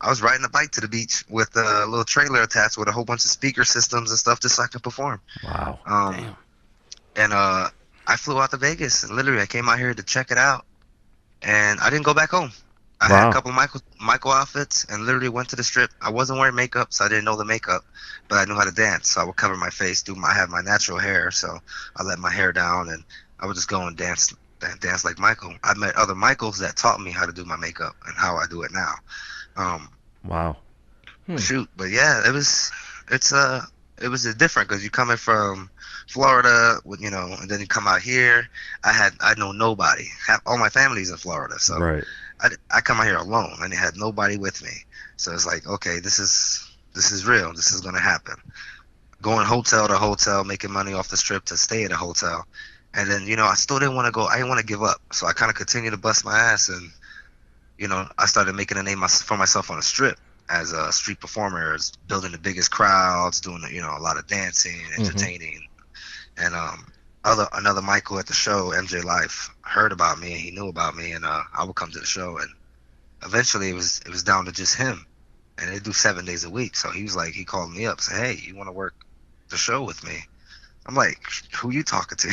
I was riding a bike to the beach with a little trailer attached with a whole bunch of speaker systems and stuff just so I could perform. Wow. Damn. And I flew out to Vegas, and literally I came out here to check it out, and I didn't go back home. I had a couple Michael outfits, and literally went to the strip. I wasn't wearing makeup, so I didn't know the makeup, but I knew how to dance. So I would cover my face, I have my natural hair, so I let my hair down, and I would just go and dance like Michael. I met other Michaels that taught me how to do my makeup and how I do it now. Wow. Shoot, but yeah, it was different because you coming from Florida, you know, and then you come out here. I know nobody. All my family's in Florida, so Right. I come out here alone, and I had nobody with me. So it's like, okay, this is real. This is gonna happen. Going hotel to hotel, making money off the strip to stay at a hotel. And then, you know, I still didn't want to go. I didn't want to give up. So I kind of continued to bust my ass. And, you know, I started making a name for myself on the strip as a street performer, building the biggest crowds, doing, you know, a lot of dancing, entertaining. And another Michael at the show, MJ Life, heard about me, and he knew about me. And I would come to the show. And eventually it was down to just him. And they do 7 days a week. So he called me up, said, "Hey, you want to work the show with me?" I'm like, "Who you talking to?"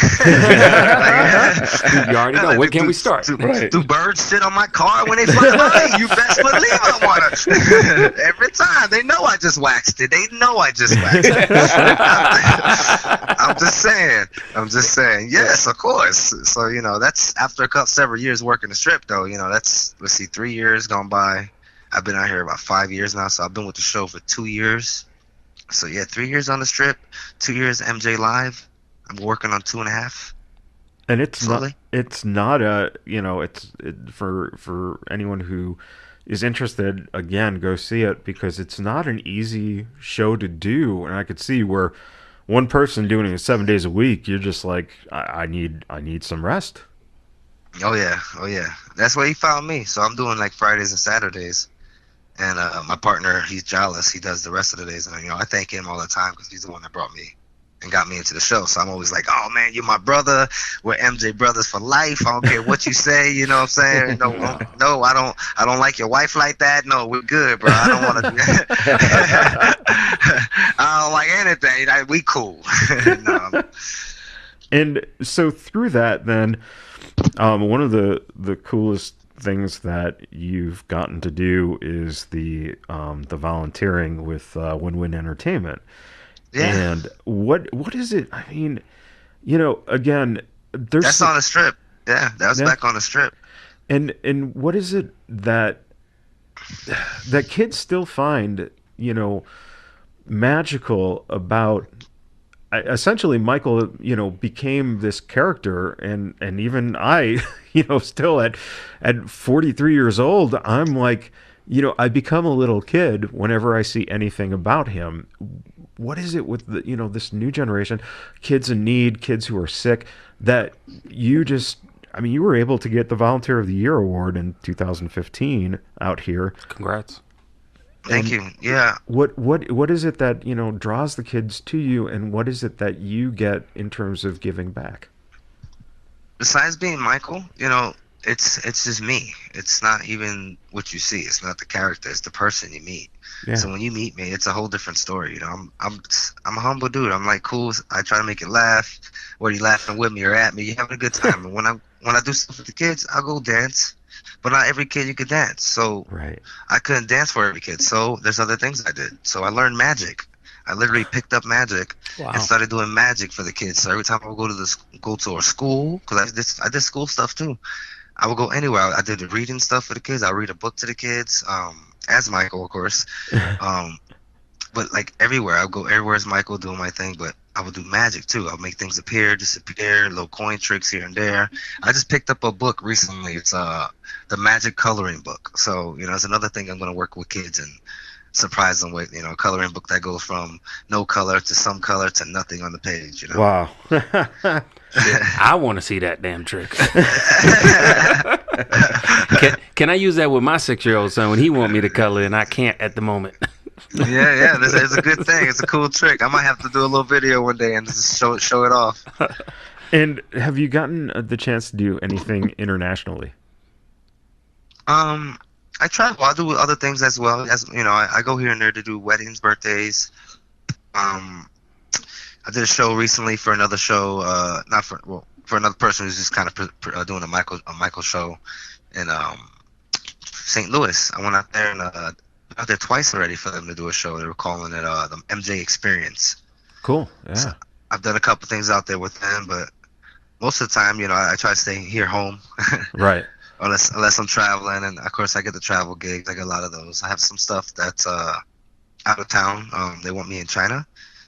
You already know. When can we start? Do birds sit on my car when they fly by? You best believe I want to. Every time. They know I just waxed it. They know I just waxed it. I'm just saying. Yes, of course. So, you know, that's after several years working the strip, though. You know, let's see, 3 years gone by. I've been out here about 5 years now, so I've been with the show for 2 years. So yeah, 3 years on the strip, 2 years MJ Live. I'm working on 2.5. And it's slowly. not a, you know, for anyone who is interested, again, go see it, because it's not an easy show to do. And I could see where one person doing it 7 days a week, you're just like, I need some rest. Oh yeah. That's where he found me. So I'm doing like Fridays and Saturdays. And my partner, he's jealous. He does the rest of the days, and you know, I thank him all the time because he's the one that brought me and got me into the show. So I'm always like, "Oh man, you're my brother. We're MJ brothers for life. I don't care what you say. You know what I'm saying? No, I don't like your wife like that. No, we're good, bro. I don't want to. I don't like anything. We cool." No. And so through that, then, one of the coolest things that you've gotten to do is the volunteering with Win-Win Entertainment. Yeah. And what is it? I mean, you know, again, that's on the strip. Yeah, that was back on the strip. And what is it that kids still find, you know, magical about? Essentially, Michael, you know, became this character, and even I, you know, still at 43 years old, I'm like, you know, I become a little kid whenever I see anything about him. What is it with the, you know, this new generation, kids in need, kids who are sick, that you just, I mean, you were able to get the Volunteer of the Year award in 2015 out here. Congrats. Thank you. Yeah. What is it that, you know, draws the kids to you, and what is it that you get in terms of giving back? Besides being Michael, you know, it's just me. It's not even what you see. It's not the character. It's the person you meet. Yeah. So when you meet me, it's a whole different story. You know, I'm a humble dude. I'm like cool. I try to make it laugh. Whether you laughing with me or at me, you having a good time. And when I do stuff with the kids, I go dance. But not every kid you could dance. So right. I couldn't dance for every kid. So there's other things I did. So I learned magic. I literally picked up magic and started doing magic for the kids. So every time I would go to a school, because I did school stuff too. I would go anywhere. I did the reading stuff for the kids. I read a book to the kids, as Michael, of course. But like everywhere, I would go everywhere as Michael doing my thing. But I would do magic too. I'll make things appear, disappear, little coin tricks here and there. I just picked up a book recently. It's the magic coloring book. So, you know, it's another thing I'm going to work with kids and surprise them with, you know, a coloring book that goes from no color to some color to nothing on the page, you know. Wow. I want to see that damn trick. Can I use that with my 6-year-old son when he want me to color and I can't at the moment? Yeah, it's a good thing. It's a cool trick. I might have to do a little video one day and just show it off. And have you gotten the chance to do anything internationally? I travel. I do other things as well. As you know, I go here and there to do weddings, birthdays. I did a show recently for another show, for another person who's just kind of doing a Michael show in St. Louis. I went out there and out there twice already for them to do a show. They were calling it the MJ Experience. Cool. Yeah. So I've done a couple things out there with them, but most of the time, you know, I try to stay here home. Right. Unless I'm traveling, and of course I get the travel gigs. I get a lot of those. I have some stuff that's out of town. They want me in China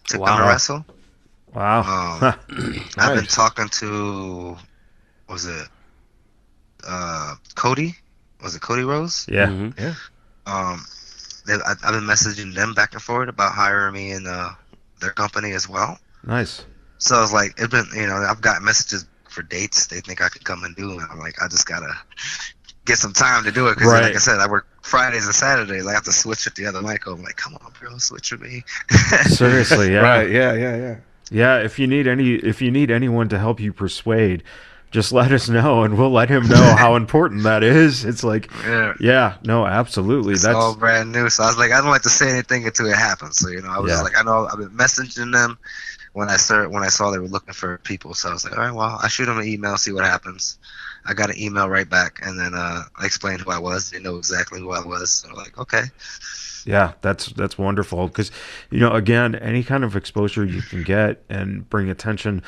to come and wrestle. Wow. I've been talking to, Cody? Was it Cody Rose? Yeah. Mm-hmm. Yeah. I've been messaging them back and forth about hiring me in their company as well. Nice. So I was like, it's been, you know, I've got messages for dates they think I could come and do, and I'm like, I just gotta get some time to do it, because like I said, I work Fridays and Saturdays. I have to switch with the other Michael. I'm like, come on, bro, switch with me. Seriously, yeah. Right, yeah. Yeah, if you need anyone to help you persuade, just let us know and we'll let him know how important that is. It's like, no, absolutely. It's that's all brand new. So I was like, I don't like to say anything until it happens. So, you know, I was just like, I know I've been messaging them when I saw they were looking for people. So I was like, all right, well, I shoot them an email, see what happens. I got an email right back, and then I explained who I was. They know exactly who I was. So like, okay. Yeah, that's wonderful, because, you know, again, any kind of exposure you can get and bring attention,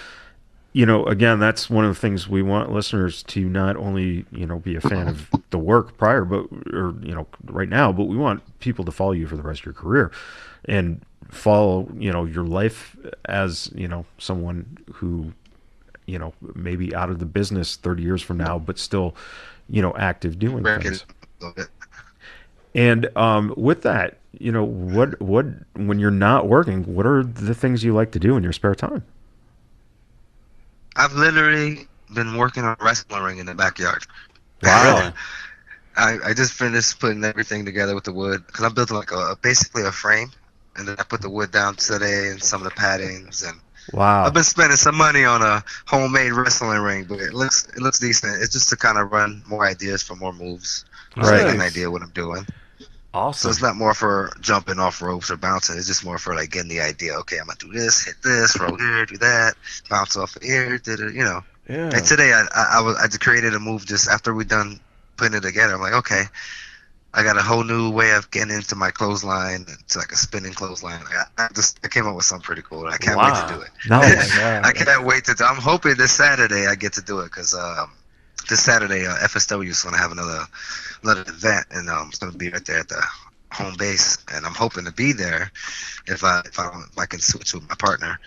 you know, again, that's one of the things we want listeners to not only, you know, be a fan of the work prior, or you know, right now, but we want people to follow you for the rest of your career and follow, you know, your life as, you know, someone who, you know, maybe out of the business 30 years from now, but still, you know, active doing things. And with that, you know, what when you're not working, what are the things you like to do in your spare time? I've literally been working on a wrestling ring in the backyard. Wow. I just finished putting everything together with the wood, because I'm building like basically a frame, and then I put the wood down today and some of the paddings, and wow. I've been spending some money on a homemade wrestling ring, but it looks decent. It's just to kind of run more ideas for more moves. So I get an idea what I'm doing. Awesome. So it's not more for jumping off ropes or bouncing. It's just more for like getting the idea. Okay, I'm gonna do this, hit this, roll here, do that, bounce off of here, did it, you know. Yeah. And today I created a move just after we done putting it together. I'm like, okay, I got a whole new way of getting into my clothesline. It's like a spinning clothesline. I came up with something pretty cool. I can't wait to do it. Nice. I can't wait to do. I'm hoping this Saturday I get to do it, because this Saturday FSW is going to have another event, and it's going to be right there at the home base, and I'm hoping to be there if I can switch with my partner.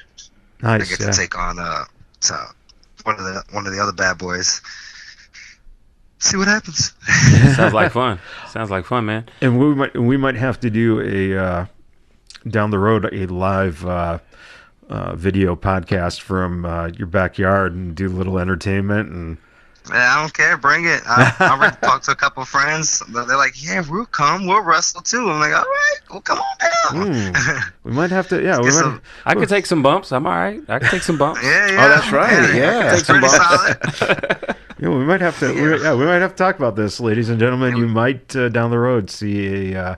Nice. I get to take on one of the other bad boys. See what happens. Sounds like fun. Sounds like fun, man. And we might have to do a down the road a live video podcast from your backyard and do a little entertainment. And I don't care. Bring it. I already talked to a couple of friends. They're like, yeah, we'll come. We'll wrestle too. I'm like, all right, well, come on down. We might have to. Yeah, I could take some bumps. I'm all right. I can take some bumps. Yeah. Oh, that's right. Yeah. It's pretty solid. Yeah, we might have to. We might have to talk about this, ladies and gentlemen. You might down the road see a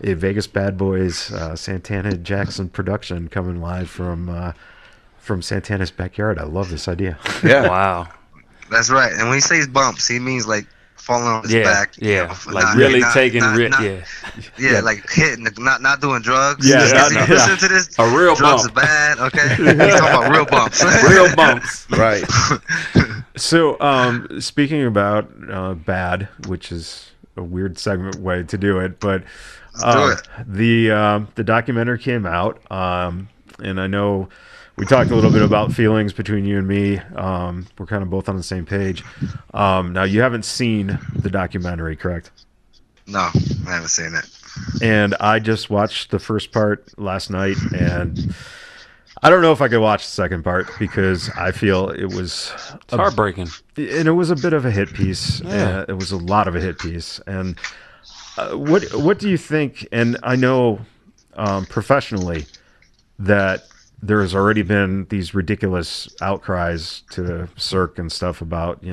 Vegas BadBoyz Santana Jackson production coming live from Santana's backyard. I love this idea. Yeah. Wow. That's right. And when he says bumps, he means like falling on his back. Yeah. You know, Like really taking Yeah, like hitting, not doing drugs. Yeah, listen to this. A real drugs bump. are bad. Okay, he's talking about real bumps. Real bumps. Right. So, speaking about bad, which is a weird segment way to do it, but Let's do it. the documentary came out, and I know we talked a little bit about feelings between you and me. We're kind of both on the same page. Now, you haven't seen the documentary, correct? No, I haven't seen it. And I just watched the first part last night, and I don't know if I could watch the second part because I feel it was It's heartbreaking. and it was a bit of a hit piece. Yeah. It was a lot of a hit piece. And what do you think? And I know professionally that there has already been these ridiculous outcries to Cirque and stuff about,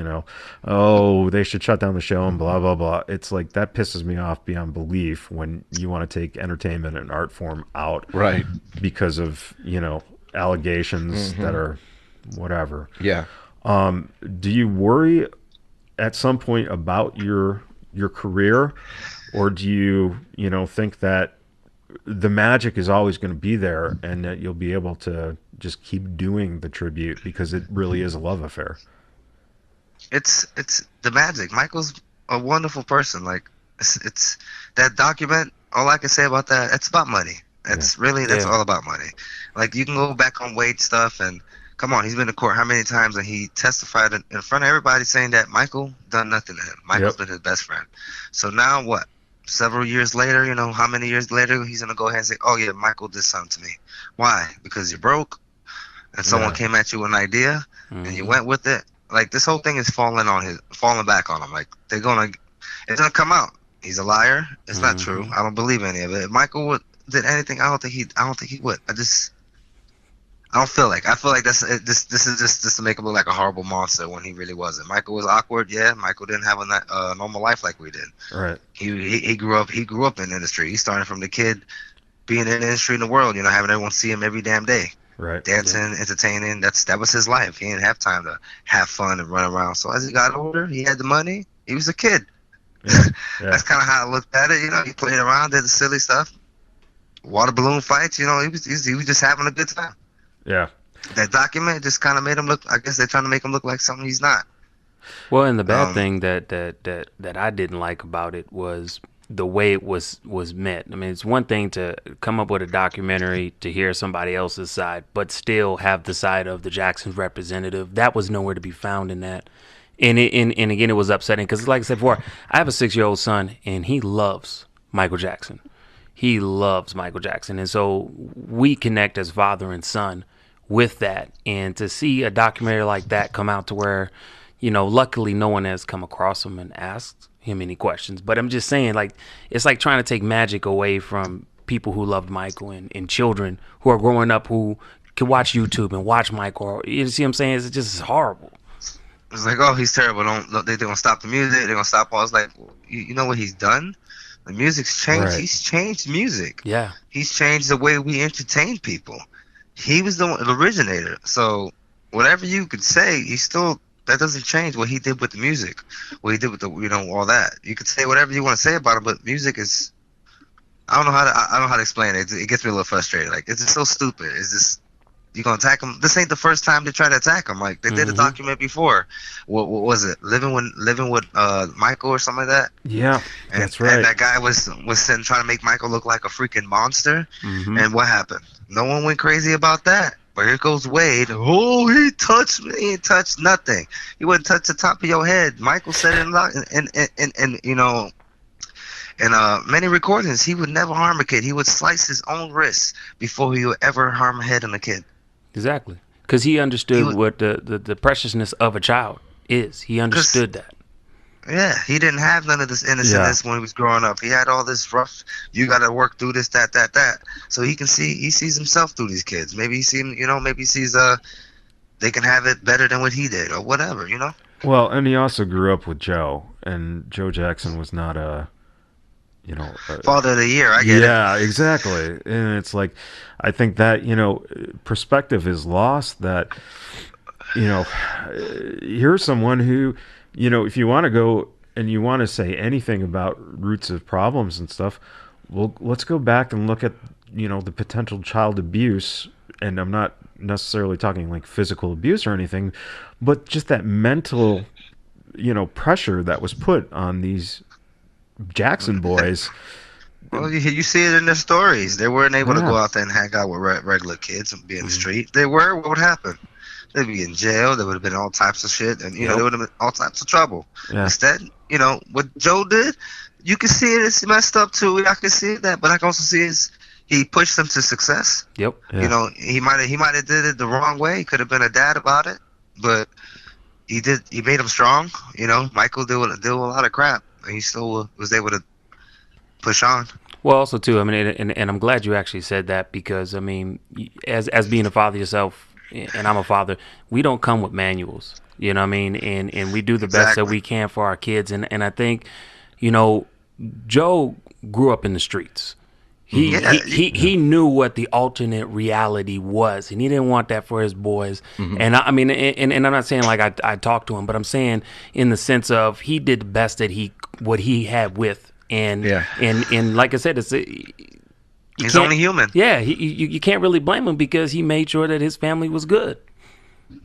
oh, they should shut down the show and blah, blah, blah. It's like that pisses me off beyond belief when you want to take entertainment and art form out. Right. Because of, allegations that are whatever. Yeah. Do you worry at some point about your career, or do you, think that the magic is always going to be there and that you'll be able to just keep doing the tribute because it really is a love affair? It's the magic. Michael's a wonderful person. Like it's that document. All I can say about that, it's about money. That's all about money. Like you can go back on Wade stuff and come on, he's been to court how many times and he testified in front of everybody saying that Michael done nothing to him. Michael's been his best friend. So now what? Several years later, how many years later he's gonna go ahead and say, "Oh yeah, Michael did something to me." Why? Because you're broke, and someone came at you with an idea, and you went with it. Like this whole thing is falling back on him. Like it's gonna come out. He's a liar. It's not true. I don't believe any of it. If Michael did anything, I don't think he would. I feel like this is just to make him look like a horrible monster when he really wasn't. Michael was awkward, yeah. Michael didn't have a normal life like we did. Right. He grew up in the industry. He started from the kid being in the industry in the world, having everyone see him every damn day. Right. Dancing, entertaining, that was his life. He didn't have time to have fun and run around. So as he got older, he had the money. He was a kid. Yeah. That's kind of how I looked at it. He played around, did the silly stuff, water balloon fights. He was just having a good time. Yeah. That document just kind of made him look. I guess they're trying to make him look like something he's not. Well, and the bad thing that I didn't like about it was the way it was met. I mean, it's one thing to come up with a documentary to hear somebody else's side, but still have the side of the Jacksons representative. That was nowhere to be found in that. And again, it was upsetting because, like I said before, I have a 6-year-old son, and he loves Michael Jackson. He loves Michael Jackson, and so we connect as father and son with that. And to see a documentary like that come out to where, luckily no one has come across him and asked him any questions. But I'm just saying, like, it's like trying to take magic away from people who loved Michael and children who are growing up who can watch YouTube and watch Michael. You see what I'm saying? It's just horrible. It's like, oh, he's terrible. They're going to stop the music. They're going to stop all. It's like, you know what he's done? The music's changed. Right. He's changed music. Yeah. He's changed the way we entertain people. He was the originator. So whatever you could say, that doesn't change what he did with the music. What he did with the all that. You could say whatever you want to say about it, but music is. I don't know how to explain it. It gets me a little frustrated. Like it's just so stupid. It's just you gonna attack him. This ain't the first time they try to attack him. Like they did a document before. What was it? Living with Michael or something like that. Yeah, that's right. And that guy was sitting trying to make Michael look like a freaking monster. And what happened? No one went crazy about that. But here goes Wade. Oh, he touched me. He ain't touched nothing. He wouldn't touch the top of your head. Michael said in many recordings, he would never harm a kid. He would slice his own wrists before he would ever harm a head on a kid. Exactly. Because he understood what the preciousness of a child is. He understood that. Yeah, he didn't have none of this innocence when he was growing up. He had all this rough, you got to work through this, that. So he sees himself through these kids. Maybe he sees they can have it better than what he did or whatever, Well, and he also grew up with Joe, and Joe Jackson was not a Father of the Year. I get it. Yeah, exactly. And it's like, I think that, perspective is lost that, here's someone who, if you want to go and you want to say anything about roots of problems and stuff, well, let's go back and look at, the potential child abuse. And I'm not necessarily talking like physical abuse or anything, but just that mental, pressure that was put on these Jackson boys. Well, you see it in their stories. They weren't able to go out there and hang out with regular kids and be in the street. They were. What would happen? They'd be in jail. There would have been all types of shit, and there would have been all types of trouble. Yeah. Instead, what Joe did, you can see it. It's messed up too. I can see that, but I can also see he pushed them to success. Yep. Yeah. You know, he might have did it the wrong way. He could have been a dad about it, but he made him strong. You know, Michael did a lot of crap, and he still was able to push on. Well, also too, I mean, and I'm glad you actually said that, because I mean, as being a father yourself, and I'm a father, we don't come with manuals. You know what I mean? And we do the best that Exactly. we can for our kids. And I think, you know, Joe grew up in the streets. He knew what the alternate reality was, and he didn't want that for his boys. And I mean, and I'm not saying like I talked to him, but I'm saying in the sense of he did the best that what he had with, and like I said, He's only human. Yeah, you can't really blame him, because he made sure that his family was good.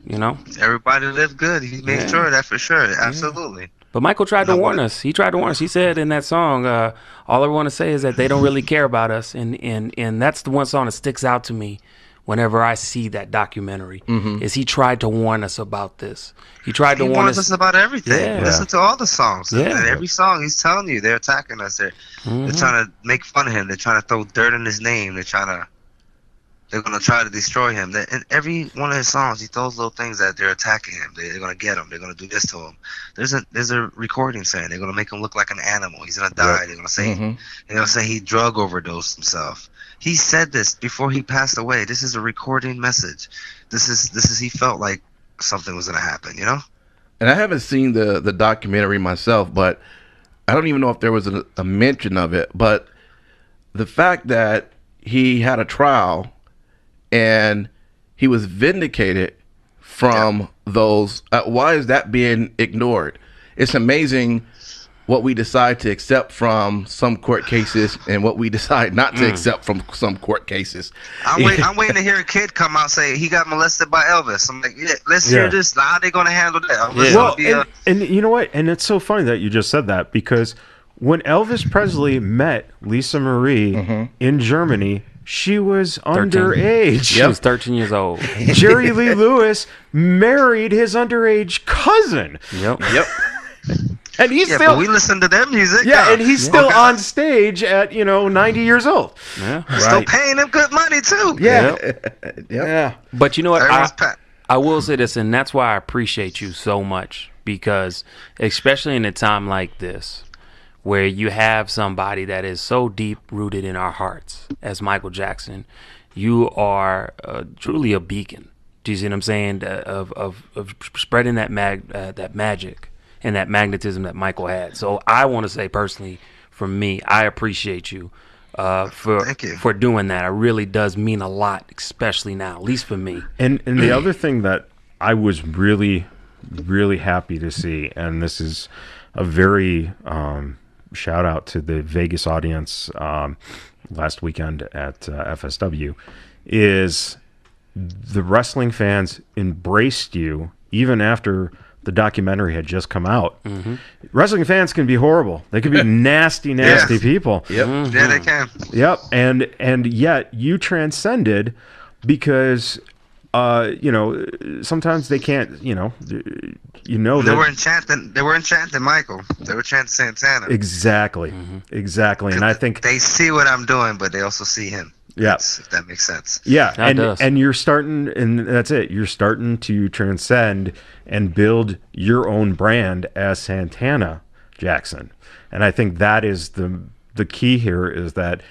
You know, Everybody lived good. He made sure of that for sure. Absolutely. but Michael tried to warn us. He tried to warn us. He said in that song, all I want to say is that they don't really care about us. And that's the one song that sticks out to me whenever I see that documentary, is he tried to warn us about this. He tried to He warn warns us. us about everything. Yeah. Listen to all the songs. Yeah. And every song he's telling you they're attacking us. They're trying to make fun of him. They're trying to throw dirt in his name. They're gonna try to destroy him. In every one of his songs, he throws little things that they're attacking him. They're gonna get him. They're gonna do this to him. There's a recording saying they're gonna make him look like an animal. He's gonna die. They're gonna say he drug overdosed himself. He said this before he passed away. This is a recording message. This is he felt like something was gonna happen. You know. And I haven't seen the documentary myself, but I don't even know if there was a mention of it. But the fact that he had a trial and he was vindicated from those, why is that being ignored? It's amazing what we decide to accept from some court cases and what we decide not to accept from some court cases. I'm waiting to hear a kid come out and say he got molested by Elvis. I'm like, let's hear this. How are they going to handle that? Well, and you know what? And it's so funny that you just said that, because when Elvis Presley met Lisa Marie in Germany, she was 13. underage. She was 13 years old. Jerry Lee Lewis married his underage cousin. Yep. And he's yeah, still but we listen to their music. and he's still on stage at 90 years old. Yeah. Still paying them good money too. Yeah. But you know what? Everyone's packed. I will say this, and that's why I appreciate you so much, because especially in a time like this, where you have somebody that is so deep rooted in our hearts as Michael Jackson, you are truly a beacon. Do you see what I'm saying? Of spreading that magic and that magnetism that Michael had. So I want to say personally, from me, I appreciate you for doing that. It really does mean a lot, especially now, at least for me. And the other thing that I was really, really happy to see, and this is a very shout out to the Vegas audience last weekend at FSW, is the wrestling fans embraced you even after the documentary had just come out. Wrestling fans can be horrible. They can be nasty people. Yeah, they can. Yep. And yet you transcended, because sometimes they can't, They were enchanting Michael. They were chanting Santana. Exactly. And I think they see what I'm doing, but they also see him. Yeah. If that makes sense. Yeah, That does. and you're starting, and that's it. You're starting to transcend and build your own brand as Santana Jackson, and I think that is the key here, is that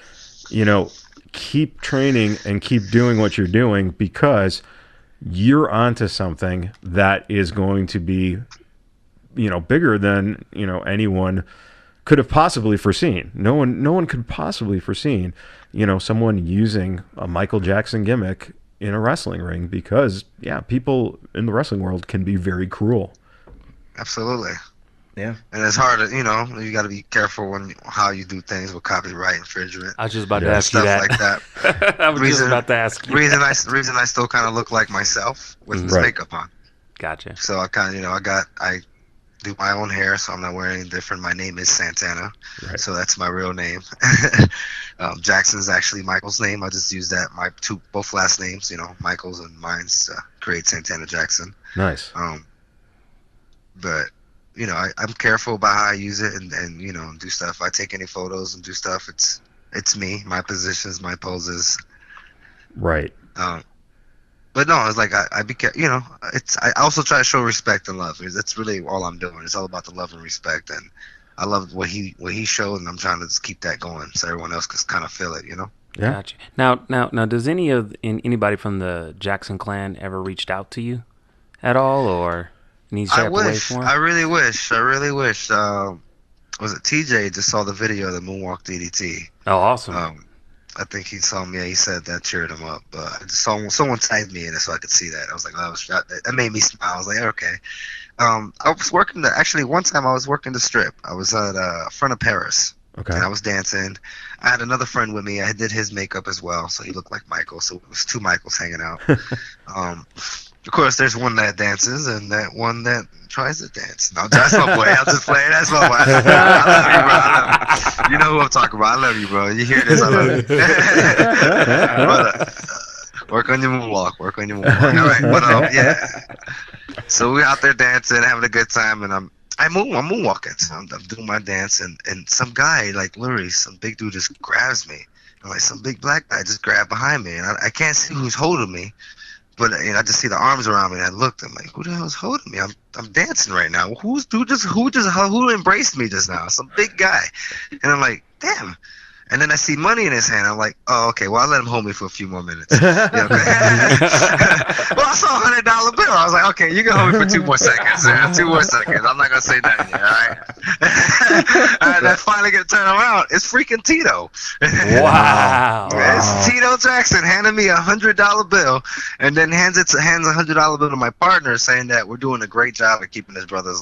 keep training and keep doing what you're doing, because you're onto something that is going to be bigger than anyone could have possibly foreseen. No one could possibly foreseen someone using a Michael Jackson gimmick in a wrestling ring, because people in the wrestling world can be very cruel. Absolutely. Yeah. And it's hard to, you got to be careful how you do things with copyright infringement. I was just about to ask you Stuff that. like that. I was just about to ask you. Reason I still kind of look like myself with this makeup on. Gotcha. So I kind of, I do my own hair, so I'm not wearing anything different. My name is Santana, so that's my real name. Jackson's actually Michael's name. I just use that, both last names, Michael's and mine's to create Santana Jackson. Nice. But I'm careful about how I use it and do stuff. If I take any photos and do stuff, it's it's me, my positions, my poses. Right. But no, it's like I be, I also try to show respect and love. That's really all I'm doing. It's all about the love and respect, and I love what he showed, and I'm trying to just keep that going so everyone else can kind of feel it, Yeah. Gotcha. Now, does anybody from the Jackson clan ever reached out to you at all, or needs to I step away wish. from? I really wish. Was it TJ just saw the video of the Moonwalk DDT? Oh, awesome. I think he saw me. He said that cheered him up. I just saw someone tagged me in it so I could see that. I was like, oh, that made me smile. I was like, okay. I was working one time I was working the strip. I was at front of Paris. Okay. And I was dancing. I had another friend with me. I did his makeup as well, so he looked like Michael. So it was two Michaels hanging out. Of course, there's one that dances and that one that tries to dance. No, that's my boy. I'm just playing. That's my boy. I love you, bro. You know who I'm talking about. I love you, bro. You hear this? I love you. But, work on your moonwalk. Work on your moonwalk. All right. But yeah. So we're out there dancing, having a good time, and I'm moonwalking. So I'm doing my dance, and some guy, like literally, some big dude just grabs me. And like some big black guy just grabbed behind me, and I can't see who's holding me. But I just see the arms around me, and I looked. I'm like, "Who the hell is holding me? I'm dancing right now. Who embraced me just now? Some big guy." And I'm like, "Damn." And then I see money in his hand. I'm like, "Oh, okay. Well, I'll let him hold me for a few more minutes." Well, I saw a $100 bill. I was like, "Okay, you can hold me for 2 more seconds. 2 more seconds. I'm not gonna say nothing yet, all right?" And I finally get to turn around. It's freaking Tito. Wow. It's Tito Jackson handing me a $100 bill, and then hands a $100 bill to my partner, saying that we're doing a great job of keeping his brother's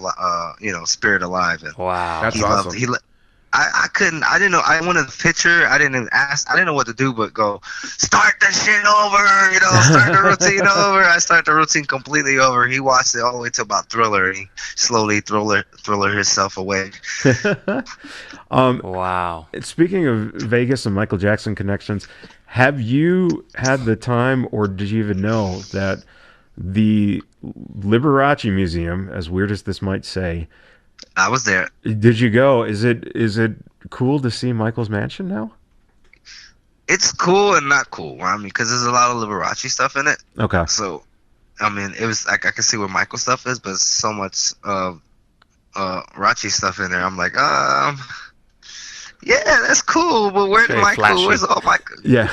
spirit alive. And Wow. That's he awesome. loved. I didn't know. I wanted the picture. I didn't ask. I didn't know what to do, but go start the shit over. Start the routine over. I start the routine completely over. He watched it all the way to about Thriller, and he slowly thriller himself away. Wow. Speaking of Vegas and Michael Jackson connections, have you had the time, or did you even know that the Liberace Museum, as weird as this might say, I was there. did you go? Is it cool to see Michael's mansion now? It's cool and not cool. I mean, because there's a lot of Liberace stuff in it. Okay. So, I mean, it was like I can see where Michael stuff is, but so much Rachi stuff in there. I'm like, yeah, that's cool, but where's Very Michael? flashy. Where's all Michael? Yeah.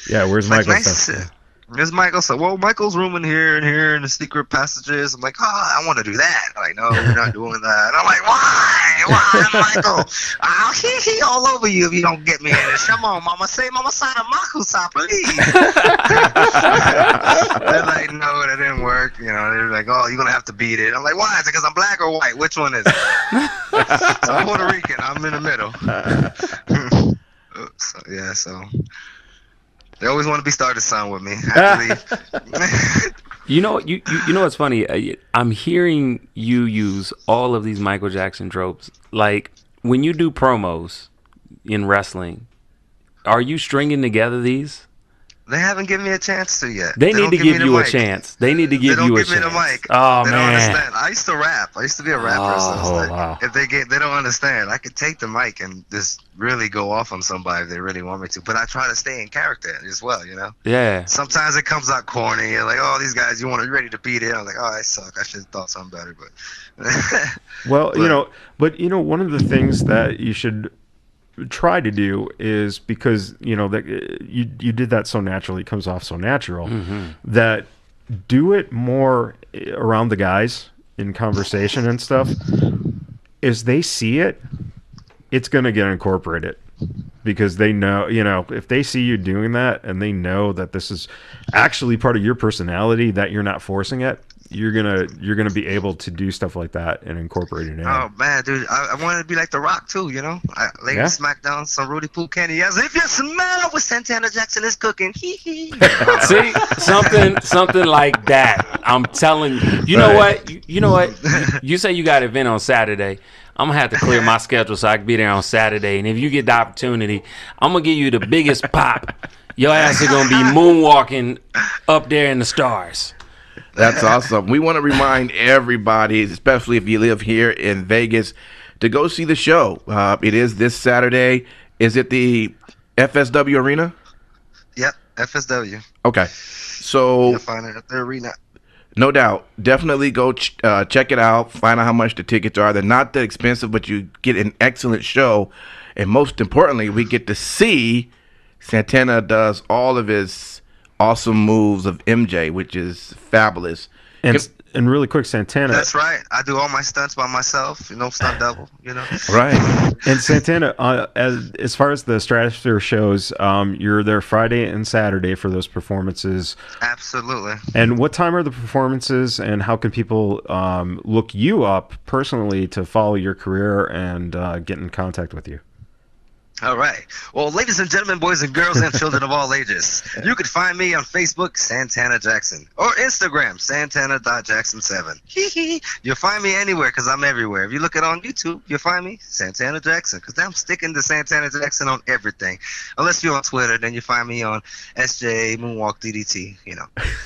Yeah, where's Like, Michael's nice. stuff? There's Michael. So, well, Michael's room in here and here and the secret passages. I'm like, I want to do that. Like, no, we're not doing that. And I'm like, why, Michael? I'll he all over you if you don't get me in this. Come on, mama, say mama sign a Makusa, please. They're like, no, that didn't work. They're like, oh, you're gonna have to beat it. I'm like, why? Is it because I'm black or white? Which one is it? So I'm Puerto Rican. I'm in the middle. So. They always want to be started son with me. I have to leave. You know what's funny? I'm hearing you use all of these Michael Jackson tropes. Like when you do promos in wrestling, are you stringing together these? They haven't given me a chance to yet. They need don't to give me you the a mic. chance. They need to give They don't you a give me chance. the mic. Oh They don't man. understand. I used to rap. I used to be a rapper. So it's like, wow. if they don't understand, I could take the mic and just really go off on somebody if they really want me to. But I try to stay in character as well. Yeah. Sometimes it comes out corny. You're like, oh, these guys, you ready to beat it? I'm like, oh, I suck. I should have thought something better. But Well, one of the things that you should try to do is, because that you did that so naturally, it comes off so natural, that do it more around the guys in conversation and stuff. As they see it, it's going to get incorporated, because they know, if they see you doing that and they know that this is actually part of your personality, that you're not forcing it, you're gonna be able to do stuff like that and incorporate it in. oh man, dude, I wanted to be like The Rock too. I laid Yeah? SmackDown some Rudy Poo candy. Yes, if you smell what Santana Jackson is cooking, hee hee. See, something like that. I'm telling you. You know what? You know what? You say you got an event on Saturday. I'm gonna have to clear my schedule so I can be there on Saturday. And if you get the opportunity, I'm gonna give you the biggest pop. Your ass is gonna be moonwalking up there in the stars. That's awesome. We want to remind everybody, especially if you live here in Vegas, to go see the show. It is this Saturday. Is it the FSW Arena? Yep, FSW. Okay. So You'll find it at the arena. no doubt, definitely go check it out. Find out how much the tickets are. They're not that expensive, but you get an excellent show, and most importantly, we get to see Santana does all of his awesome moves of MJ, which is fabulous. And really quick, Santana. That's right. I do all my stunts by myself. Stunt double. Right. And Santana, as far as the Stratosphere shows, you're there Friday and Saturday for those performances. Absolutely. And what time are the performances, and how can people look you up personally to follow your career and get in contact with you? All right. Well, ladies and gentlemen, boys and girls, and children of all ages, you can find me on Facebook, Santana Jackson, or Instagram, Santana.Jackson7. You'll find me anywhere because I'm everywhere. If you look it on YouTube, you'll find me, Santana Jackson, because I'm sticking to Santana Jackson on everything. Unless you're on Twitter, then you find me on SJ Moonwalk DDT.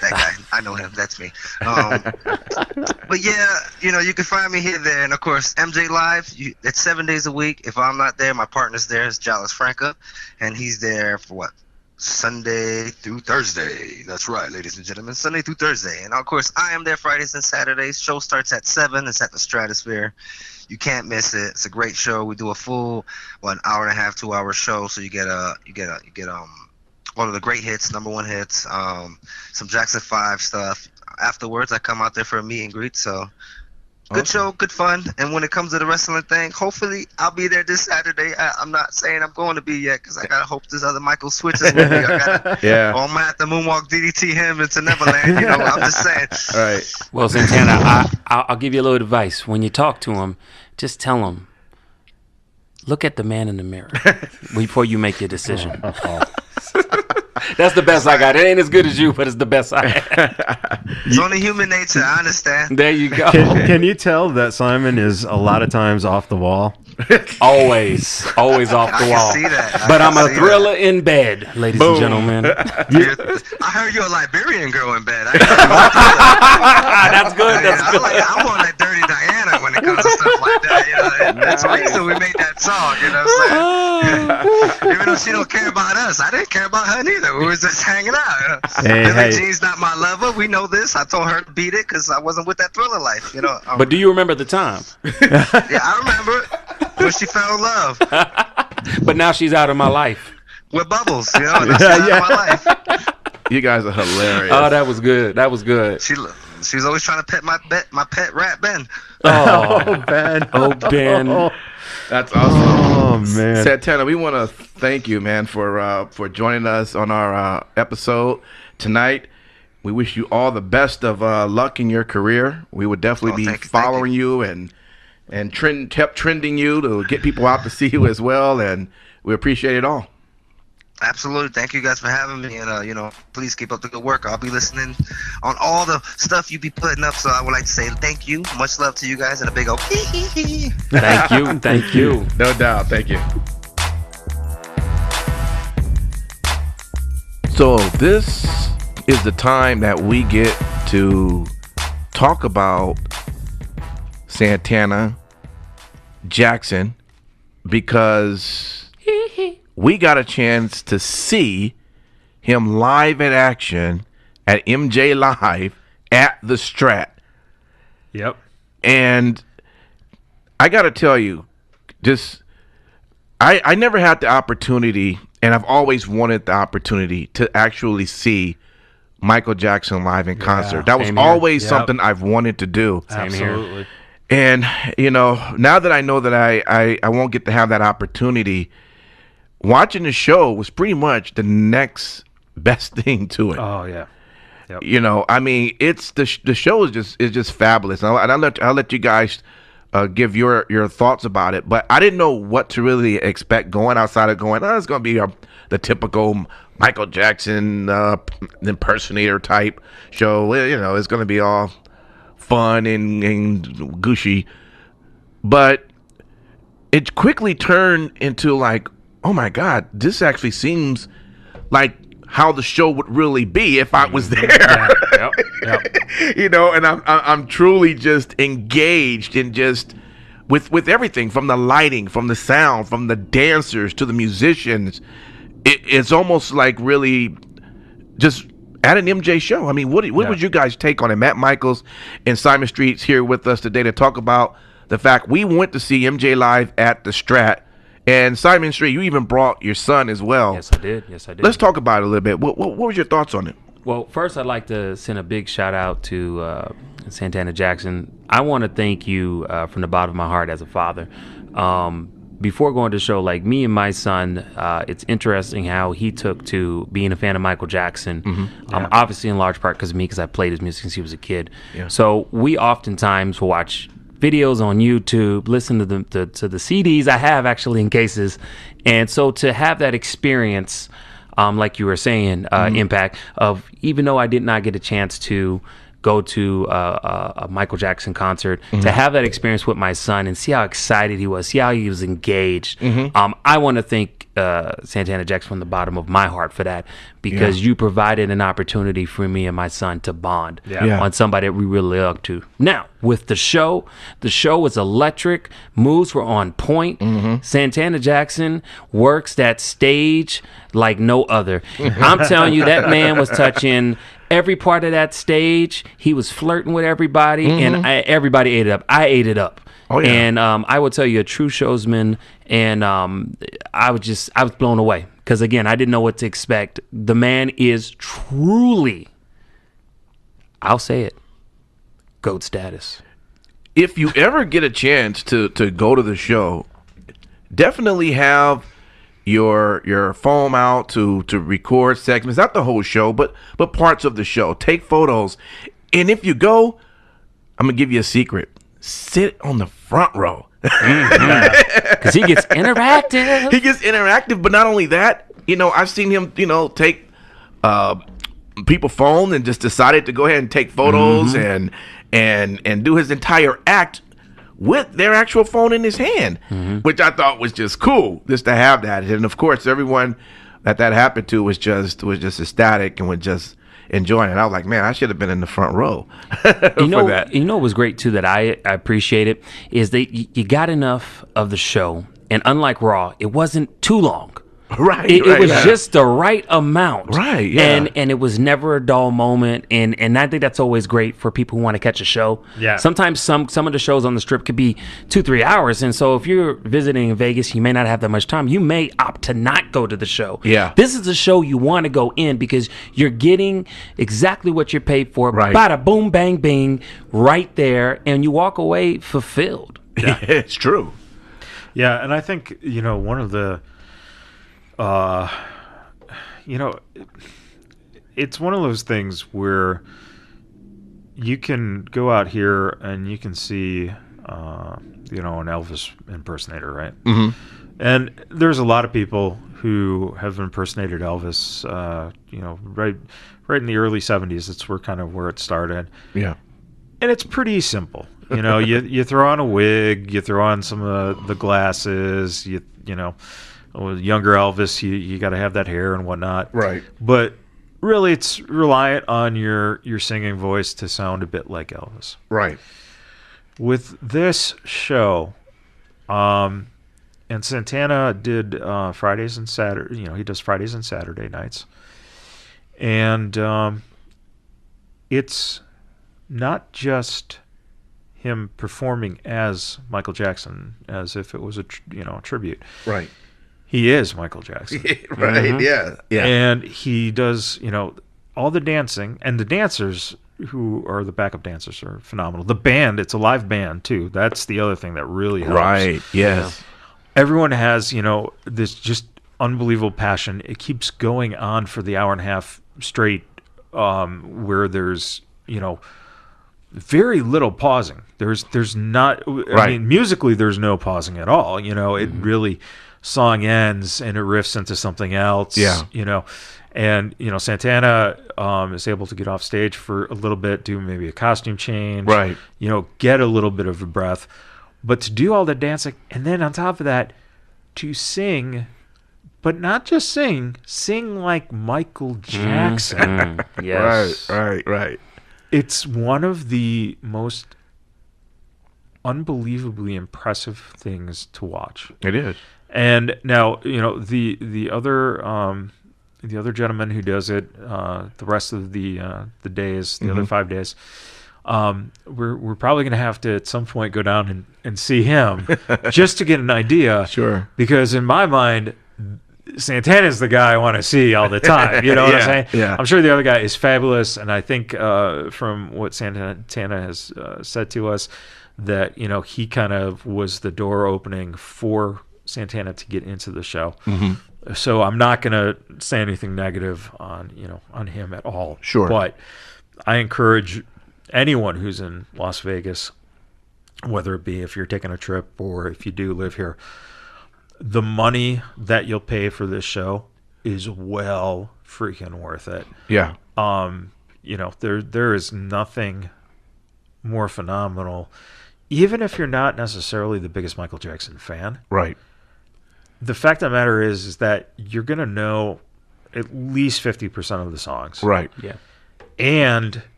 That guy. I know him. That's me. But yeah, you can find me here, there, and of course, MJ Live. It's 7 days a week. If I'm not there, my partner's there. Jalis Franca, and he's there for Sunday through Thursday. That's right, ladies and gentlemen, Sunday through Thursday. And of course, I am there Fridays and Saturdays. Show starts at 7. It's at the Stratosphere. You can't miss it. It's a great show. We do a full 1 hour and a half, 2 hour show. So you get one of the great hits, number one hits, some Jackson 5 stuff. Afterwards, I come out there for a meet and greet. So. Good show, good fun. And when it comes to the wrestling thing, hopefully I'll be there this Saturday. I'm not saying I'm going to be yet because I got to hope this other Michael switches with me. Or I'm going to have to moonwalk DDT him into Neverland. I'm just saying. All right. Well, Santana, I'll give you a little advice. When you talk to him, just tell him, look at the man in the mirror before you make your decision. That's the best I got. It ain't as good as you, but it's the best I had. It's only human nature. I understand. There you go. Can you tell that Simon is a lot of times off the wall? Always off the wall. I can see that. But I'm a thriller in bed, ladies and gentlemen. I heard you're a Liberian girl in bed. That's good. That's good. I'm on that Dirty Diana when it comes to stuff like that. That's the reason we made that song. Even though she don't care about us, I didn't care about her neither. We was just hanging out. Billie Jean's not my lover. We know this. I told her to beat it because I wasn't with that thriller life. But do you remember the time? Yeah, I remember it. When she fell in love. But now she's out of my life. With Bubbles, now she's out of my life. You guys are hilarious. Oh, that was good. That was good. She was always trying to pet my pet rat Ben. Oh, Ben. Oh, Ben. That's awesome. Oh, man. Santana, we want to thank you, man, for joining us on our episode tonight. We wish you all the best of luck in your career. We would definitely be following you and kept trending you to get people out to see you as well, and we appreciate it all. Absolutely. Thank you guys for having me, and please keep up the good work. I'll be listening on all the stuff you be putting up, so I would like to say thank you. Much love to you guys, and a big old Thank you. No doubt. Thank you. So this is the time that we get to talk about Santana Jackson, because we got a chance to see him live in action at MJ Live at the Strat. Yep. And I got to tell you, I never had the opportunity, and I've always wanted the opportunity to actually see Michael Jackson live in concert. That was always something I've wanted to do. Absolutely. And, now that I know that I won't get to have that opportunity, watching the show was pretty much the next best thing to it. Oh, yeah. Yep. It's the show is just fabulous. And I'll let you guys give your thoughts about it. But I didn't know what to really expect going outside of going, it's going to be the typical Michael Jackson impersonator type show. It's going to be all fun and gushy, but it quickly turned into like, oh my God, this actually seems like how the show would really be if I was there. Yep. And I'm truly just engaged in just with everything, from the lighting, from the sound, from the dancers to the musicians. it's almost like really just at an MJ show. I mean, what was you guys' take on it? Matt Michaels and Simon Street's here with us today to talk about the fact we went to see MJ live at the Strat. And Simon Street, you even brought your son as well. Yes, I did. Let's talk about it a little bit. What was your thoughts on it? Well, first, I'd like to send a big shout out to Santana Jackson. I want to thank you from the bottom of my heart as a father. Before going to the show, like me and my son, it's interesting how he took to being a fan of Michael Jackson. Obviously, in large part because of me, because I played his music since he was a kid. Yeah. So we oftentimes will watch videos on YouTube, listen to the CDs I have actually in cases, and so to have that experience, like you were saying, Impact, of even though I did not get a chance to go to a Michael Jackson concert, to have that experience with my son and see how excited he was, see how he was engaged. I want to thank Santana Jackson from the bottom of my heart for that, because you provided an opportunity for me and my son to bond on somebody that we really look to. Now, with the show was electric. Moves were on point. Santana Jackson works that stage like no other. I'm telling you, that man was touching every part of that stage. He was flirting with everybody, and everybody ate it up. I ate it up. Oh, yeah. And I will tell you, a true showsman, and I was blown away, because again, I didn't know what to expect. The man is truly, I'll say it, GOAT status. If you ever get a chance to go to the show, definitely have your phone out to record segments, not the whole show, but parts of the show. Take photos, and if you go, I'm gonna give you a secret. Sit on the front row, because he gets interactive. He gets interactive, but not only that, I've seen him, take people's phone and just decided to go ahead and take photos and do his entire act with their actual phone in his hand, which I thought was just cool, just to have that. And of course, everyone that happened to was just ecstatic and was just enjoying it. I was like, man, I should have been in the front row for that. What was great too that I appreciated is that you got enough of the show, and unlike Raw, it wasn't too long. Right. It was just the right amount. Right. Yeah. And it was never a dull moment. And I think that's always great for people who want to catch a show. Yeah. Sometimes some of the shows on the Strip could be 2-3 hours. And so if you're visiting Vegas, you may not have that much time. You may opt to not go to the show. Yeah. This is a show you want to go in, because you're getting exactly what you're paid for. Right. Bada boom, bang, bing, right there. And you walk away fulfilled. Yeah. It's true. Yeah. And I think, one of the, it's one of those things where you can go out here and you can see, an Elvis impersonator, right? And there's a lot of people who have impersonated Elvis, right in the early 70s. It's where it started. Yeah. And it's pretty simple. You throw on a wig, you throw on some of the glasses, with younger Elvis, you got to have that hair and whatnot. Right. But really, it's reliant on your singing voice to sound a bit like Elvis. Right. With this show, and Santana did Fridays and Saturday. He does Fridays and Saturday nights, and it's not just him performing as Michael Jackson, as if it was a tribute. Right. He is Michael Jackson. Right, yeah. And he does, all the dancing, and the dancers who are the backup dancers are phenomenal. The band, it's a live band too. That's the other thing that really helps. Right, yes. Everyone has, this just unbelievable passion. It keeps going on for the hour and a half straight, where there's, very little pausing. There's not, I mean, musically there's no pausing at all. It really, song ends and it riffs into something else. Yeah. And Santana is able to get off stage for a little bit, do maybe a costume change. Right. Get a little bit of a breath. But to do all the dancing, and then on top of that, to sing, but not just sing like Michael Jackson. Yes. Right. It's one of the most unbelievably impressive things to watch. It is. And now, the other gentleman who does it, the rest of the days, the other 5 days, we're probably going to have to at some point go down and see him just to get an idea. Sure. Because in my mind, Santana's the guy I want to see all the time. You know what I'm saying? Yeah. I'm sure the other guy is fabulous, and I think from what Santana has said to us, that he kind of was the door opening for Santana to get into the show. Mm-hmm. So I'm not going to say anything negative on him at all. Sure. But I encourage anyone who's in Las Vegas, whether it be if you're taking a trip or if you do live here, the money that you'll pay for this show is well freaking worth it. Yeah. There is nothing more phenomenal, even if you're not necessarily the biggest Michael Jackson fan. Right. The fact of the matter is that you're going to know at least 50% of the songs. Right. Yeah. And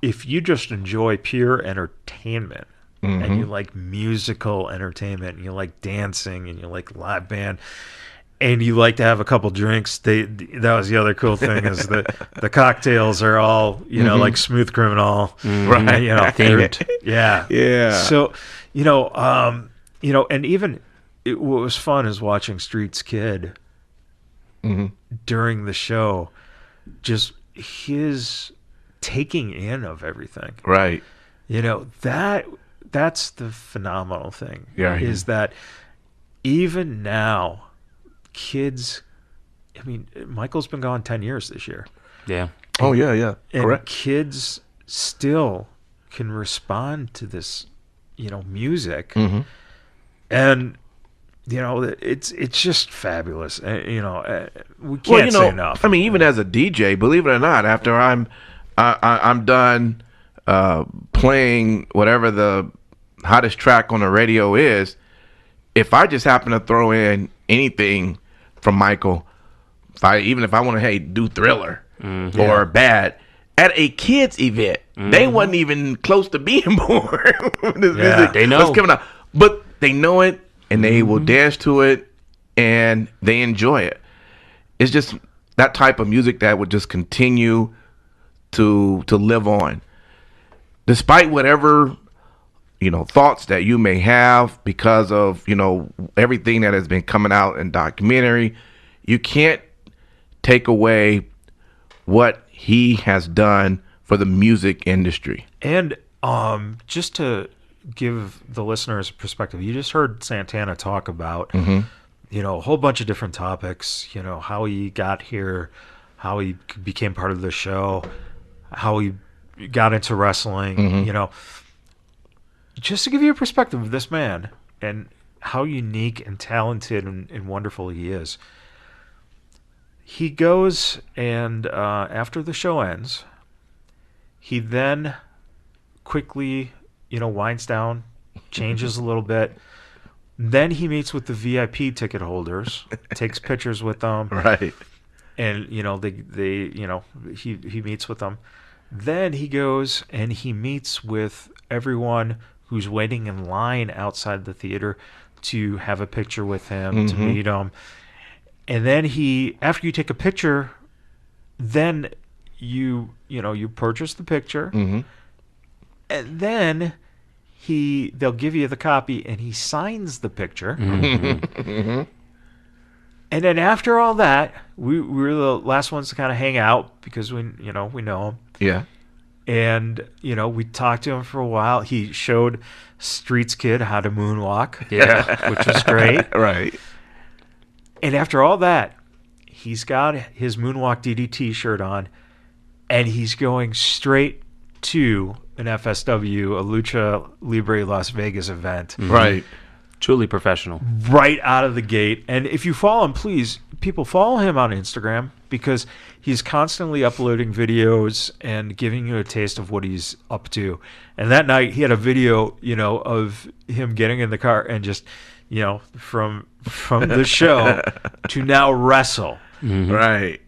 if you just enjoy pure entertainment, and you like musical entertainment, and you like dancing, and you like live band, and you like to have a couple drinks, that was the other cool thing is that the cocktails are all, like Smooth Criminal. Right. Themed. Yeah. Yeah. So, and even what was fun is watching Street's Kid during the show, just his taking in of everything. Right. That's the phenomenal thing. Yeah. Is that even now, kids, Michael's been gone 10 years this year. Yeah. Oh, yeah. And correct. kids still can respond to this, music. Mm-hmm. And, it's just fabulous. We can't say enough. Even as a DJ, believe it or not, after I'm done playing whatever the hottest track on the radio is, if I just happen to throw in anything from Michael, even if I want to do Thriller or Bad at a kids event, they wasn't even close to being born when this music they know. was coming out, but they know it and they will dance to it and they enjoy it. It's just that type of music that would just continue to live on, despite whatever thoughts that you may have because of everything that has been coming out in documentary. You can't take away what he has done for the music industry. And just to give the listeners a perspective, you just heard Santana talk about a whole bunch of different topics, how he got here, how he became part of the show, how he got into wrestling, just to give you a perspective of this man and how unique and talented and wonderful he is. He goes and after the show ends, he then quickly, winds down, changes a little bit. Then he meets with the VIP ticket holders, takes pictures with them. Right. And, he meets with them. Then he goes and he meets with everyone who's waiting in line outside the theater to have a picture with him, to meet him. And then after you take a picture, then you purchase the picture. And then they'll give you the copy and he signs the picture. And then after all that, we were the last ones to kind of hang out because we know him. Yeah. And, we talked to him for a while. He showed Street's Kid how to moonwalk. Yeah. Which was great. Right. And after all that, he's got his Moonwalk DDT shirt on, and he's going straight to an FSW, a Lucha Libre Las Vegas event. Right. Truly professional. Right out of the gate. And if you follow him, please, people, follow him on Instagram because he's constantly uploading videos and giving you a taste of what he's up to. And that night, he had a video, of him getting in the car and just, from the show to now wrestle. Right.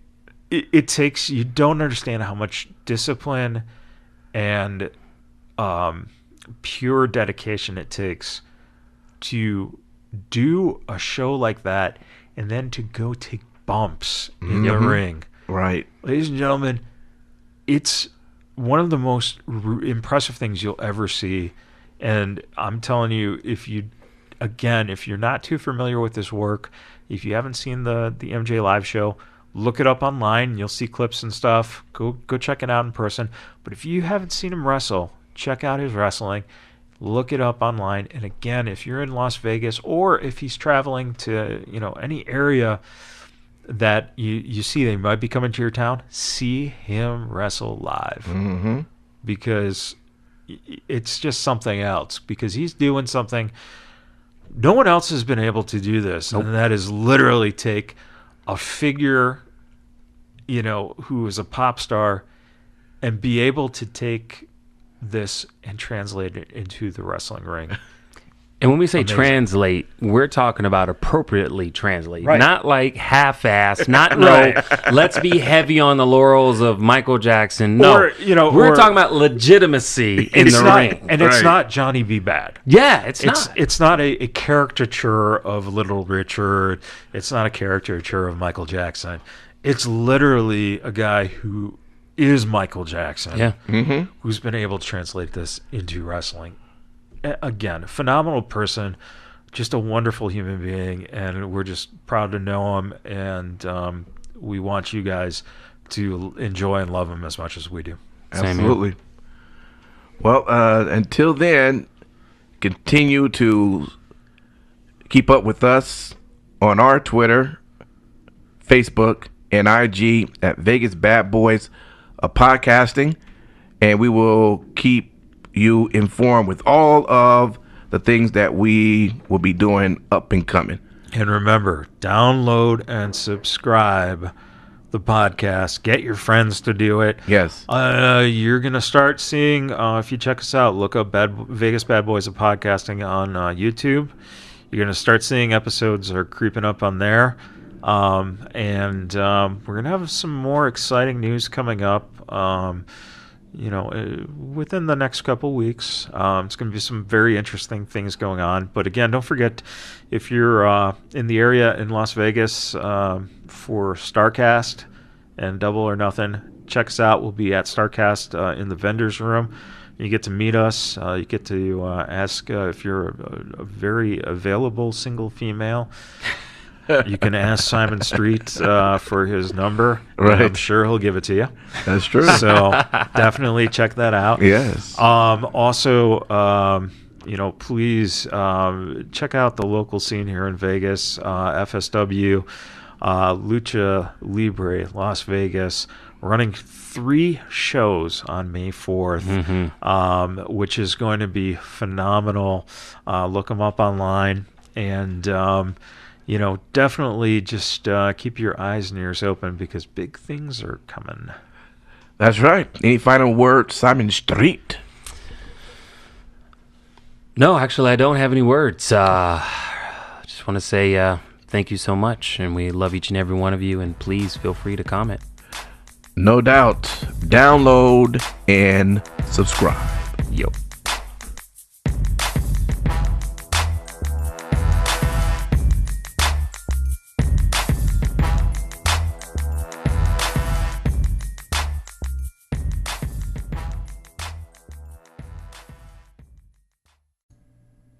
It takes, you don't understand how much discipline and pure dedication it takes to do a show like that and then to go take bumps in the ring. Right. Ladies and gentlemen, it's one of the most impressive things you'll ever see. And I'm telling you, if you're not too familiar with this work, if you haven't seen the MJ Live show, look it up online. You'll see clips and stuff. Go check it out in person. But if you haven't seen him wrestle, check out his wrestling. Look it up online. And again, if you're in Las Vegas or if he's traveling to any area that you see they might be coming to your town, see him wrestle live. Mm-hmm. Because it's just something else. Because he's doing something no one else has been able to do this. Nope. And that is literally take a figure, who is a pop star, and be able to take this and translate it into the wrestling ring. And when we say translate, we're talking about appropriately translate, right. Not like half-assed, not right. Let's be heavy on the laurels of Michael Jackson. No, we're talking about legitimacy in the ring. And it's not Johnny B. Bad. Yeah, it's not. It's not a caricature of Little Richard. It's not a caricature of Michael Jackson. It's literally a guy who is Michael Jackson, who's been able to translate this into wrestling. Again, a phenomenal person, just a wonderful human being, and we're just proud to know him, and we want you guys to enjoy and love him as much as we do. Absolutely. Well, until then, continue to keep up with us on our Twitter, Facebook, and IG at Vegas BadBoyz Podcasting, and we will keep you informed with all of the things that we will be doing up and coming. And remember, download and subscribe the podcast. Get your friends to do it. Yes. You're going to start seeing, if you check us out, look up Vegas BadBoyz Podcasting on YouTube. You're going to start seeing episodes are creeping up on there. And we're going to have some more exciting news coming up. Within the next couple weeks. It's going to be some very interesting things going on. But again, don't forget, if you're in the area in Las Vegas for StarCast and Double or Nothing, check us out. We'll be at StarCast in the vendor's room. You get to meet us. You get to ask if you're a very available single female. You can ask Simon Street for his number. Right. I'm sure he'll give it to you. That's true. So definitely check that out. Yes. Also, please check out the local scene here in Vegas, FSW, Lucha Libre, Las Vegas, running 3 shows on May 4th, which is going to be phenomenal. Look them up online. And definitely just keep your eyes and ears open because big things are coming. That's right. Any final words, Simon Street? No, actually, I don't have any words. Just want to say thank you so much, and we love each and every one of you, and please feel free to comment. No doubt. Download and subscribe. Yo.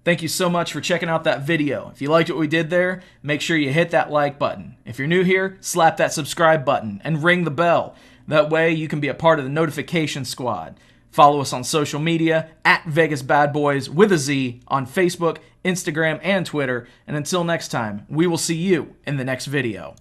Thank you so much for checking out that video. If you liked what we did there, make sure you hit that like button. If you're new here, slap that subscribe button and ring the bell. That way you can be a part of the notification squad. Follow us on social media at Vegas BadBoyz with a Z on Facebook, Instagram, and Twitter. And until next time, we will see you in the next video.